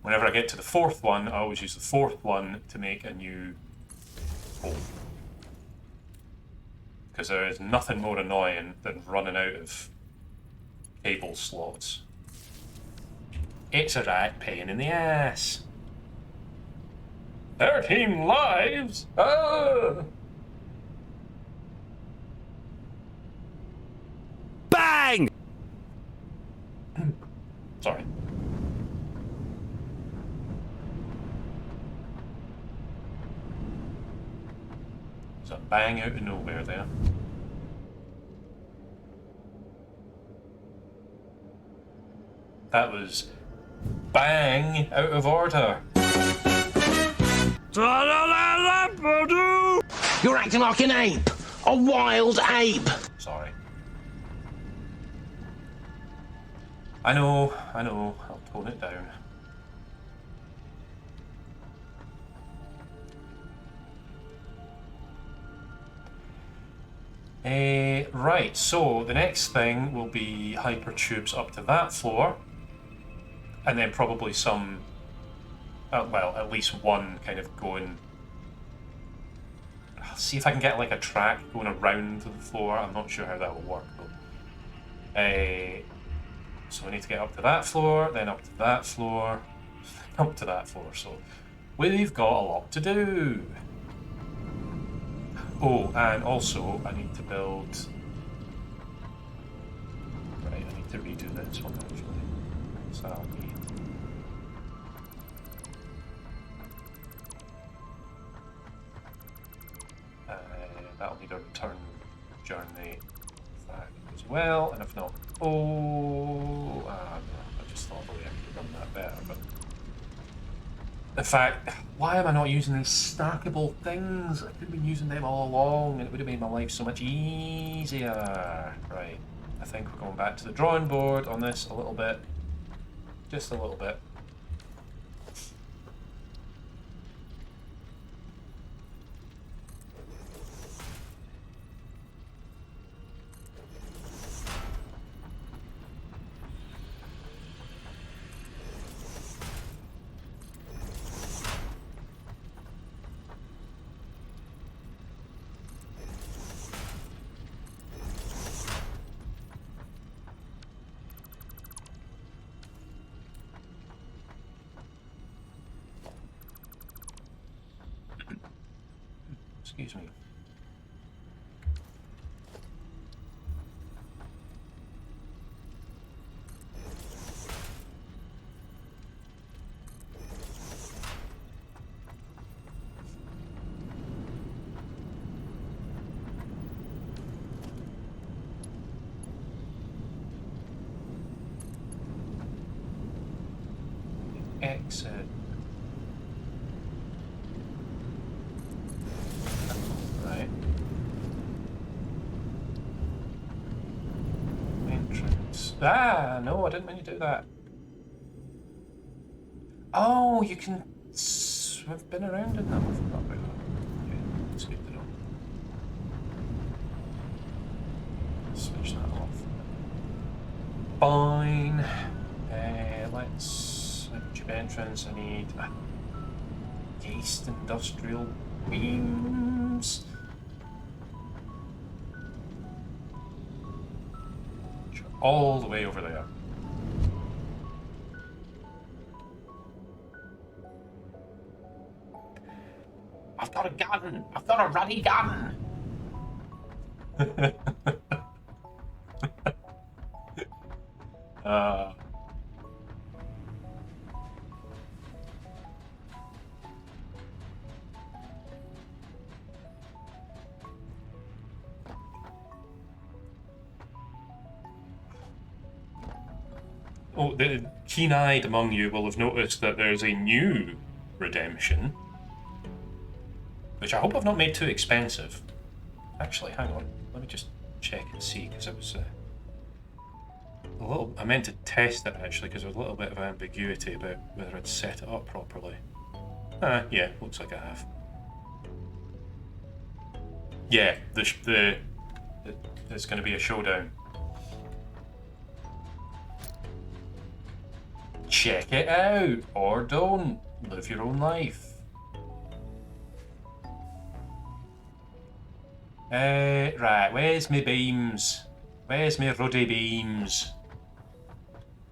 Whenever I get to the 4th one, I always use the 4th one to make a new pole. Because there is nothing more annoying than running out of cable slots. It's a right pain in the ass. 13 lives? Oh! Bang! Sorry. There's a bang out of nowhere there. That was bang out of order. You're acting like an ape. A wild ape. Sorry. I know. I'll tone it down. Right, so the next thing will be hypertubes up to that floor. And then probably some, well, at least one kind of going. I'll see if I can get like a track going around the floor. I'm not sure how that will work though. So we need to get up to that floor, then up to that floor, up to that floor. So we've got a lot to do. Oh, and also I need to build. Right, I need to redo this one actually. So I'll need. That'll need a return journey back as well, and if not, no, I just thought I could have done that better. But in fact, why am I not using these stackable things? I could have been using them all along, and it would have made my life so much easier. Right, I think we're going back to the drawing board on this a little bit, just a little bit. Excuse me. Exit. Right. Entrance. Ah, no, I didn't mean to do that. Oh, you can spin around in that. I forgot about that. Okay, that's good to know. Switch that off. Fine. Let's tube entrance. I need yeast industrial beams. All the way over there. I've got a gun! I've got a ruddy gun! Oh, the keen-eyed among you will have noticed that there's a new redemption, which I hope I've not made too expensive. Actually, hang on. Let me just check and see, because it was a little... I meant to test it, actually, because there was a little bit of ambiguity about whether I'd set it up properly. Yeah, looks like I have. Yeah, there's going to be a showdown. Check it out, or don't. Live your own life. Right, where's me beams? Where's me ruddy beams?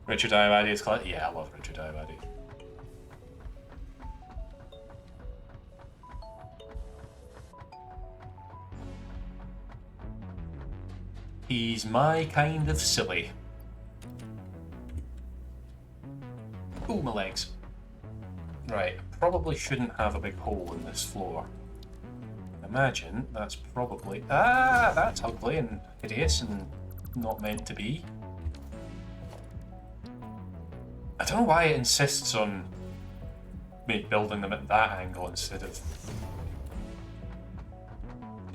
Richard Iowadi is collect. Yeah, I love Richard Iowadi. He's my kind of silly. Ooh, my legs. Right, I probably shouldn't have a big hole in this floor. Imagine that's probably... Ah, that's ugly and hideous and not meant to be. I don't know why it insists on building them at that angle instead of the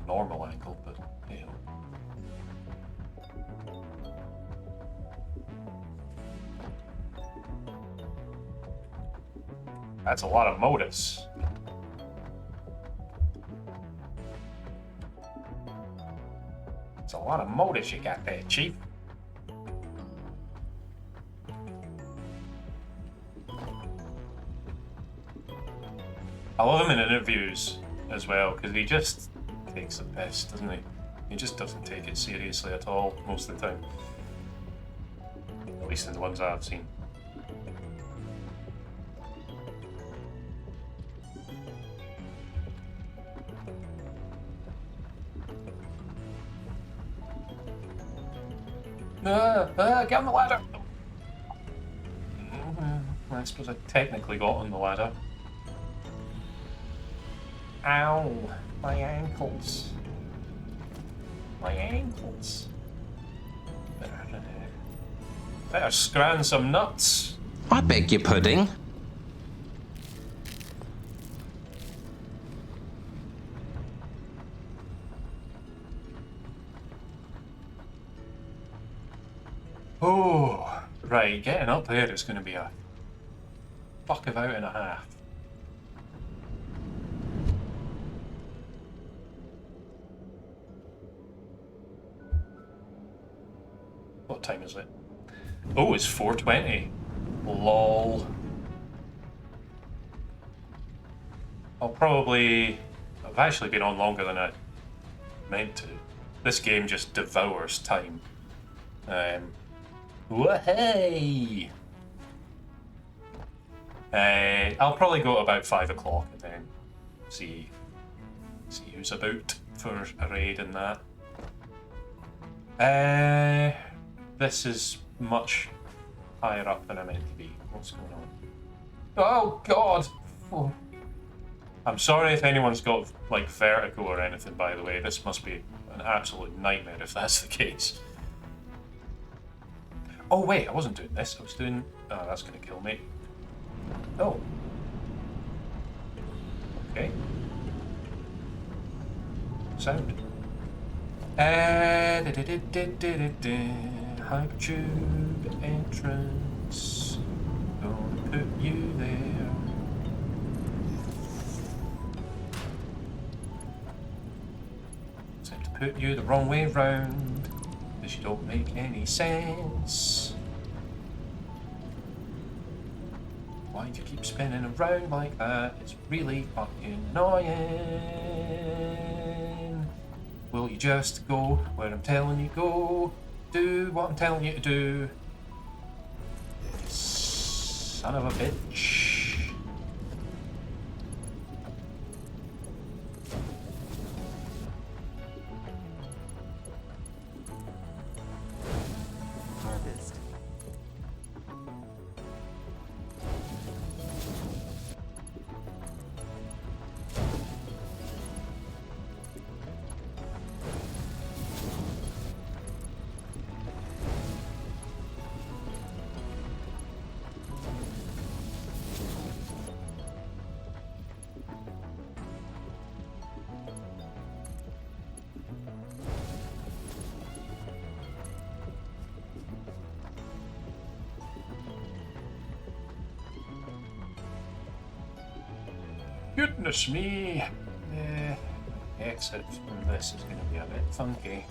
normal angle, but you know. That's a lot of modus. It's a lot of modus you got there, Chief. I love him in interviews as well, because he just takes the piss, doesn't he? He just doesn't take it seriously at all, most of the time. At least in the ones I've seen. Get on the ladder! I suppose I technically got on the ladder. Ow! My ankles. My ankles. Better scran some nuts. I beg your pudding. Oh, right, getting up there is going to be a fuck of out and a half. What time is it? Oh, it's 4:20. Lol. I've actually been on longer than I meant to. This game just devours time. Wahey! I'll probably go at about 5 o'clock and then see who's about for a raid and that. This is much higher up than I meant to be. What's going on? Oh God! Oh. I'm sorry if anyone's got like vertigo or anything, by the way. This must be an absolute nightmare if that's the case. Oh wait, I wasn't doing this. I was doing... Oh, that's gonna kill me. Oh. Okay. Sound. Hypertube entrance. Gonna put you there. Time to put you the wrong way round. Because you don't make any sense. Why'd you keep spinning around like that? It's really fucking annoying. Will you just go where I'm telling you go? Do what I'm telling you to do. Son of a bitch. Harvest. Goodness me. Exit from this is going to be a bit funky.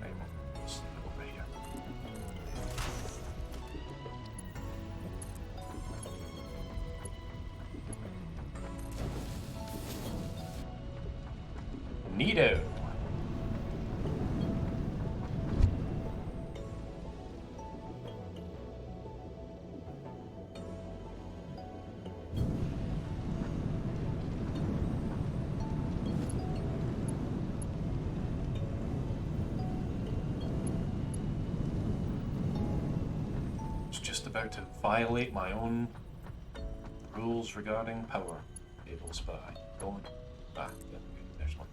Right, let's go over here. Neato. About to violate my own rules regarding power tables by going back. There's one.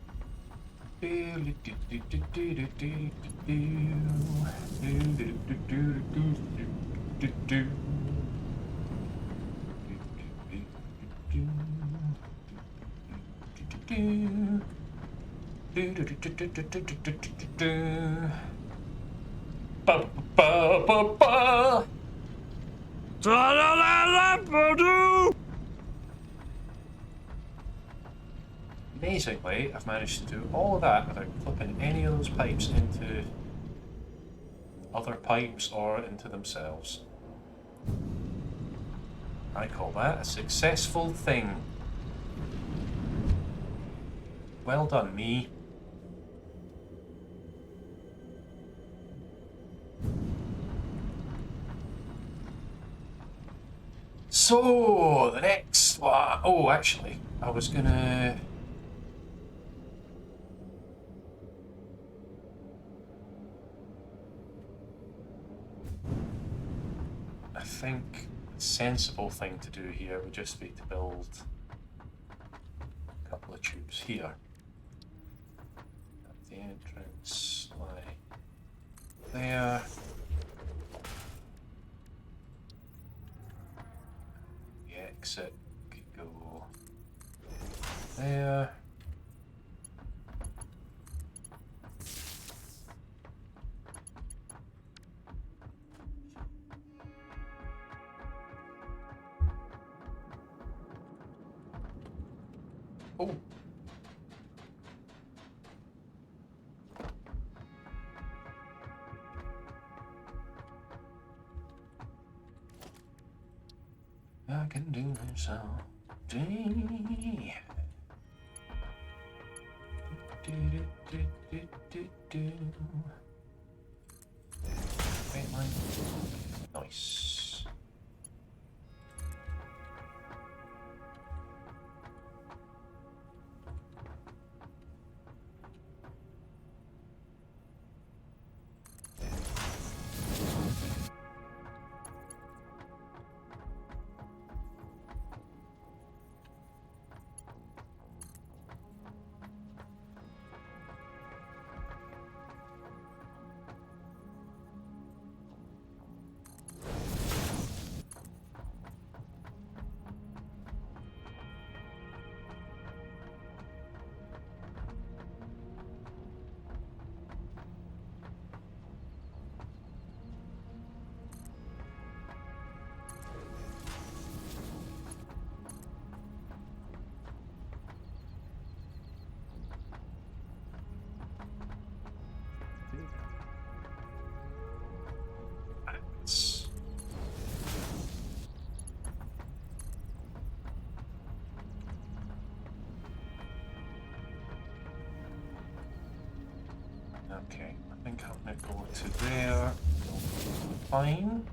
Amazingly, I've managed to do all of that without flipping any of those pipes into other pipes or into themselves. I call that a successful thing. Well done, me. So, the next one... Oh, actually, I was gonna... I think the sensible thing to do here would just be to build a couple of tubes here. At the entrance, like there. The exit could go there. Oh. I can do this all day. Wait, line. Nice. Okay, I think I'm gonna go to there. Fine.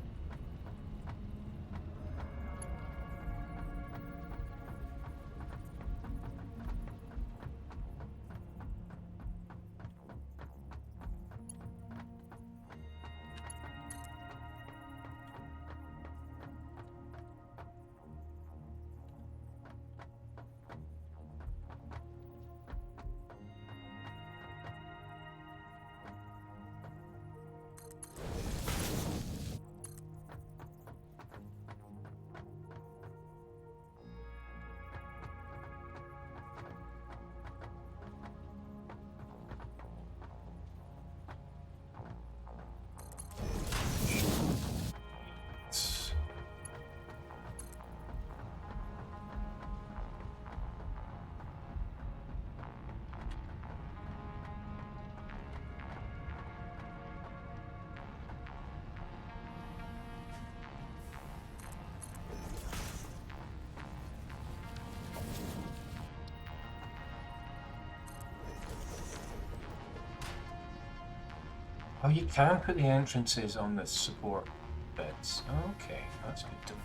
Oh, you can put the entrances on the support bits. Okay, that's good to know.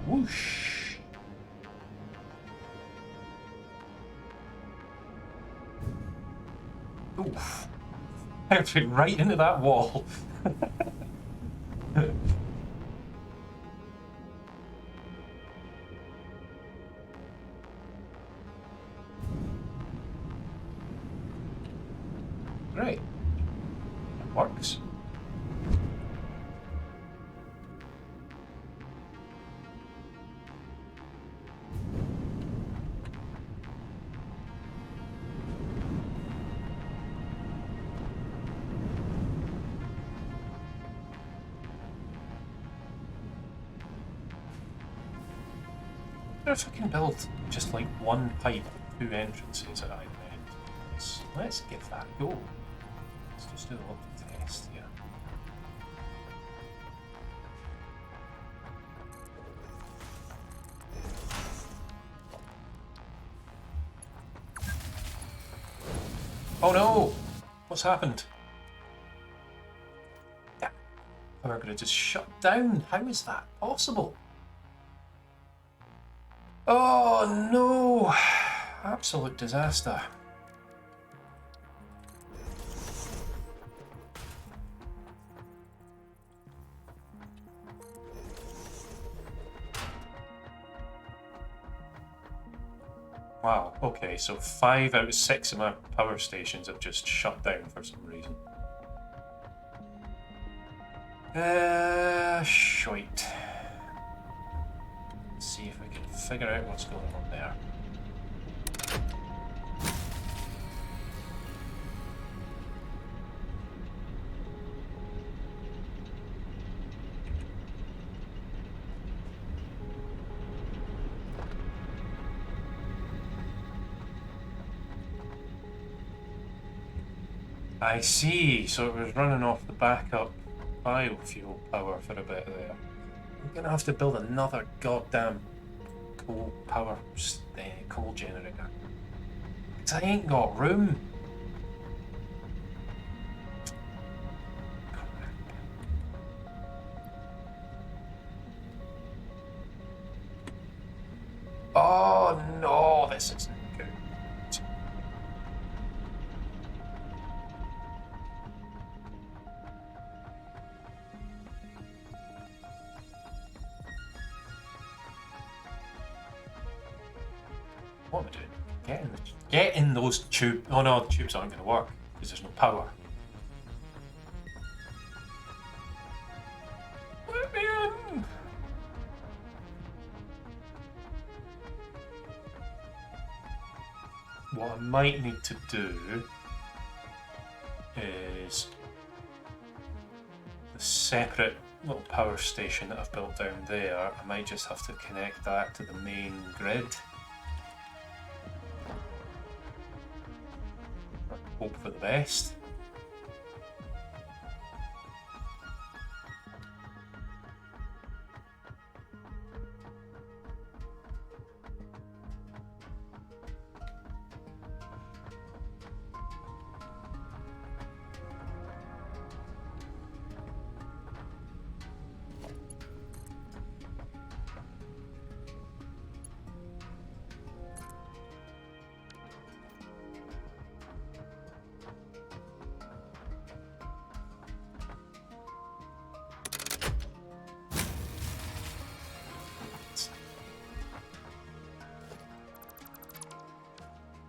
Whoosh! Oof! I went right into that wall. Great. It works. If I can build just like one pipe, 2 entrances at either end, let's give that a go. Let's just do a little test here. Oh no! What's happened? Yeah, power grid just shut down. How is that possible? Oh no! Absolute disaster. Wow, okay, so 5 out of 6 of my power stations have just shut down for some reason. Shite. Let's see if we can figure out what's going on there. I see, so it was running off the backup biofuel power for a bit there. I'm gonna have to build another goddamn coal power coal generator. 'Cause I ain't got room. Oh no, this isn't good. What am I doing? Get in those tubes. Oh no, the tubes aren't going to work because there's no power. Let me in. What I might need to do is the separate little power station that I've built down there. I might just have to connect that to the main grid. Hope for the best.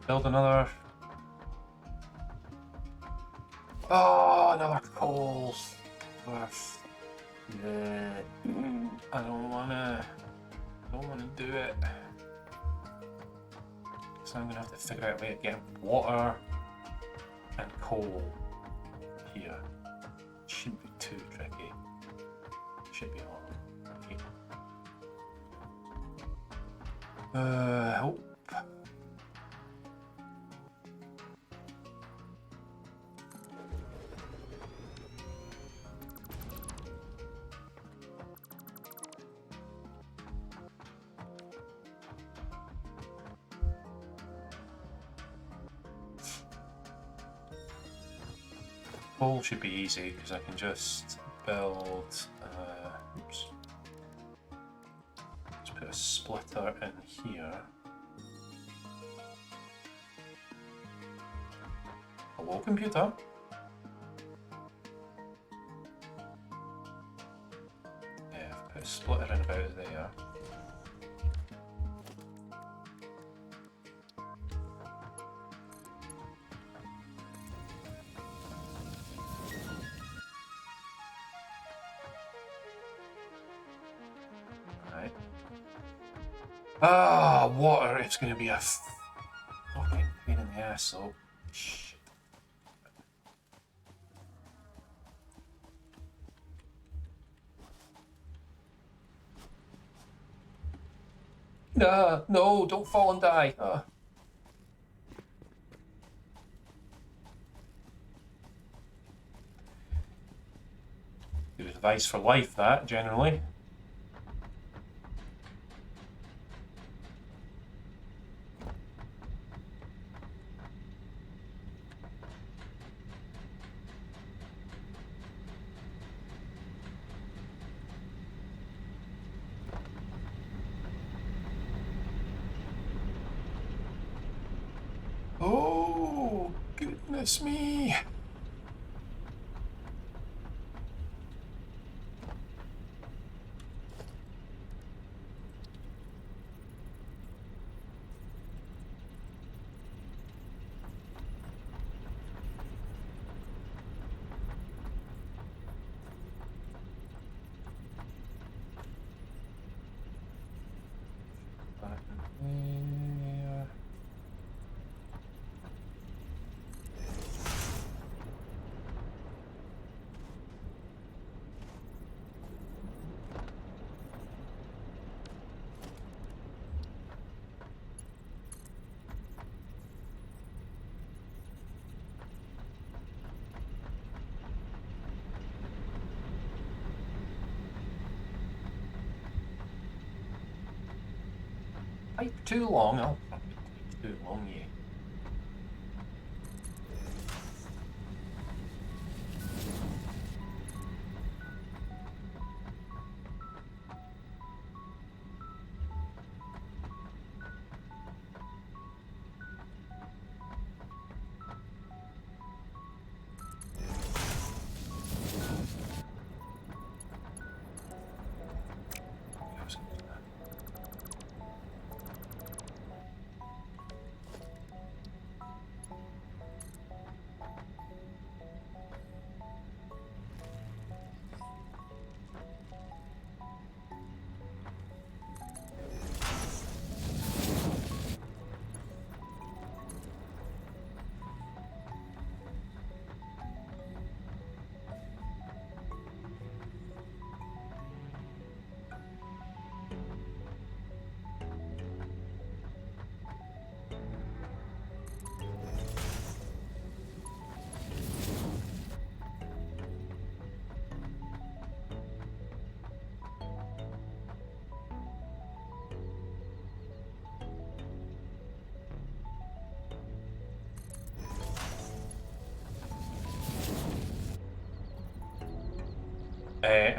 Build another. Oh, another coal. Yeah. I don't wanna do it. So I'm gonna have to figure out a way to get water and coal here. Shouldn't be too tricky. Should be all okay. Hope. Coal should be easy because I can just build. Oops. Let's put a splitter in here. Hello, computer. Yeah, I've put a splitter in about there. Ah, water. It's going to be a fucking pain in the ass, though. Shit. Nah, no, don't fall and die. Good advice for life, that, generally. Oh, goodness me. Back there. Pipe too long. Oh, too long, yeah.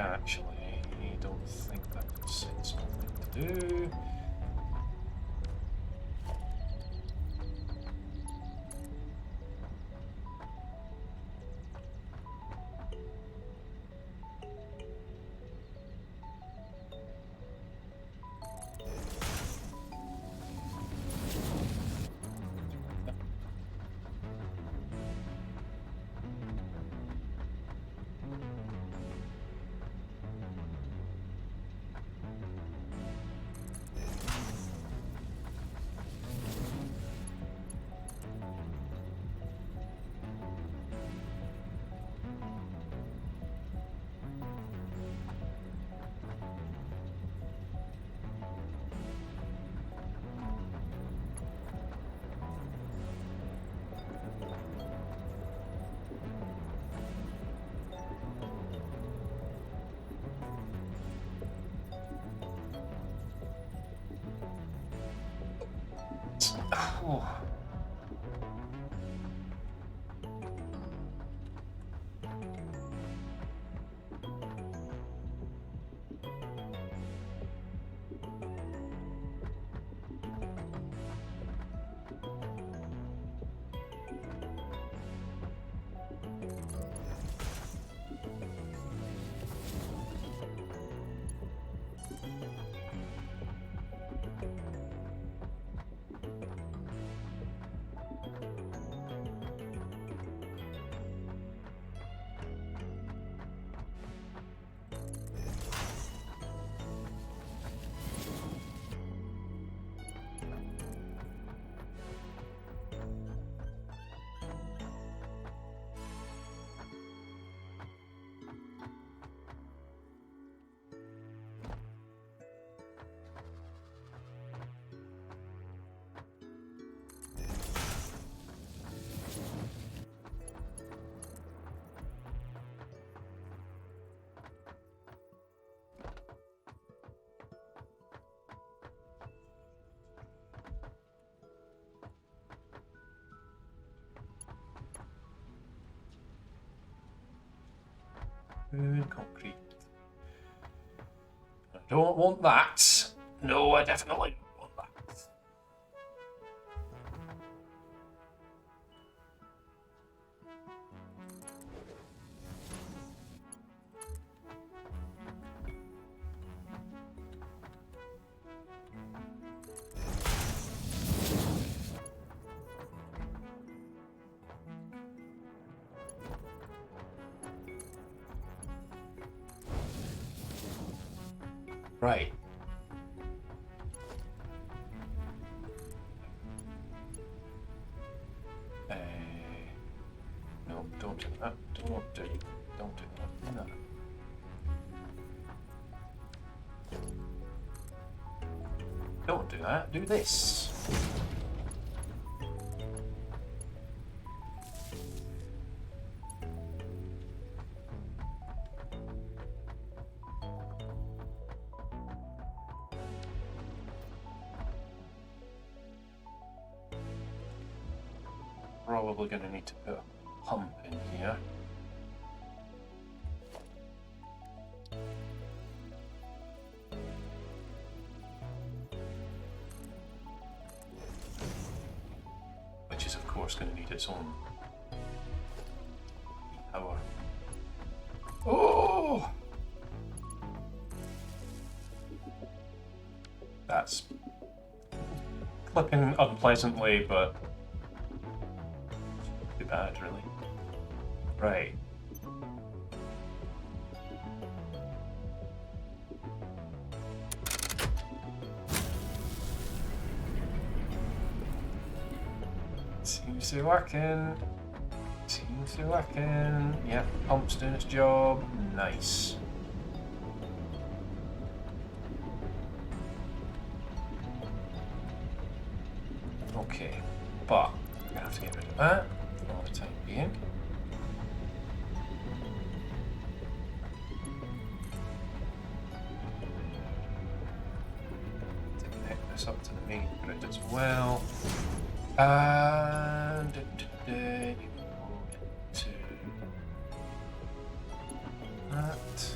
Actually, I don't think that's a sensible thing to do. Oh. Concrete. I don't want that. No, I definitely don't want that. Right. No, don't do that. Don't do that. No. Don't do that. Do this. Probably going to need to put a pump in here. Which is, of course, going to need its own power. Oh! That's clipping unpleasantly, but too bad, really. Right. Seems to be working. Seems to be working. Yep, pump's doing its job. Nice. Okay, but I'm gonna have to get rid of that for the time being. To connect this up to the main grid as well. And today you go into that.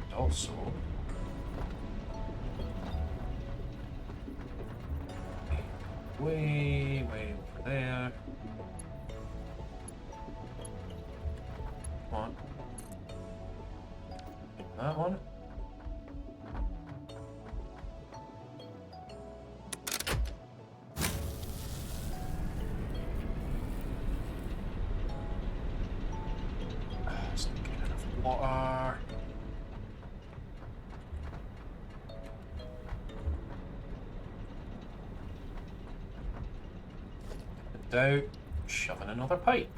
And also way over there. Come on. That one. Just not getting enough water. Out, shoving another pipe,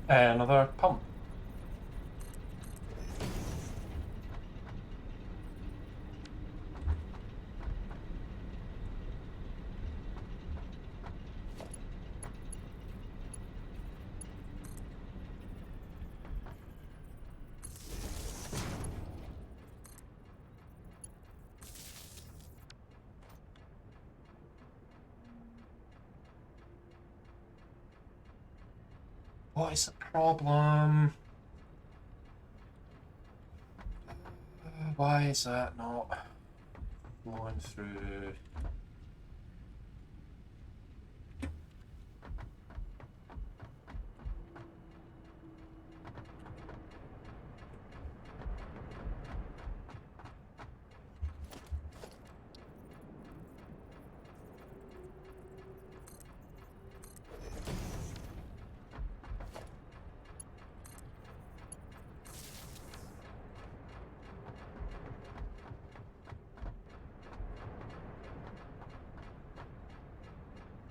another pump. What is the problem? Why is that not flowing through?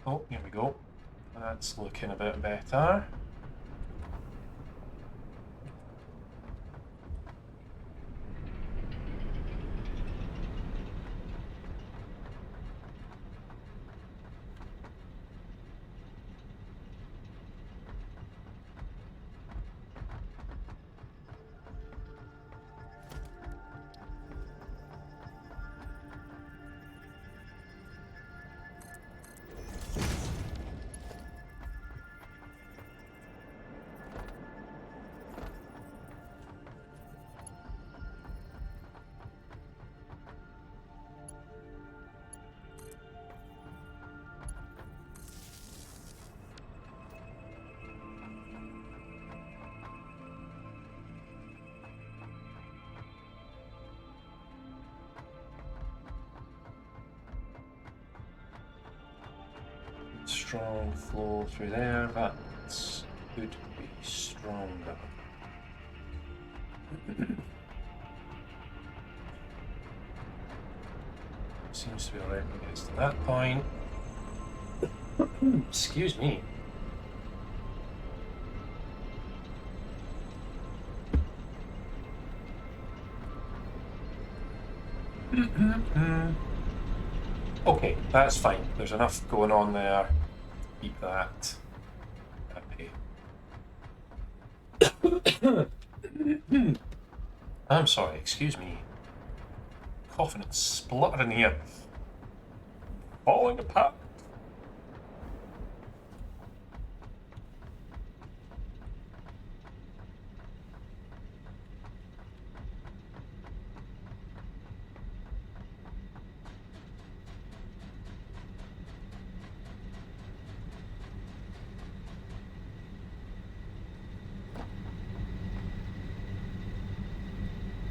Oh, here we go. That's looking a bit better. strong flow through there. That could be stronger. Seems to be alright when it gets to that point. Excuse me. Okay, that's fine. There's enough going on there. Keep that happy. I'm sorry, excuse me. Coughing and spluttering here. Falling apart.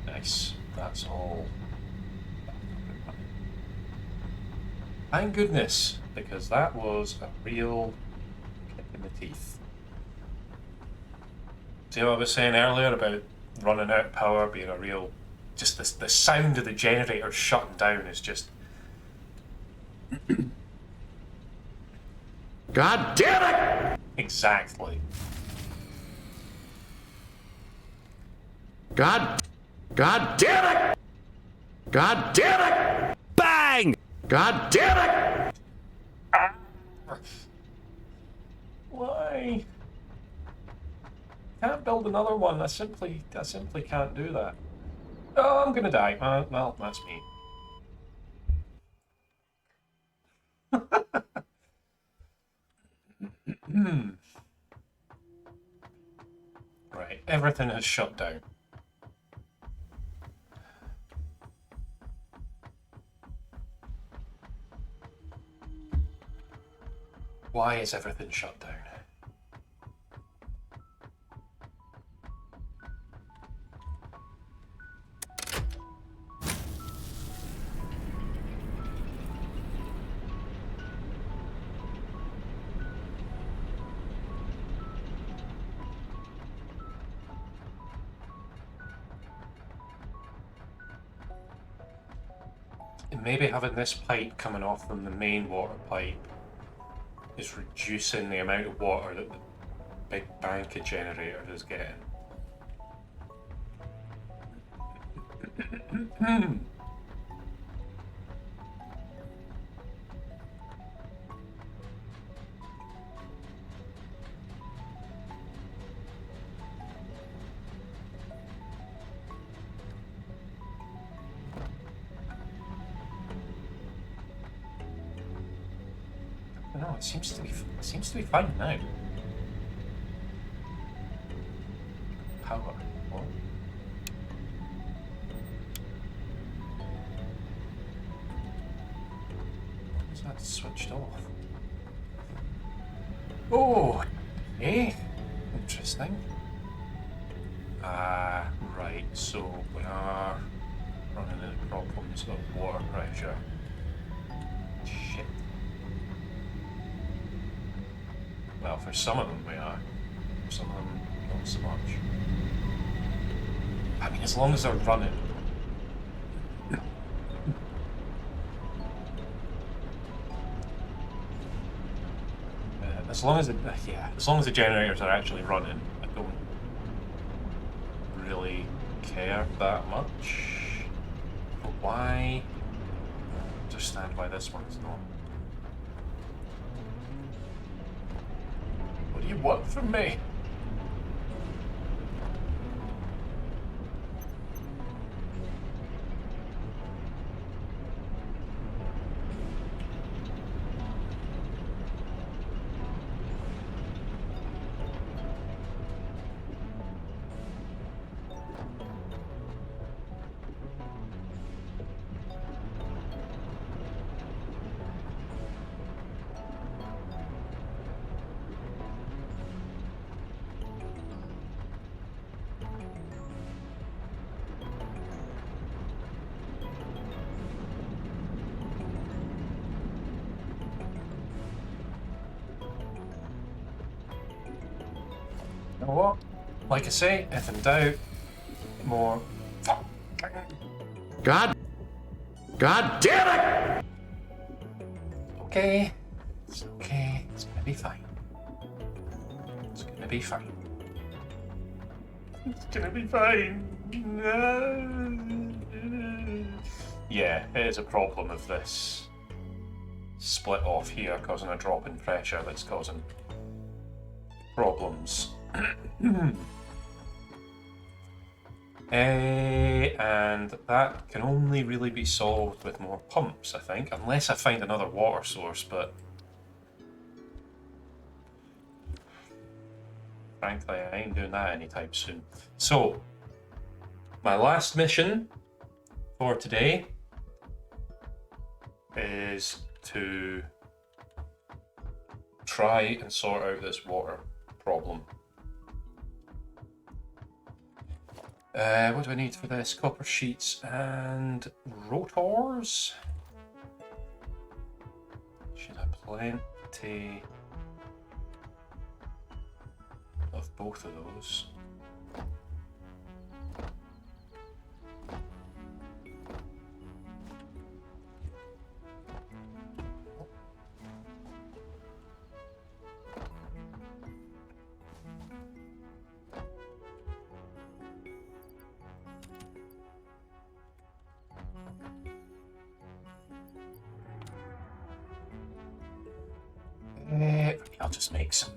Nice. That's all. Thank goodness, because that was a real kick in the teeth. See what I was saying earlier about running out of power being a real... Just the sound of the generator shutting down is just... God damn it! Exactly. God damn it! God damn it! Bang! God damn it! Why? Can't build another one. I simply can't do that. Oh, I'm gonna die. Well, that's me. Right, everything has shut down. Why is everything shut down? And maybe having this pipe coming off from the main water pipe is reducing the amount of water that the big bank of generator is getting. No, it seems to be fine now. Power. What? Is that switched off? Oh, okay. Interesting. Right. So we are running into problems of water pressure. Shit. Well, for some of them we are. For some of them, not so much. I mean, as long as they're running. As long as the generators are actually running, I don't really care that much. But why? I understand why this one's not. What do you want from me? You know what? Like I say, if in doubt, more. God damn it! Okay. It's okay. It's gonna be fine. It's gonna be fine. It's gonna be fine. Yeah, it is a problem of this split off here causing a drop in pressure that's causing problems. And that can only really be solved with more pumps, I think, unless I find another water source, but frankly, I ain't doing that anytime soon. So, my last mission for today is to try and sort out this water problem. What do I need for this? Copper sheets and rotors. Should have plenty of both of those. I'll just make some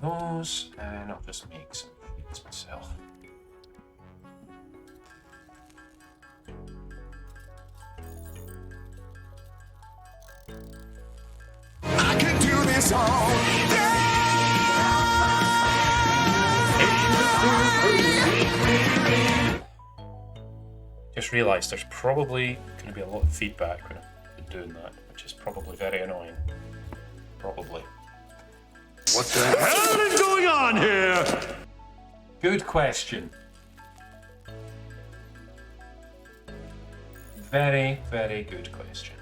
those, and I'll just make some sheets myself. I can do this all Just realised there's probably going to be a lot of feedback when I'm doing that, which is probably very annoying. Probably. What the hell is going on here? Good question. Very, very good question.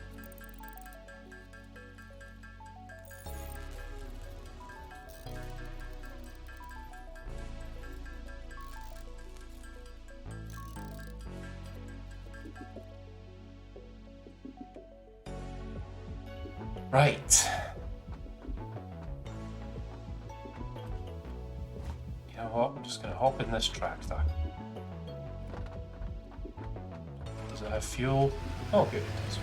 Right. You know what? I'm just going to hop in this tractor. Does it have fuel? Oh, good, it does.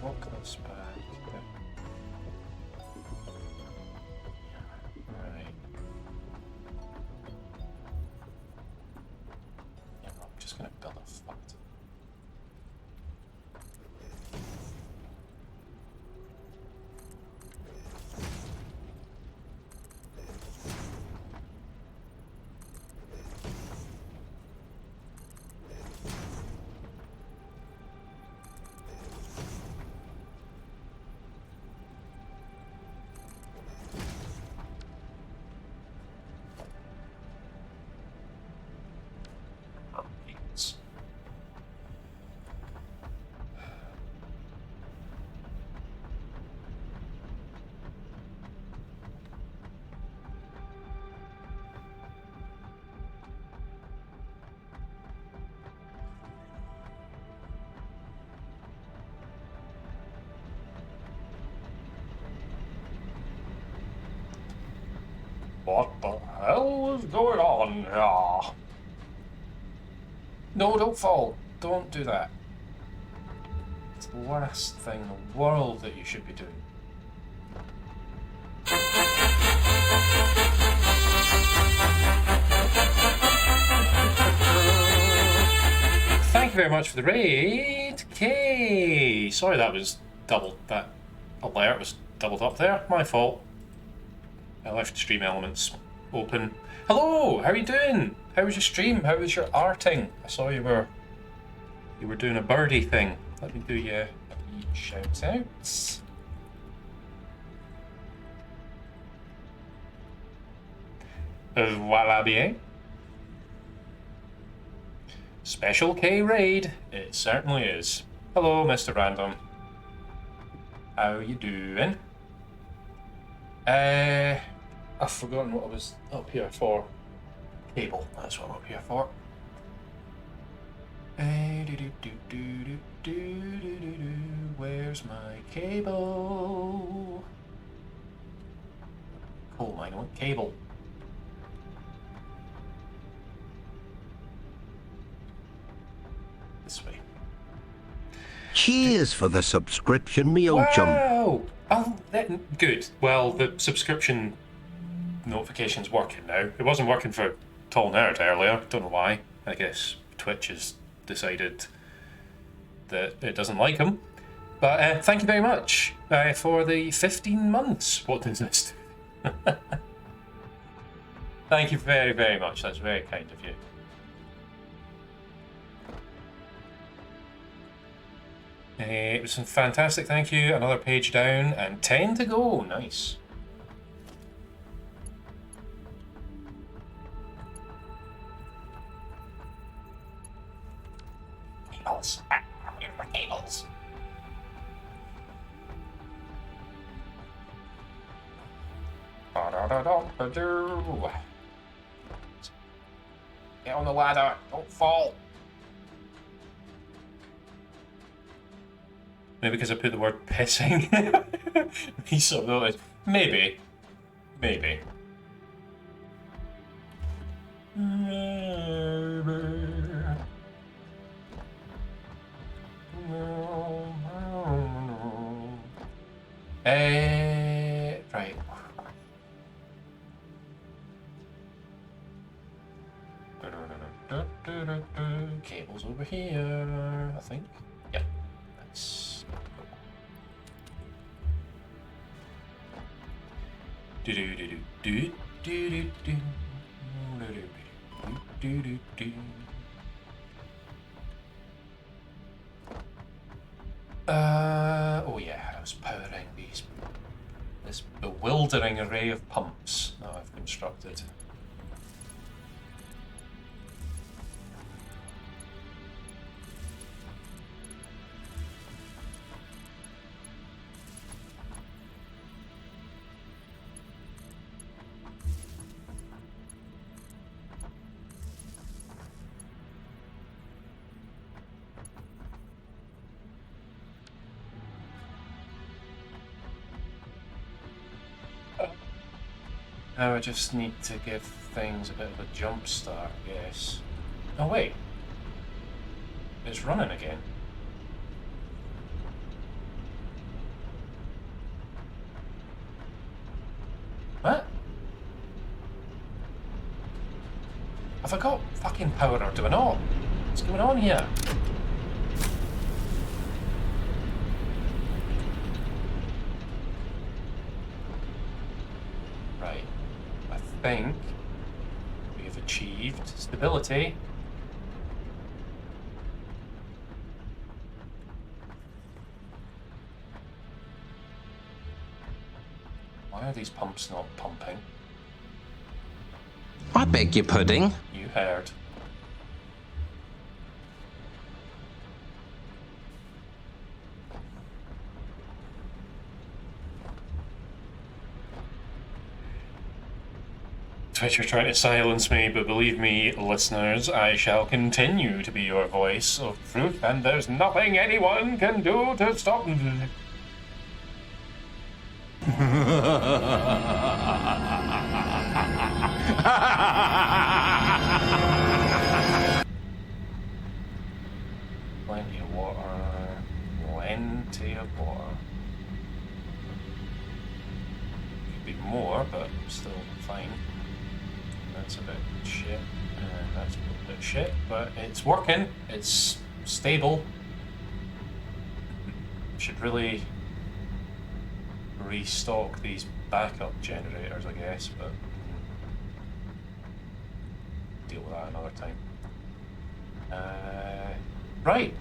Walk this back. Right. Yeah, I'm just gonna build a foot. What the hell is going on here? No, don't fall. Don't do that. It's the worst thing in the world that you should be doing. very much for the raid, Kay. Sorry that was doubled. That alert was doubled up there. My fault. I left Stream Elements open. Hello, how are you doing? How was your stream? How was your arting? I saw you were doing a birdie thing. Let me do you a wee shout outs. Voila bien. Special K raid. It certainly is. Hello, Mr. Random. How you doing? I've forgotten what I was up here for. Cable. That's what I'm up here for. Where's my cable? Coal mine. I want cable. This way. Cheers for the subscription, me old chum. Wow! Oh, good. Well, the subscription notification's working now. It wasn't working for Tall Nerd earlier. Don't know why. I guess Twitch has decided that it doesn't like him. But thank you very much for the 15 months. What does this do? Thank you very, very much. That's very kind of you. It was fantastic, thank you. Another page down and 10 to go. Nice. Cables. Here for cables. Get on the ladder. Don't fall. Maybe because I put the word pissing. He sort of noticed. Maybe. Maybe. Right. Cables over here, I think. Yep. Nice. Do do do do do do do do do do. Oh yeah, I was powering this bewildering array of pumps that I've constructed. Now I just need to give things a bit of a jump start, I guess. Oh wait, it's running again. What? Have I got fucking power or do I not? What's going on here? Right. I think we have achieved stability. Why are these pumps not pumping? I beg your pudding. You heard. Twitch are trying to silence me, but believe me, listeners, I shall continue to be your voice of truth, and there's nothing anyone can do to stop me. Plenty of water. Plenty of water. Could be more, but still fine. That's a bit shit, and that's a little bit shit, but it's working. It's stable. Should really restock these backup generators, I guess, but deal with that another time. Right.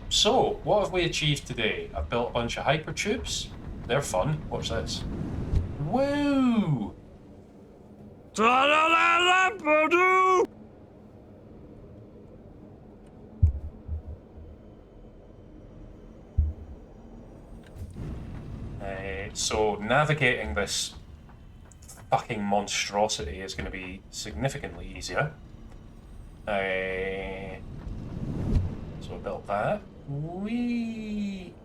So, what have we achieved today? I've built a bunch of hypertubes. They're fun. Watch this. Woo! So navigating this fucking monstrosity is going to be significantly easier. So I built that.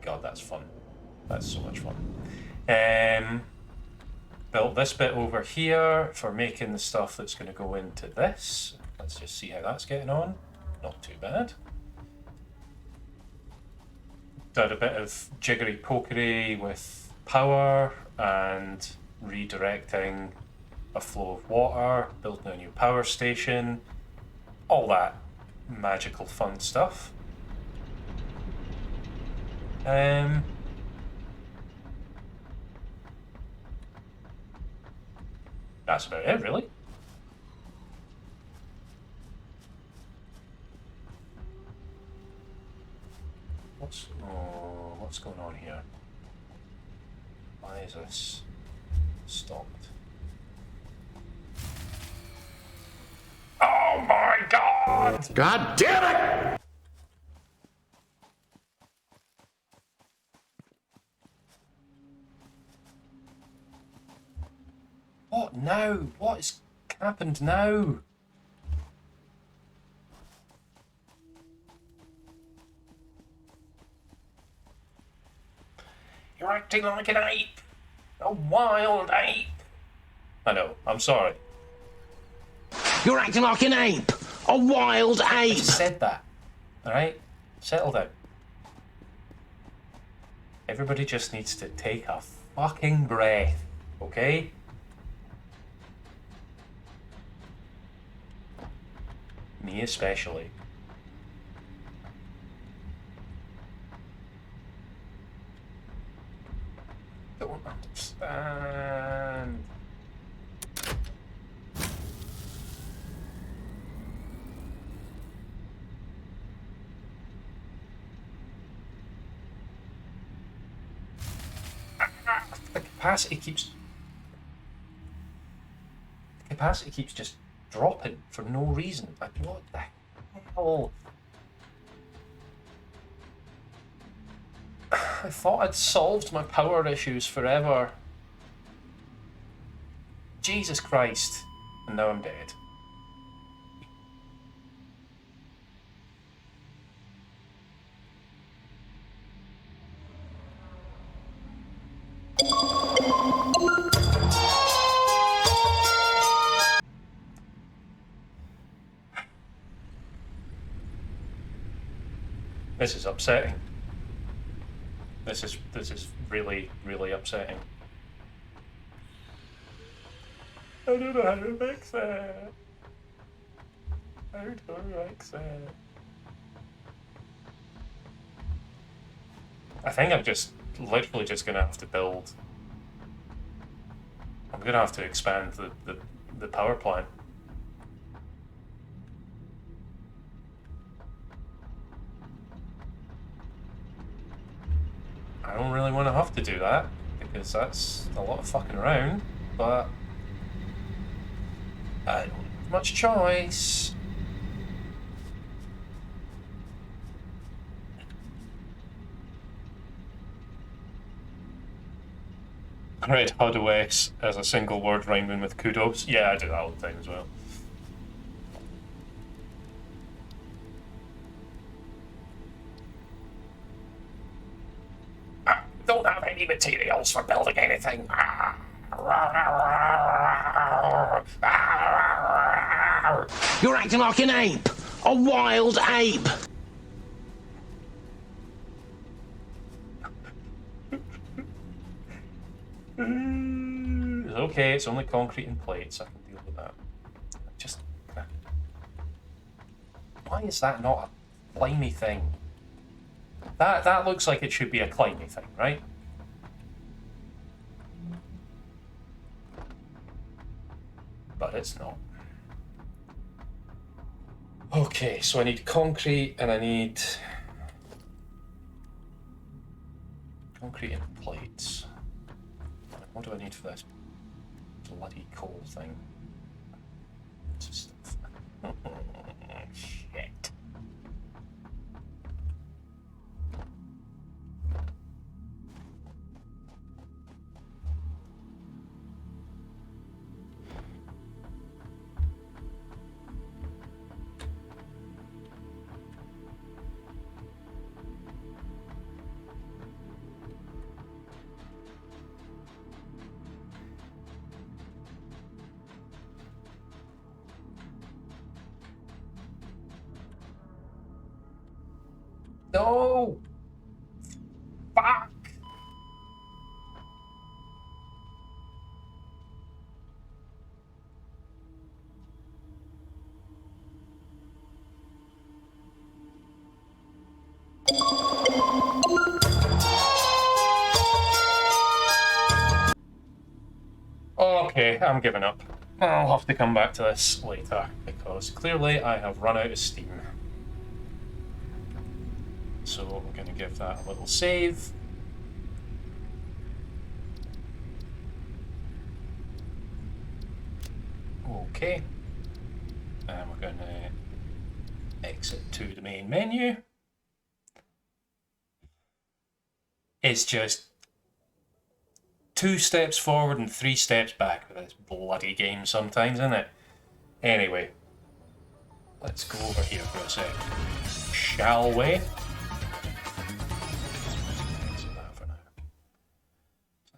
God, that's fun. That's so much fun. Built this bit over here for making the stuff that's going to go into this. Let's just see how that's getting on. Not too bad. Did a bit of jiggery pokery with power and redirecting a flow of water, building a new power station, all that magical fun stuff. That's about it, really. What's going on here? Why is this stopped? Oh my God! God damn it! What now? What has happened now? You're acting like an ape! A wild ape! I know, I'm sorry. You're acting like an ape! A wild I ape! just said that, alright? Settle down. Everybody just needs to take a fucking breath, okay? Me especially. Don't understand. The capacity keeps just dropping for no reason. Like, what the hell? I thought I'd solved my power issues forever. Jesus Christ. And now I'm dead. This is upsetting. This is really, really upsetting. I don't know how to fix it. How do I fix it? I think I'm just literally just gonna have to build. I'm gonna have to expand the power plant. I don't really want to have to do that because that's a lot of fucking around, but I don't have much choice. I read HUD-OS as a single word rhyming with kudos. Yeah, I do that all the time as well. Don't have any materials for building anything. You're acting like an ape! A wild ape! It's okay, it's only concrete and plates. I can deal with that. Just... Why is that not a climby thing. That looks like it should be a climby thing, right? But it's not. Okay, so I need concrete and I need concrete and plates. What do I need for this bloody coal thing? Just shit. No! Fuck! Okay, I'm giving up. I'll have to come back to this later, because clearly I have run out of steam. So we're going to give that a little save. Okay. And we're going to exit to the main menu. It's just 2 steps forward and 3 steps back with this bloody game sometimes, isn't it? Anyway, let's go over here for a sec. Shall we?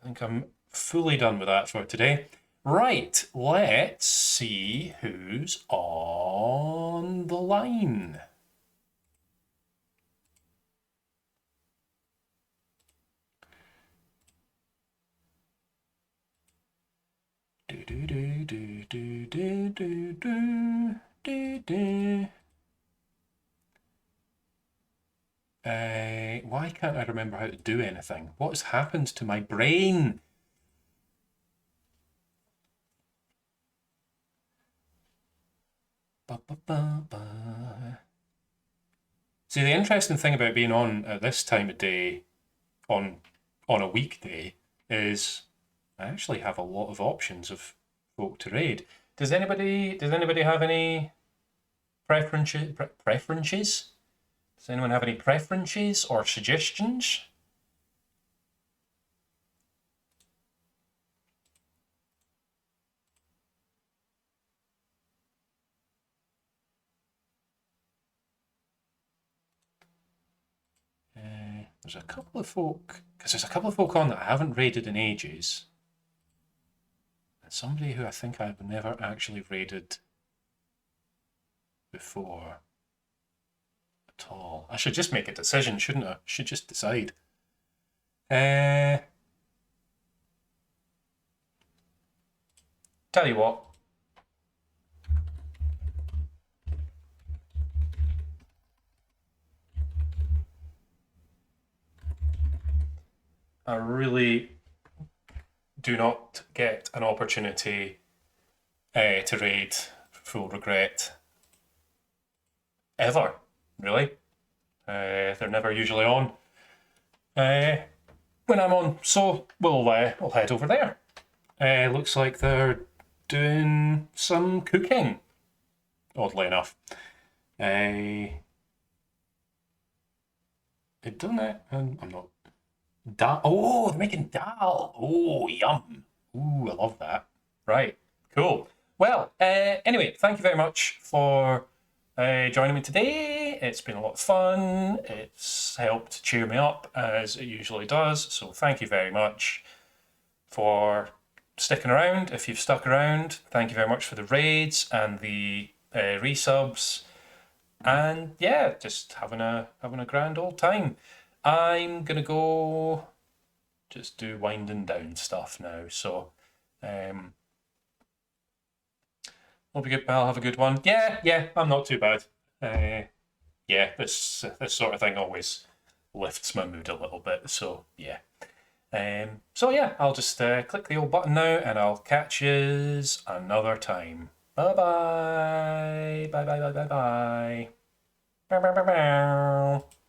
I think I'm fully done with that for today. Right, let's see who's on the line. Do do do do do do do do do do. Why can't I remember how to do anything? What has happened to my brain? Ba, ba, ba, ba. See, the interesting thing about being on at this time of day, on a weekday, is I actually have a lot of options of folk to raid. Does anybody have any preferences? Does anyone have any preferences or suggestions? There's a couple of folk, because there's a couple of folk on that I haven't raided in ages. And somebody who I think I've never actually raided before at all. I should just make a decision, shouldn't I? Should just decide. Tell you what. I really do not get an opportunity to raid Full Regret ever, really. They're never usually on when I'm on, so we'll head over there. Looks like they're doing some cooking, oddly enough. It done it, and I'm not. Dal. Oh, they're making dal. Oh, yum. Ooh, I love that. Right, cool. Well, anyway, thank you very much for joining me today. It's been a lot of fun. It's helped cheer me up, as it usually does. So thank you very much for sticking around. If you've stuck around, thank you very much for the raids and the resubs. And yeah, just having a grand old time. I'm gonna go just do winding down stuff now. So hope you good, pal. Have a good one. Yeah, I'm not too bad. yeah, this sort of thing always lifts my mood a little bit. So yeah. So yeah, I'll just click the old button now, and I'll catch yous another time. Bye bye. Bye bye bye bye bye. Bow, bow, bow, bow.